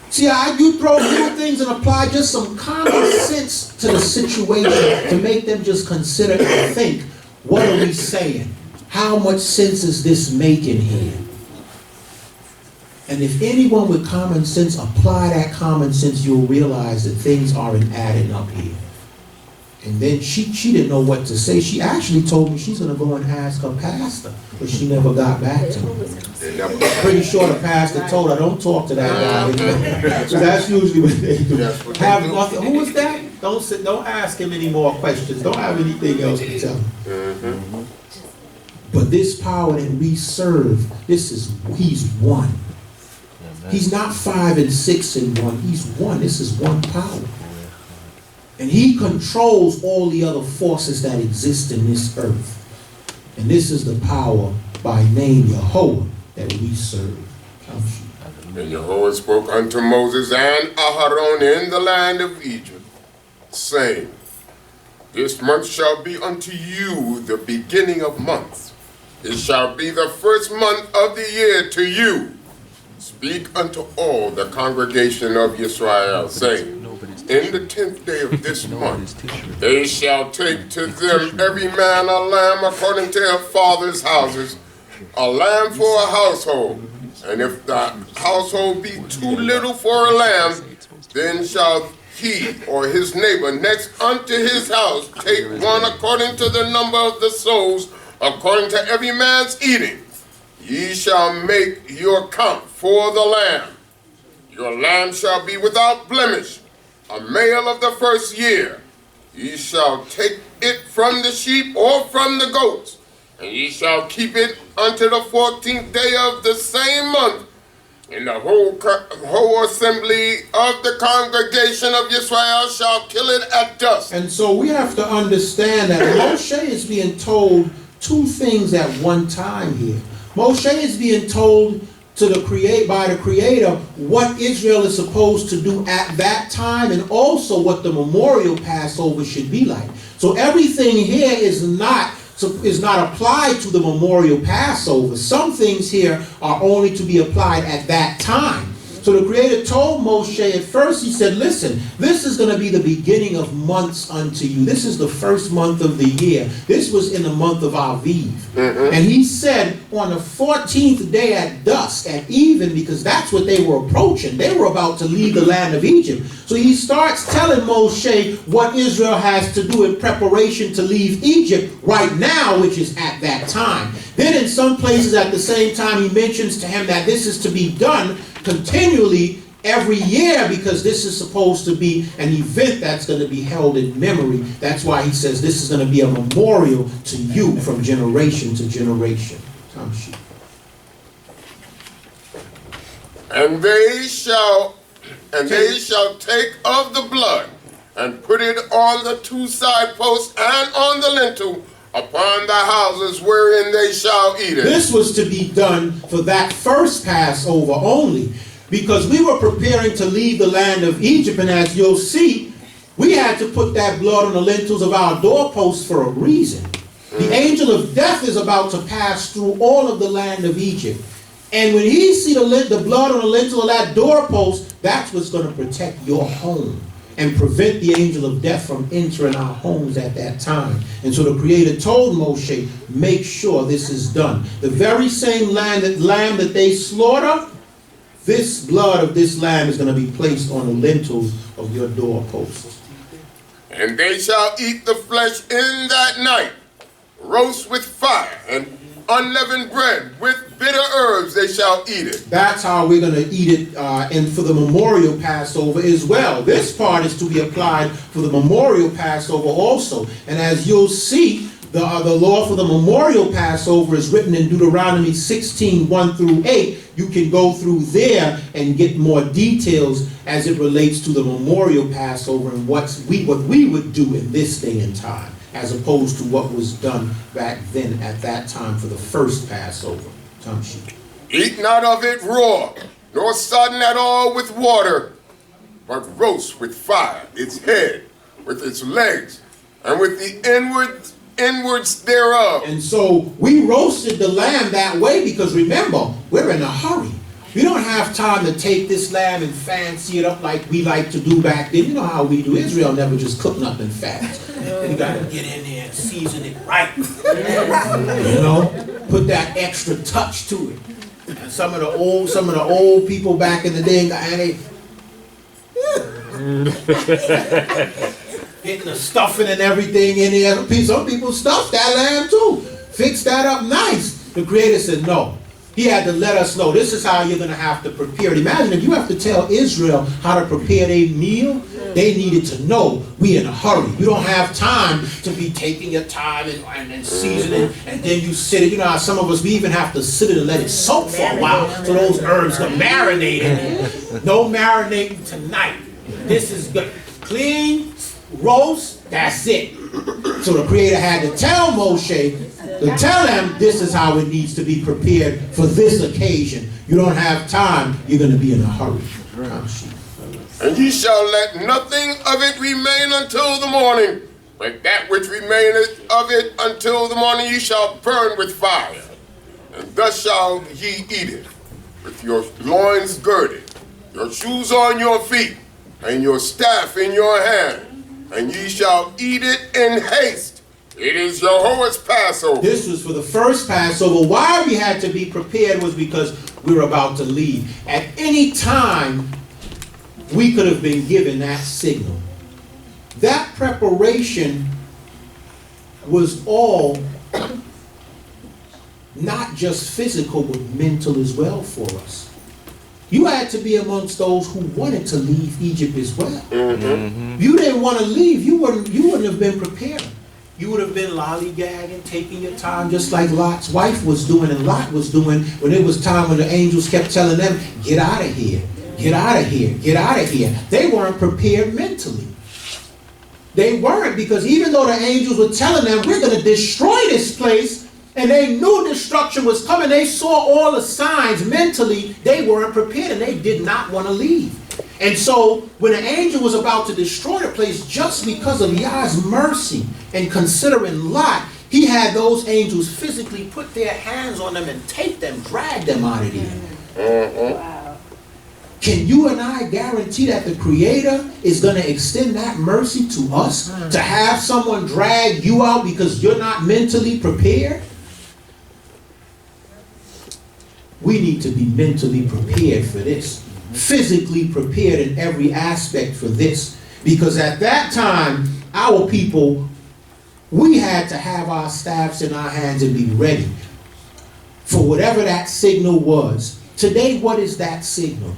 See, you throw little things and apply just some common sense to the situation to make them just consider and think, what are we saying? How much sense is this making here? And if anyone with common sense apply that common sense, you'll realize that things aren't adding up here. And then she didn't know what to say. She actually told me she's going to go and ask her pastor, but she never got back to me. I'm pretty sure the pastor told her, don't talk to that guy. So that's usually what they do. Have nothing. Who is that? Don't ask him any more questions. Don't have anything else to tell him. But this power that we serve, he's one. He's not 5 and 6 in one. He's one. This is one power. And he controls all the other forces that exist in this earth. And this is the power by name Yahweh that we serve. And Yahweh spoke unto Moses and Aharon in the land of Egypt, saying, This month shall be unto you the beginning of months. It shall be the first month of the year to you. Speak unto all the congregation of Israel, saying, In the 10th day of this month, they shall take to them every man a lamb according to their father's houses, a lamb for a household. And if the household be too little for a lamb, then shall he or his neighbor next unto his house take one according to the number of the souls, according to every man's eating. Ye shall make your count for the lamb. Your lamb shall be without blemish, a male of the first year. Ye shall take it from the sheep or from the goats, and ye shall keep it unto the 14th day of the same month. And the whole assembly of the congregation of Israel shall kill it at dusk. And so we have to understand that Moshe is being told two things at one time here. Moshe is being told by the Creator what Israel is supposed to do at that time, and also what the memorial Passover should be like. So everything here is not applied to the memorial Passover. Some things here are only to be applied at that time. So the Creator told Moshe at first, he said, listen, this is going to be the beginning of months unto you. This is the first month of the year. This was in the month of Aviv. And he said on the 14th day at dusk, at even, because that's what they were approaching. They were about to leave the land of Egypt. So he starts telling Moshe what Israel has to do in preparation to leave Egypt right now, which is at that time. Then in some places at the same time, he mentions to him that this is to be done continually every year, because this is supposed to be an event that's going to be held in memory. That's why he says this is going to be a memorial to you from generation to generation. And they shall take of the blood and put it on the two side posts and on the lintel upon the houses wherein they shall eat it. This was to be done for that first Passover only, because we were preparing to leave the land of Egypt, and as you'll see, we had to put that blood on the lintels of our doorposts for a reason. The angel of death is about to pass through all of the land of Egypt, and when he see the blood on the lintel of that doorpost, that's what's going to protect your home and prevent the angel of death from entering our homes at that time. And so the Creator told Moshe, make sure this is done. The very same lamb that they slaughter, this blood of this lamb is going to be placed on the lintels of your doorposts. And they shall eat the flesh in that night, roast with fire, and unleavened bread with bitter herbs they shall eat it. That's how we're going to eat it, and for the memorial Passover as well. This part is to be applied for the memorial Passover also. And as you'll see, the law for the memorial Passover is written in Deuteronomy 16, 1 through 8. You can go through there and get more details as it relates to the memorial Passover and what we would do in this day and time, as opposed to what was done back then at that time for the first Passover. Eat not of it raw, nor sodden at all with water, but roast with fire its head, with its legs, and with the inwards thereof. And so we roasted the lamb that way because, remember, we're in a hurry. We don't have time to take this lamb and fancy it up like we like to do back then. You know how we do. Israel never just cook nothing fast. You got to get in there and season it right. You know, put that extra touch to it. And some of the old people back in the day, getting the stuffing and everything in there. Some people stuff that lamb too. Fix that up nice. The Creator said no. He had to let us know this is how you're going to have to prepare it. Imagine if you have to tell Israel how to prepare their meal. They needed to know we in a hurry. You don't have time to be taking your time and seasoning, and then you sit it. You know how some of us, we even have to sit it and let it soak for a while so those herbs can marinate in it. No marinating tonight. This is good. Clean, roast, that's it. So the Creator had to tell Moshe, to tell him this is how it needs to be prepared for this occasion. You don't have time, you're going to be in a hurry. And ye shall let nothing of it remain until the morning. But that which remaineth of it until the morning ye shall burn with fire. And thus shall ye eat it, with your loins girded, your shoes on your feet, and your staff in your hand. And ye shall eat it in haste. It is Jehovah's Passover. This was for the first Passover. Why we had to be prepared was because we were about to leave. At any time, we could have been given that signal. That preparation was all not just physical, but mental as well for us. You had to be amongst those who wanted to leave Egypt as well. Mm-hmm. You didn't want to leave. You wouldn't have been prepared. You would have been lollygagging, taking your time, just like Lot's wife was doing and Lot was doing when it was time when the angels kept telling them, get out of here, get out of here, get out of here. They weren't prepared mentally. They weren't, because even though the angels were telling them, we're going to destroy this place, and they knew destruction was coming, they saw all the signs mentally, they weren't prepared and they did not want to leave. And so when the angel was about to destroy the place, just because of Yah's mercy and considering Lot, he had those angels physically put their hands on them and take them, drag them out of there. Wow. Can you and I guarantee that the Creator is going to extend that mercy to us? To have someone drag you out because you're not mentally prepared? We need to be mentally prepared for this. Physically prepared in every aspect for this. Because at that time, our people, we had to have our staffs in our hands and be ready for whatever that signal was. Today, what is that signal?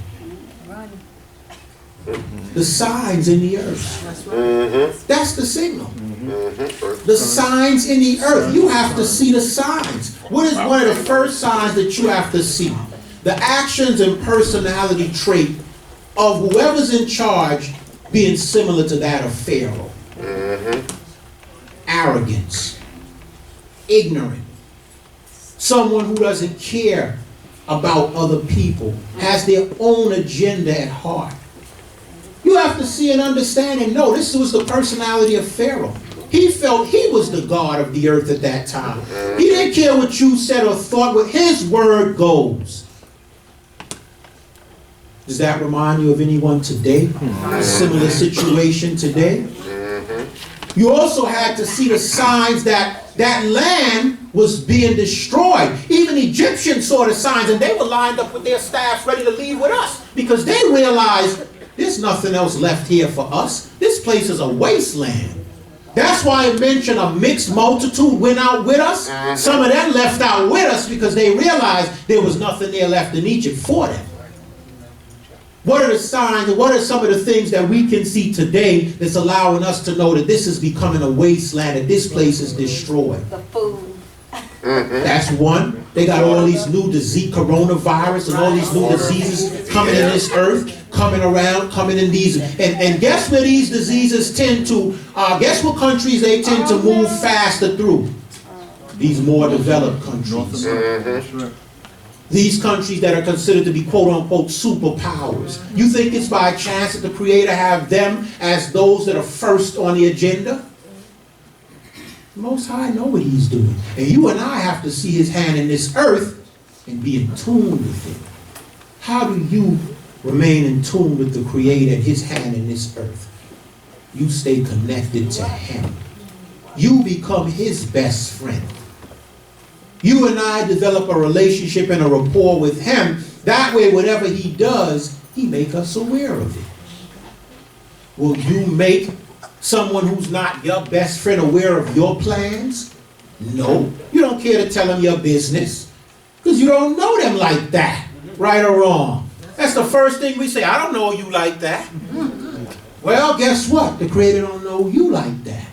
The signs in the earth. That's the signal. The signs in the earth. You have to see the signs. What is one of the first signs that you have to see? The actions and personality trait of whoever's in charge being similar to that of Pharaoh. Arrogance. Ignorant. Someone who doesn't care about other people. Has their own agenda at heart. You have to see and understand and know this was the personality of Pharaoh. He felt he was the God of the earth at that time. He didn't care what you said or thought, what his word goes. Does that remind you of anyone today? A similar situation today? You also had to see the signs that that land was being destroyed. Even Egyptians saw the signs and they were lined up with their staffs ready to leave with us because they realized there's nothing else left here for us. This place is a wasteland. That's why I mentioned a mixed multitude went out with us. Some of them left out with us because they realized there was nothing there left in Egypt for them. What are the signs and what are some of the things that we can see today that's allowing us to know that this is becoming a wasteland, that this place is destroyed? The food. That's one. They got all these new disease, coronavirus and all these new diseases coming in this earth, coming around, coming in these. And guess where these diseases tend to, guess what countries they tend to move faster through? These more developed countries. These countries that are considered to be quote-unquote superpowers. You think it's by chance that the Creator have them as those that are first on the agenda? The Most High know what He's doing. And you and I have to see His hand in this earth and be in tune with it. How do you remain in tune with the Creator and His hand in this earth? You stay connected to Him. You become His best friend. You and I develop a relationship and a rapport with Him. That way, whatever He does, He make us aware of it. Will you make Someone who's not your best friend aware of your plans? No. You don't care to tell them your business because you don't know them like that, right or wrong. That's the first thing we say. I don't know you like that. Well, guess what? The Creator don't know you like that.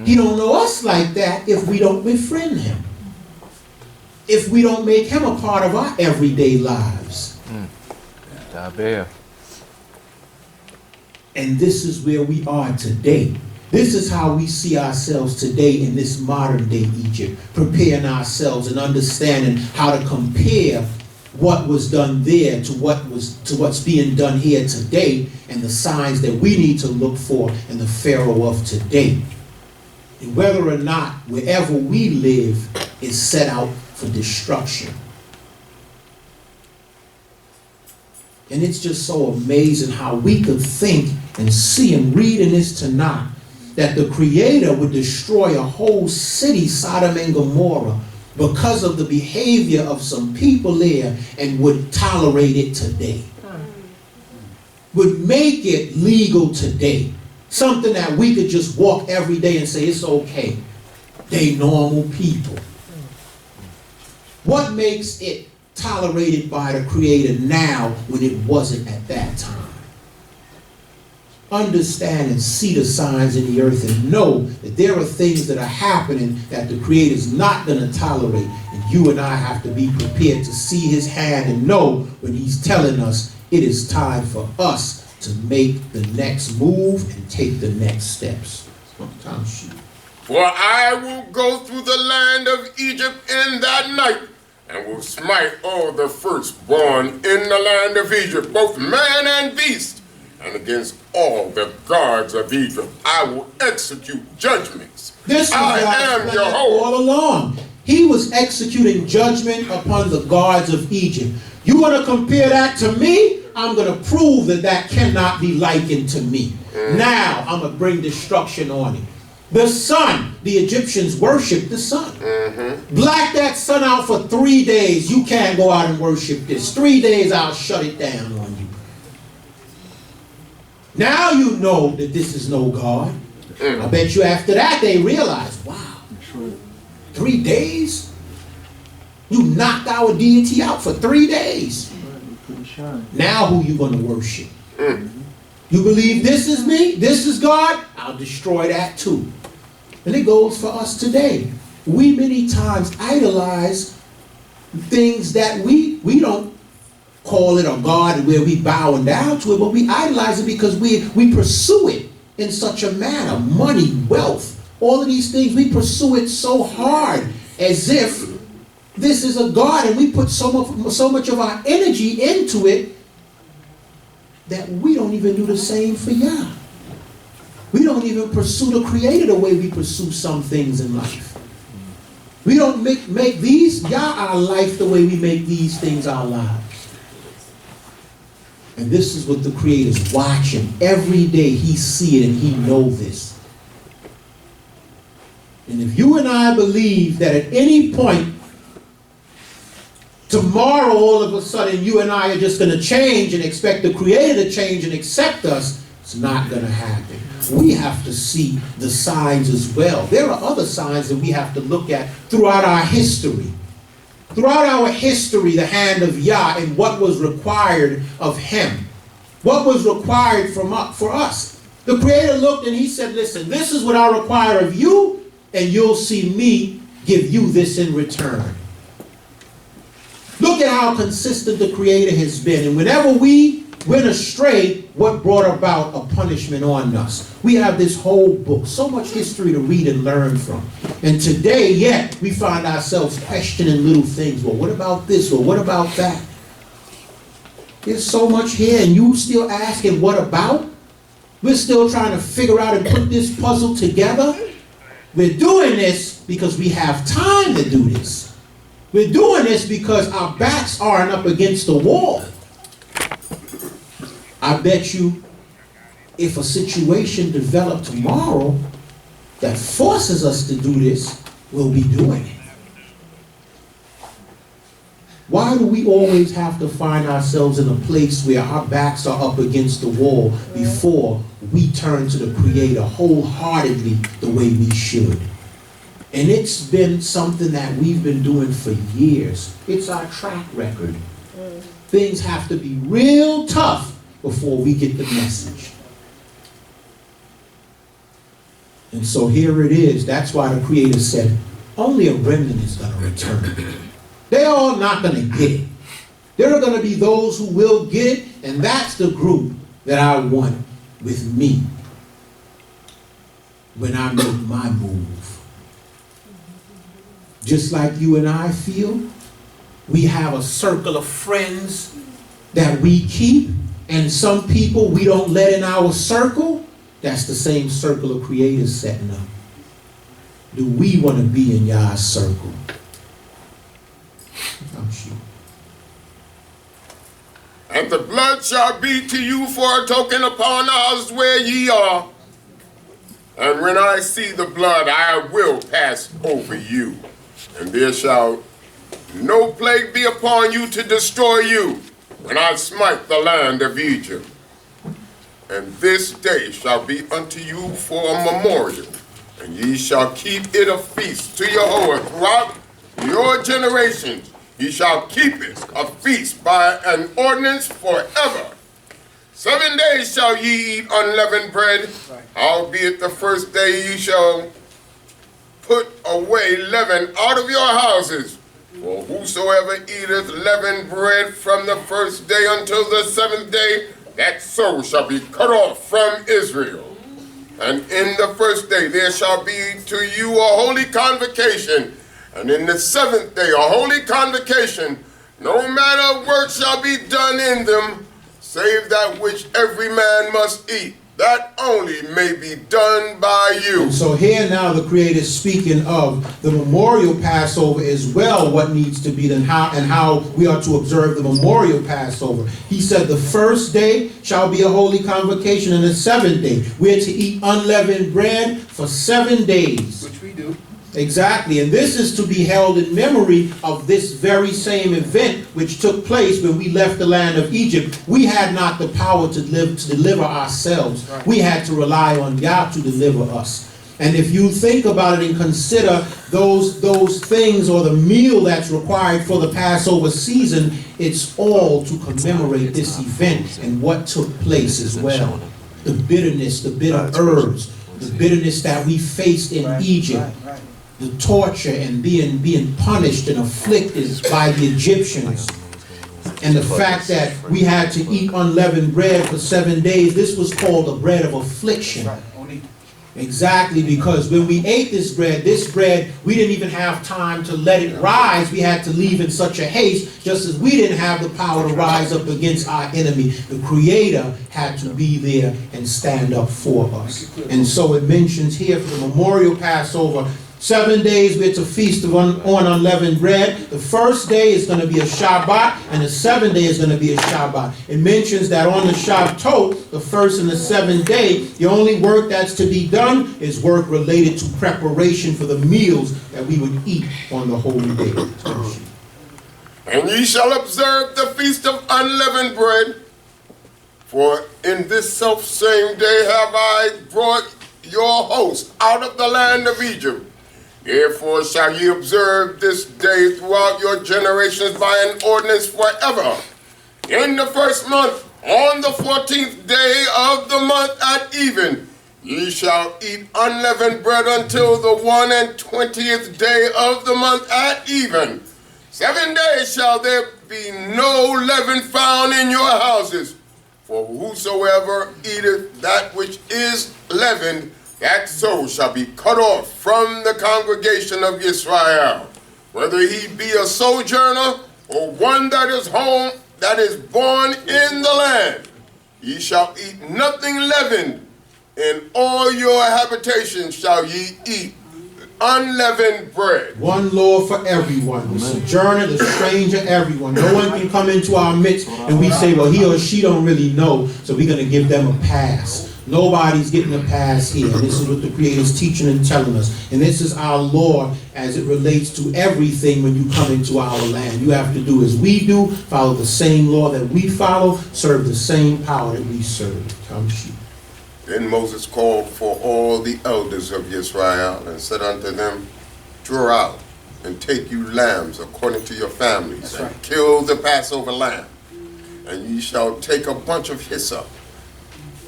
He don't know us like that if we don't befriend him. If we don't make him a part of our everyday lives. And this is where we are today. This is how we see ourselves today in this modern day Egypt, preparing ourselves and understanding how to compare what was done there to what's being done here today, and the signs that we need to look for in the Pharaoh of today. And whether or not wherever we live is set out for destruction. And it's just so amazing how we could think and see and read in this Tanakh that the Creator would destroy a whole city, Sodom and Gomorrah, because of the behavior of some people there, and would tolerate it today. Would make it legal today. Something that we could just walk every day and say, it's okay. They normal people. What makes it tolerated by the Creator now when it wasn't at that time? Understand and see the signs in the earth and know that there are things that are happening that the Creator is not going to tolerate. And you and I have to be prepared to see his hand and know when he's telling us it is time for us to make the next move and take the next steps. For I will go through the land of Egypt in that night, and will smite all the firstborn in the land of Egypt, both man and beast. And against all the gods of Egypt I will execute judgments. I am Jehovah. All along, he was executing judgment upon the gods of Egypt. You want to compare that to me? I'm going to prove that that cannot be likened to me. Now I'm going to bring destruction on it. The sun, the Egyptians worshiped the sun. Black that sun out for 3 days. You can't go out and worship this. 3 days, I'll shut it down on you. Now you know that this is no God. I bet you after that they realized, wow, 3 days? You knocked our deity out for 3 days. Now who you going to worship? You believe this is me? This is God? I'll destroy that too. And it goes for us today. We many times idolize things that we don't call it a God where we bowing down to it, but we idolize it because we pursue it in such a manner. Money, wealth, all of these things, we pursue it so hard as if this is a God, and we put so much of our energy into it that we don't even do the same for Yah. We don't even pursue the Creator the way we pursue some things in life. We don't make these Yah our life the way we make these things our lives. And this is what the Creator's watching. Every day he see it and he know this. And if you and I believe that at any point tomorrow all of a sudden you and I are just going to change and expect the Creator to change and accept us, it's not going to happen. We have to see the signs as well. There are other signs that we have to look at throughout our history. Throughout our history, the hand of Yah and what was required of him. What was required for us. The Creator looked and he said, listen, this is what I require of you, and you'll see me give you this in return. Look at how consistent the Creator has been. And whenever we went astray, what brought about a punishment on us? We have this whole book, so much history to read and learn from. And today, yet, we find ourselves questioning little things. Well, what about this? Or what about that? There's so much here, and you still asking, what about? We're still trying to figure out and put this puzzle together. We're doing this because we have time to do this. We're doing this because our backs aren't up against the wall. I bet you if a situation developed tomorrow that forces us to do this, we'll be doing it. Why do we always have to find ourselves in a place where our backs are up against the wall before we turn to the Creator wholeheartedly the way we should? And it's been something that we've been doing for years. It's our track record. Things have to be real tough before we get the message. And so here it is. That's why the Creator said, only a remnant is going to return. They're all not going to get it. There are going to be those who will get it, and that's the group that I want with me when I make my move. Just like you and I feel, we have a circle of friends that we keep, and some people we don't let in our circle. That's the same circle of creators setting up. Do we want to be in y'all's circle? I'm sure. And the blood shall be to you for a token upon the house where ye are. And when I see the blood, I will pass over you. And there shall no plague be upon you to destroy you when I smite the land of Egypt. And this day shall be unto you for a memorial, and ye shall keep it a feast to Jehovah throughout your generations. Ye shall keep it a feast by an ordinance forever. 7 days shall ye eat unleavened bread, howbeit the first day ye shall put away leaven out of your houses. For whosoever eateth leavened bread from the first day until the 7th day, that soul shall be cut off from Israel. And in the first day there shall be to you a holy convocation, and in the 7th day a holy convocation. No manner of work shall be done in them, save that which every man must eat. That only may be done by you. And so here now the Creator is speaking of the memorial Passover as well, what needs to be done, how we are to observe the memorial Passover. He said the first day shall be a holy convocation, and the 7th day we're to eat unleavened bread for 7 days. Which we do. Exactly, and this is to be held in memory of this very same event which took place when we left the land of Egypt. We had not the power to deliver ourselves. Right. We had to rely on Yah to deliver us. And if you think about it and consider those things or the meal that's required for the Passover season, it's all to commemorate this event and what took place as well. The bitterness, the bitter herbs, the bitterness that we faced in Egypt. The torture and being punished and afflicted by the Egyptians. And the fact that we had to eat unleavened bread for 7 days, this was called the bread of affliction. Exactly, because when we ate this bread, we didn't even have time to let it rise. We had to leave in such a haste, just as we didn't have the power to rise up against our enemy. The Creator had to be there and stand up for us. And so it mentions here for the memorial Passover, 7 days we're to feast on unleavened bread. The first day is going to be a Shabbat, and the 7th day is going to be a Shabbat. It mentions that on the Shabbatot, the first and the 7th day, the only work that's to be done is work related to preparation for the meals that we would eat on the holy day. And ye shall observe the feast of unleavened bread, for in this selfsame day have I brought your host out of the land of Egypt. Therefore shall ye observe this day throughout your generations by an ordinance forever. In the first month, on the 14th day of the month at even, ye shall eat unleavened bread until the 21st day of the month at even. 7 days shall there be no leaven found in your houses. For whosoever eateth that which is leavened, that soul shall be cut off from the congregation of Israel, whether he be a sojourner or one that is home, that is born in the land. Ye shall eat nothing leavened. In all your habitations shall ye eat unleavened bread. One law for everyone. The sojourner, the stranger, everyone. No one can come into our midst and we say, well, he or she don't really know, so we're going to give them a pass. Nobody's getting a pass here. This is what the Creator is teaching and telling us. And this is our law as it relates to everything when you come into our land. You have to do as we do, follow the same law that we follow, serve the same power that we serve. Then Moses called for all the elders of Israel and said unto them, draw out and take you lambs according to your families, and kill the Passover lamb. And ye shall take a bunch of hyssop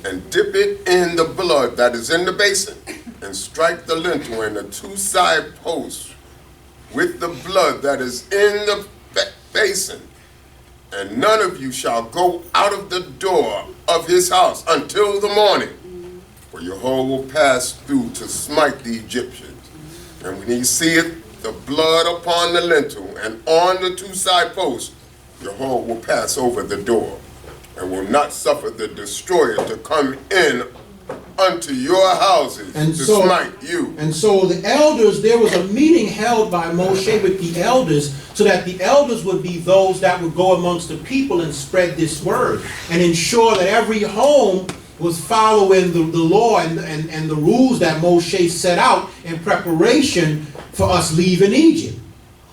and dip it in the blood that is in the basin, and strike the lintel and the two side posts with the blood that is in the basin. And none of you shall go out of the door of his house until the morning, for Jehovah will pass through to smite the Egyptians. And when he seeth the blood upon the lintel and on the two side posts, Jehovah will pass over the door, and will not suffer the destroyer to come in unto your houses to smite you. And so the elders, there was a meeting held by Moshe with the elders, so that the elders would be those that would go amongst the people and spread this word, and ensure that every home was following the law and the rules that Moshe set out in preparation for us leaving Egypt.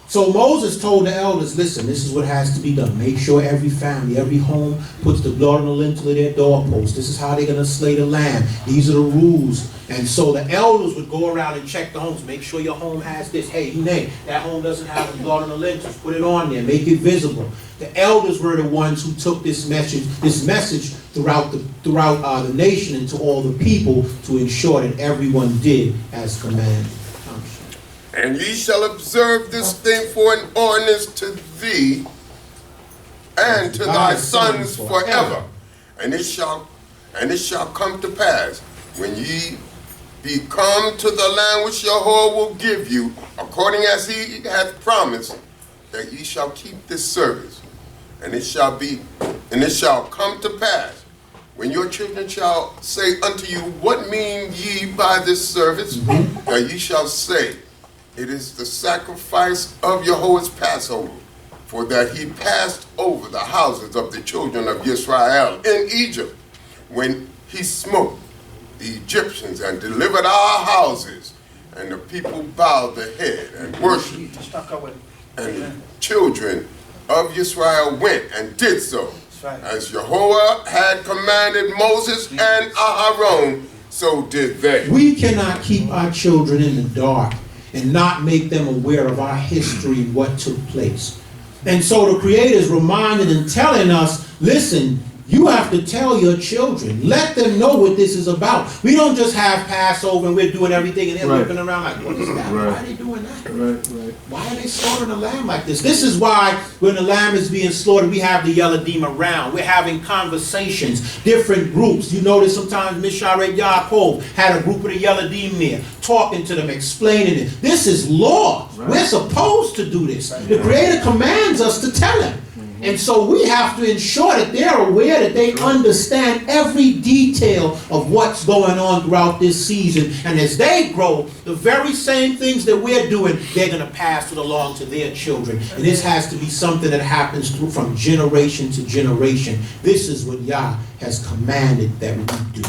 So Moses told the elders, listen, this is what has to be done. Make sure every family, every home puts the blood on the lintel of their doorpost. This is how they're going to slay the lamb. These are the rules. And so the elders would go around and check the homes. Make sure your home has this. Hey, that home doesn't have the blood on the lintels. Put it on there. Make it visible. The elders were the ones who took this message throughout the nation and to all the people to ensure that everyone did as commanded. And ye shall observe this thing for an ordinance to thee and to thy sons forever. And it shall come to pass, when ye be come to the land which Jehovah will give you, according as he hath promised, that ye shall keep this service. And it shall come to pass, when your children shall say unto you, what mean ye by this service? That ye shall say, it is the sacrifice of Jehovah's Passover, for that he passed over the houses of the children of Israel in Egypt, when he smote the Egyptians and delivered our houses. And the people bowed their head and worshipped. And the children of Israel went and did so, as Jehovah had commanded Moses and Aharon, so did they. We cannot keep our children in the dark and not make them aware of our history and what took place. And so the Creator is reminding and telling us, listen, you have to tell your children. Let them know what this is about. We don't just have Passover and we're doing everything and they're looking around like, what is that? Why are they doing that? Why are they slaughtering a lamb like this? This is why when the lamb is being slaughtered, we have the Yeladim around. We're having conversations, different groups. You notice sometimes Mesharet Yaakov had a group of the Yeladim there, talking to them, explaining it. This is law. We're supposed to do this. The Creator commands us to tell them. And so we have to ensure that they're aware, that they understand every detail of what's going on throughout this season. And as they grow, the very same things that we're doing, they're going to pass it along to their children. And this has to be something that happens from generation to generation. This is what Yah has commanded that we do.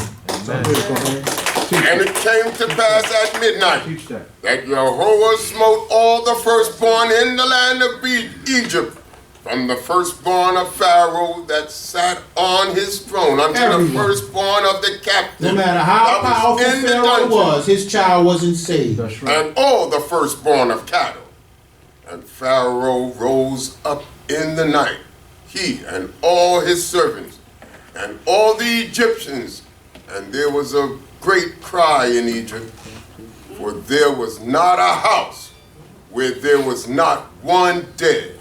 And it came to pass at midnight that Jehovah smote all the firstborn in the land of Egypt, from the firstborn of Pharaoh that sat on his throne unto the firstborn of the captain. No matter how powerful Pharaoh was, his child wasn't saved. And all the firstborn of cattle. And Pharaoh rose up in the night, he and all his servants, and all the Egyptians. And there was a great cry in Egypt, for there was not a house where there was not one dead.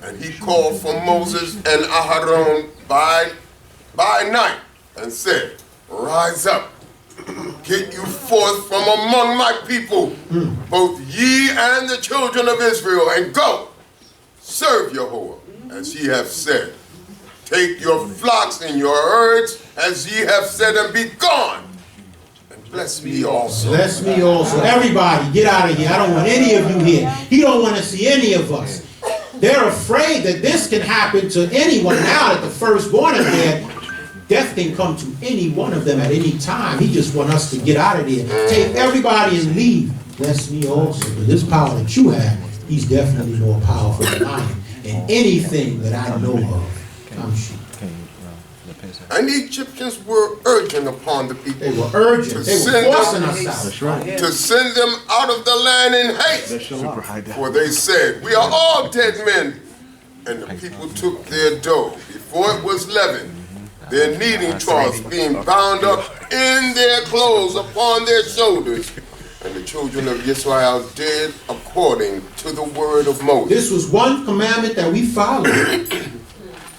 And he called for Moses and Aharon by night and said, rise up, get you forth from among my people, both ye and the children of Israel, and go, serve Jehovah, as ye have said. Take your flocks and your herds, as ye have said, and be gone. And bless me also. Bless me also. Everybody, get out of here. I don't want any of you here. He don't want to see any of us. They're afraid that this can happen to anyone now that the firstborn is dead. Death can come to any one of them at any time. He just wants us to get out of there. Take everybody and leave. Bless me also. But this power that you have, he's definitely more powerful than I am. And anything that I know of, I'm sure. And the Egyptians were urgent upon the people. They were urgent. They were forcing us out. That's right. To send them out of the land in haste. For they said, we are all dead men. And the people took their dough before it was leavened, their kneading troughs being bound up in their clothes upon their shoulders. And the children of Israel did according to the word of Moses. This was one commandment that we followed.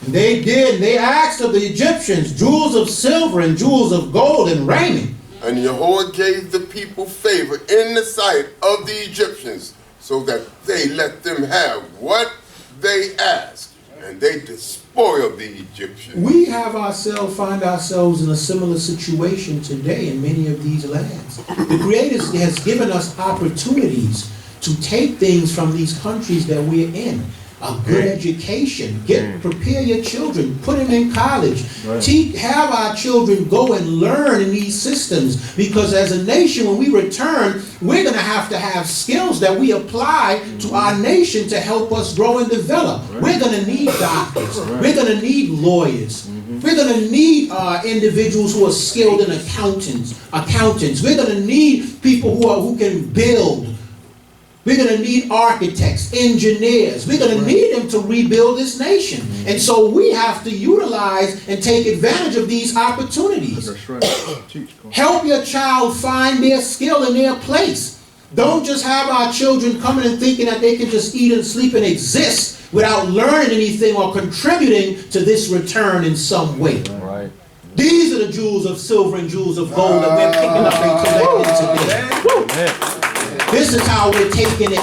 They did. They asked of the Egyptians jewels of silver and jewels of gold and raiment. And Jehovah gave the people favor in the sight of the Egyptians, so that they let them have what they asked, and they despoiled the Egyptians. We find ourselves in a similar situation today in many of these lands. The Creator has given us opportunities to take things from these countries that we're in. A good education. Prepare your children. Put them in college. Have our children go and learn in these systems. Because as a nation, when we return, we're going to have skills that we apply to our nation to help us grow and develop. We're going to need doctors. We're going to need lawyers. We're going to need individuals who are skilled in accountants. We're going to need people who can build. We're going to need architects, engineers. We're going to need them to rebuild this nation. And so we have to utilize and take advantage of these opportunities. Help your child find their skill and their place. Don't just have our children coming and thinking that they can just eat and sleep and exist without learning anything or contributing to this return in some way. Right. These are the jewels of silver and jewels of gold that we're picking up and collecting today. This is how we're taking it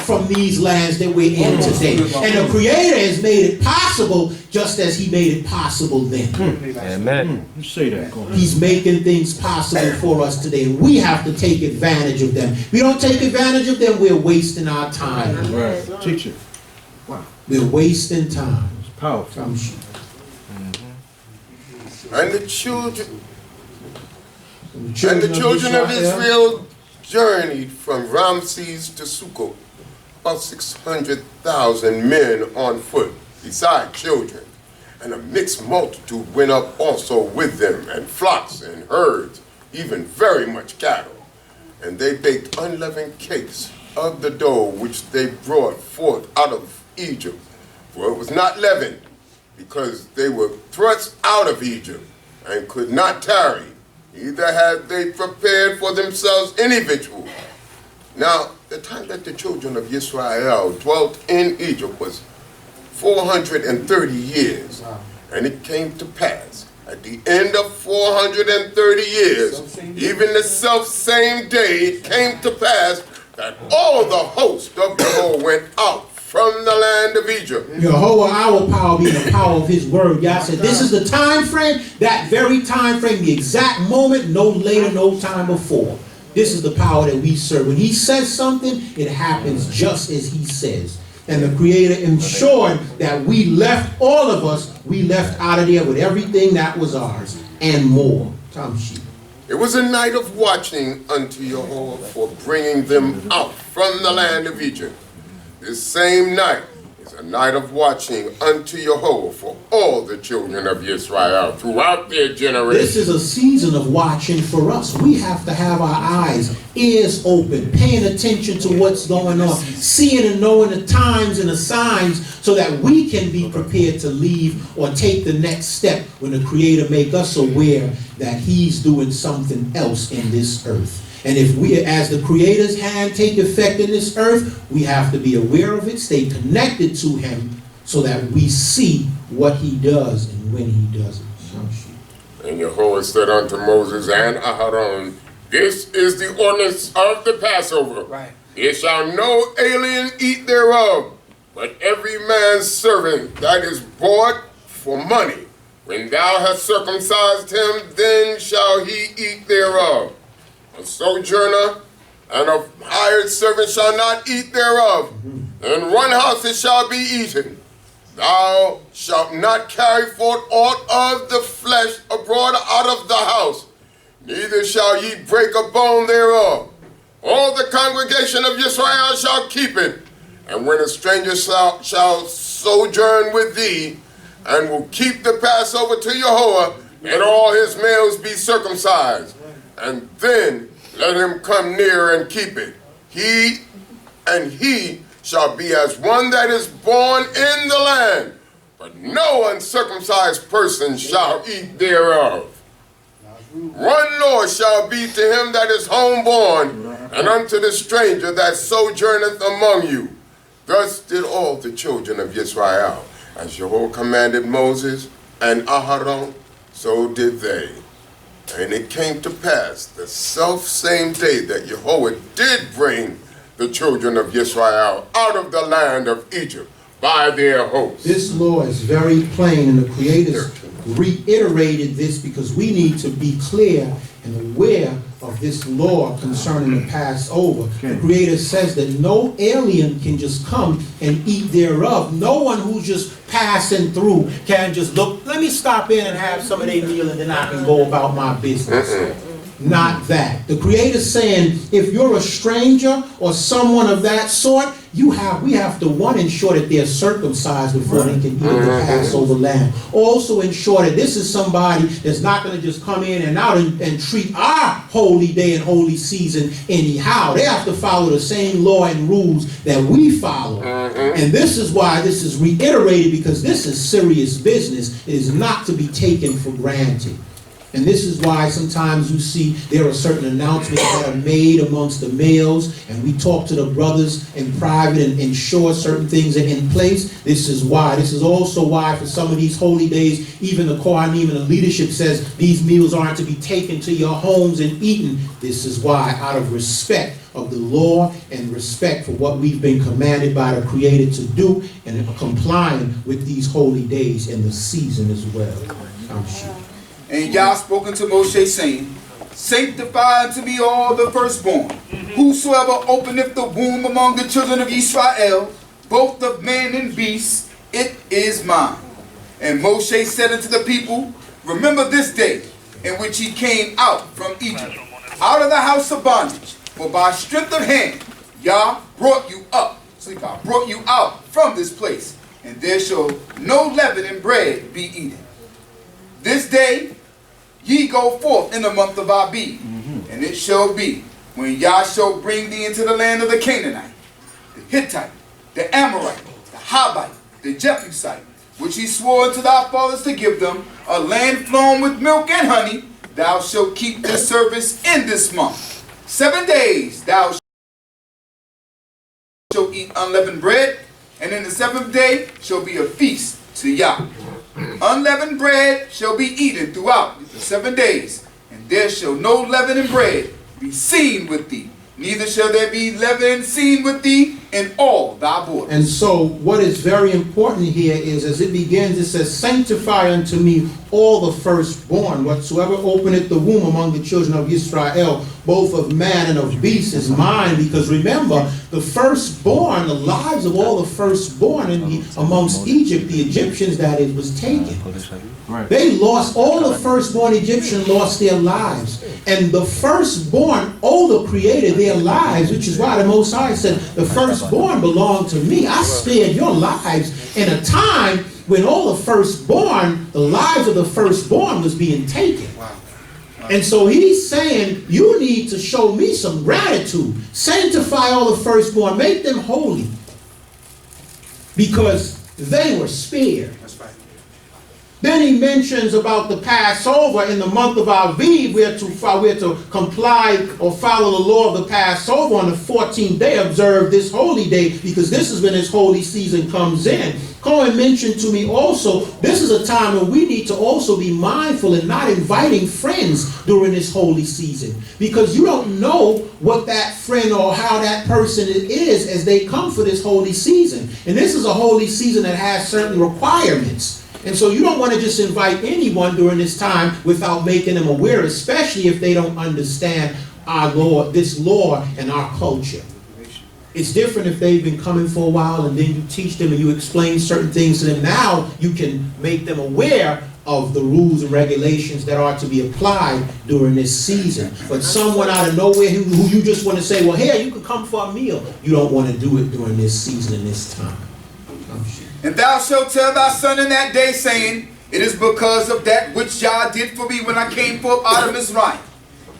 from these lands that we're in today. And the Creator has made it possible just as He made it possible then. Amen. You say that. He's making things possible for us today. And we have to take advantage of them. If we don't take advantage of them, we're wasting our time. Right. Teacher. Wow. We're wasting time. It's powerful. And the children of Israel journeyed from Ramses to Sukkot, about 600,000 men on foot, beside children. And a mixed multitude went up also with them, and flocks and herds, even very much cattle. And they baked unleavened cakes of the dough which they brought forth out of Egypt. For it was not leavened, because they were thrust out of Egypt, and could not tarry. Neither had they prepared for themselves any victual. Now, the time that the children of Israel dwelt in Egypt was 430 years. And it came to pass, at the end of 430 years, even the self-same day, it came to pass that all the host of Jehovah went out from the land of Egypt. Jehovah, our power being the power of His word. Yah said, this is the time frame, that very time frame, the exact moment, no later, no time before. This is the power that we serve. When He says something, it happens just as He says. And the Creator ensured that we left, all of us, we left out of there with everything that was ours and more. It was a night of watching unto Jehovah for bringing them out from the land of Egypt. This same night is a night of watching unto Jehovah for all the children of Israel throughout their generations. This is a season of watching for us. We have to have our eyes, ears open, paying attention to what's going on, seeing and knowing the times and the signs so that we can be prepared to leave or take the next step when the Creator make us aware that He's doing something else in this earth. And if we, as the Creator's hand, take effect in this earth, we have to be aware of it, stay connected to Him, so that we see what He does and when He does it. And Jehovah said unto Moses and Aaron, this is the ordinance of the Passover. Right. There shall no alien eat thereof, but every man's servant that is bought for money. When thou hast circumcised him, then shall he eat thereof. A sojourner and a hired servant shall not eat thereof. In one house it shall be eaten. Thou shalt not carry forth aught of the flesh abroad out of the house, neither shall ye break a bone thereof. All the congregation of Israel shall keep it. And when a stranger shall sojourn with thee, and will keep the Passover to Jehovah, and all his males be circumcised, and then let him come near and keep it. He shall be as one that is born in the land, but no uncircumcised person shall eat thereof. One law shall be to him that is homeborn, and unto the stranger that sojourneth among you. Thus did all the children of Israel, as Jehovah commanded Moses and Aharon, so did they. And it came to pass the selfsame day that Jehovah did bring the children of Israel out of the land of Egypt by their hosts. This law is very plain, and the Creator reiterated this because we need to be clear and aware of this law concerning the Passover. The Creator says that no alien can just come and eat thereof. No one who's just passing through can just look, let me stop in and have some of their meal and then I can go about my business. Not that. The Creator's saying, if you're a stranger or someone of that sort, we have to, one, ensure that they're circumcised before they can eat the Passover lamb. Also ensure that this is somebody that's not going to just come in and out and treat our holy day and holy season anyhow. They have to follow the same law and rules that we follow. And this is why this is reiterated, because this is serious business. It is not to be taken for granted. And this is why sometimes you see there are certain announcements that are made amongst the males, and we talk to the brothers in private and ensure certain things are in place. This is why. This is also why for some of these holy days, even the Cohane and the leadership says these meals aren't to be taken to your homes and eaten. This is why, out of respect of the law and respect for what we've been commanded by the Creator to do, and complying with these holy days and the season as well. And Yah spoken to Moshe, saying, Sanctify unto me all the firstborn. Whosoever openeth the womb among the children of Israel, both of man and beast, it is mine. And Moshe said unto the people, Remember this day in which he came out from Egypt, out of the house of bondage. For by strength of hand, Yah brought you up. I brought you out from this place. And there shall no leaven in bread be eaten. This day ye go forth in the month of Abib, and it shall be, when Yah shall bring thee into the land of the Canaanite, the Hittite, the Amorite, the Hivite, the Jebusite, which he swore unto thy fathers to give them, a land flowing with milk and honey, thou shalt keep this service in this month. 7 days thou shalt eat unleavened bread, and in the 7th day shall be a feast to Yah. Unleavened bread shall be eaten throughout the 7 days, and there shall no leaven in bread be seen with thee, neither shall there be leaven seen with thee in all thy borders. And so what is very important here is, as it begins, it says, Sanctify unto me all the firstborn, whatsoever openeth the womb among the children of Israel, both of man and of beast, is mine. Because remember, the firstborn, the lives of all the firstborn amongst Egypt, the Egyptians that it was taken. They lost, all the firstborn Egyptians lost their lives. And the firstborn owed the Creator their lives, which is why the Most High said, the firstborn belonged to me. I spared your lives in a time when all the firstborn, the lives of the firstborn was being taken. And so he's saying, you need to show me some gratitude. Sanctify all the firstborn. Make them holy. Because they were spared. Then he mentions about the Passover in the month of Aviv. We're to comply or follow the law of the Passover on the 14th day, observe this holy day, because this is when his holy season comes in. Cohen mentioned to me also, this is a time when we need to also be mindful and not inviting friends during this holy season, because you don't know what that friend or how that person is as they come for this holy season. And this is a holy season that has certain requirements. And so you don't want to just invite anyone during this time without making them aware, especially if they don't understand our law, this law and our culture. It's different if they've been coming for a while and then you teach them and you explain certain things to them. Now you can make them aware of the rules and regulations that are to be applied during this season. But someone out of nowhere who you just want to say, well, here, you can come for a meal. You don't want to do it during this season and this time. And thou shalt tell thy son in that day, saying, it is because of that which Yah did for me when I came forth out of Mizraim.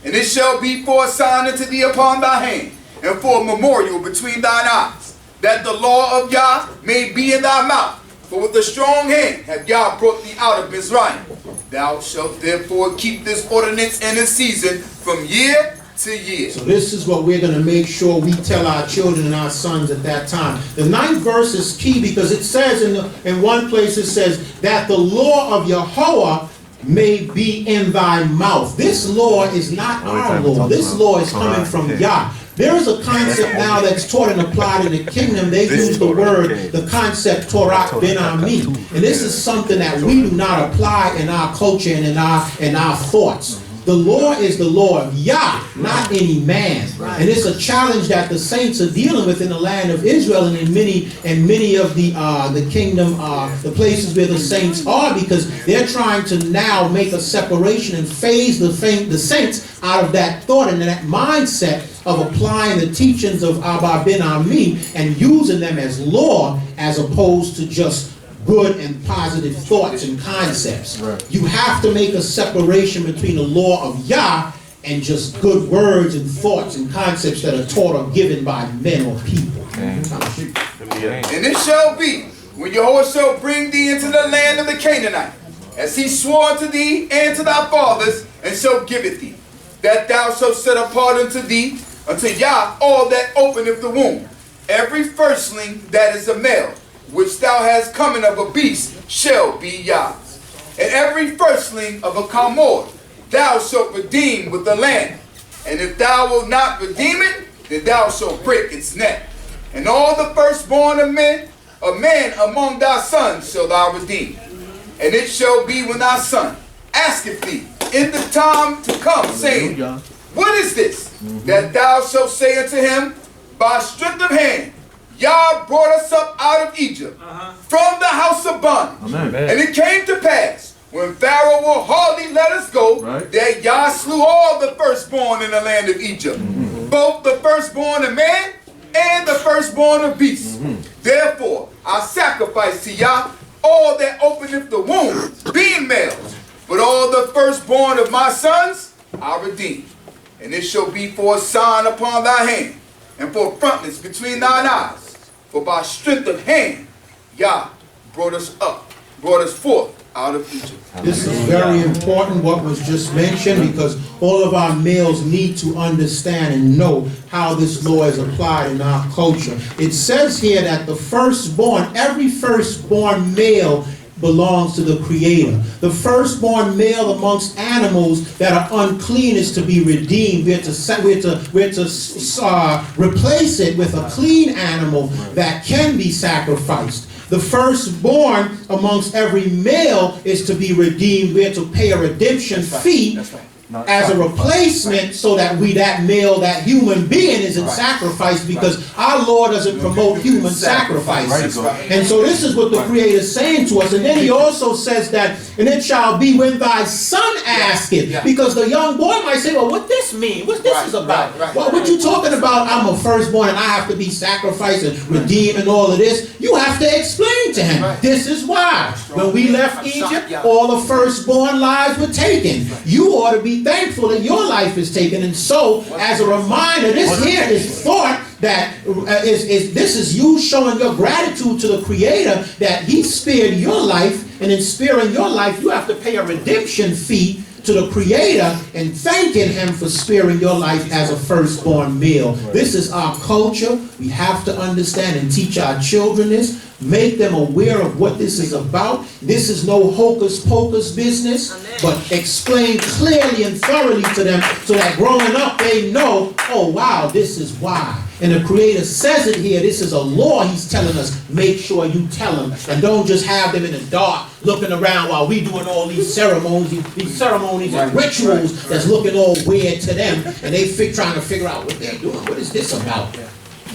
And it shall be for a sign unto thee upon thy hand, and for a memorial between thine eyes, that the law of Yah may be in thy mouth. For with a strong hand hath Yah brought thee out of Mizraim. Thou shalt therefore keep this ordinance and this season from year to year. So this is what we're going to make sure we tell our children and our sons at that time. The 9th verse is key because it says in one place it says that the law of Yahweh may be in thy mouth. This law is not our law. This law is coming from Yah. There is a concept now that's taught and applied in the kingdom. They use the word, the concept Torah ben Ami. And this is something that we do not apply in our culture and in our thoughts. The law is the law of Yah, not any man. And it's a challenge that the saints are dealing with in the land of Israel and in many of the kingdom, the places where the saints are, because they're trying to now make a separation and phase the saints out of that thought and that mindset of applying the teachings of Abba Ben Ami and using them as law as opposed to just good and positive thoughts and concepts. Right. You have to make a separation between the law of Yah and just good words and thoughts and concepts that are taught or given by men or people. And it shall be, when Jehovah shall bring thee into the land of the Canaanite, as he swore unto thee and to thy fathers, and shall give it thee, that thou shalt set apart unto thee, unto Yah, all that openeth the womb, every firstling that is a male, which thou hast coming of a beast, shall be Yah's. And every firstling of a kamor thou shalt redeem with the land. And if thou wilt not redeem it, then thou shalt break its neck. And all the firstborn of man among thy sons shalt thou redeem. And it shall be when thy son asketh thee in the time to come, saying, what is this? That thou shalt say unto him, by strength of hand, Yah brought us up out of Egypt from the house of bondage. And it came to pass, when Pharaoh will hardly let us go, that Yah slew all the firstborn in the land of Egypt, both the firstborn of man and the firstborn of beasts. Therefore, I sacrifice to Yah all that openeth the womb, being males, but all the firstborn of my sons I redeem. And it shall be for a sign upon thy hand, and for a frontness between thine eyes. For by strength of hand, Yah brought us forth out of Egypt. This is very important what was just mentioned, because all of our males need to understand and know how this law is applied in our culture. It says here that the firstborn, every firstborn male belongs to the Creator. The firstborn male amongst animals that are unclean is to be redeemed. We're to replace it with a clean animal that can be sacrificed. The firstborn amongst every male is to be redeemed. We're to pay a redemption fee as a replacement, so that that male, that human being isn't sacrificed, because our Lord doesn't promote human sacrifices. And so this is what the Creator is saying to us. And then he also says that, and it shall be when thy son asketh, because the young boy might say, well, what this mean? What this is about? Well, what you talking about? I'm a firstborn and I have to be sacrificed and redeemed and all of this. You have to explain to him. This is why. When we left Egypt, all the firstborn lives were taken. You ought to be thankful that your life is taken. And so, as a reminder, this here is thought that this is you showing your gratitude to the Creator that he spared your life, and in sparing your life you have to pay a redemption fee to the Creator and thanking him for sparing your life as a firstborn male. This is our culture. We have to understand and teach our children this. Make them aware of what this is about. This is no hocus pocus business, but explain clearly and thoroughly to them so that growing up they know, oh wow, this is why. And the Creator says it here. This is a law he's telling us. Make sure you tell them, and don't just have them in the dark looking around while we doing all these ceremonies and rituals that's looking all weird to them, and they trying to figure out what they're doing. What is this about?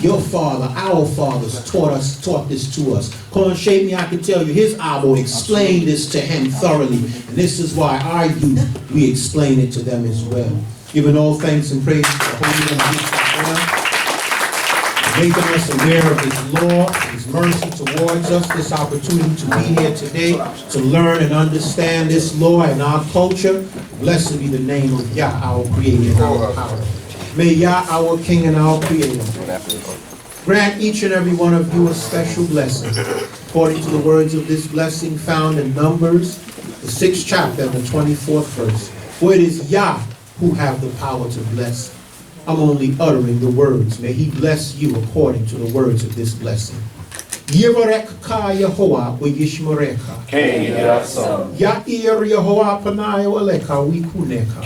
Your father, our fathers taught this to us. Cohane Shapney, I can tell you, his Abba explained this to him thoroughly. And this is why our youth, we explain it to them as well. Giving all thanks and praise to the Holy and making us aware of His law, His mercy towards us, this opportunity to be here today, to learn and understand this law and our culture. Blessed be the name of Yah, our Creator and our power. May Yah, our King and our Creator, grant each and every one of you a special blessing, according to the words of this blessing found in Numbers, the 6th chapter and the 24th verse. For it is Yah who have the power to bless. I'm only uttering the words. May He bless you according to the words of this blessing. Yivarek ka Yehovah v'yishmerecha. Ya'ir Yehovah panayo aleka v'yikuneka.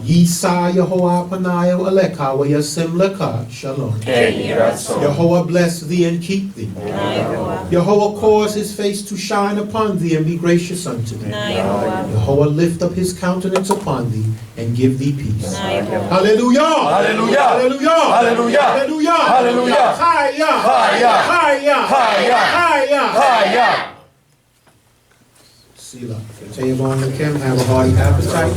Yisa Yehovah panayo aleka v'yasim leka. Shalom. Yehovah bless thee and keep thee. Yehovah cause His face to shine upon thee and be gracious unto thee. Yehovah lift up His countenance upon thee and give thee peace. Hallelujah! Hallelujah! Hallelujah! Hallelujah! Hallelujah! Hallelujah! Hallelujah! Hallelujah! Selah. Continue on with Kim. Have a hearty appetite.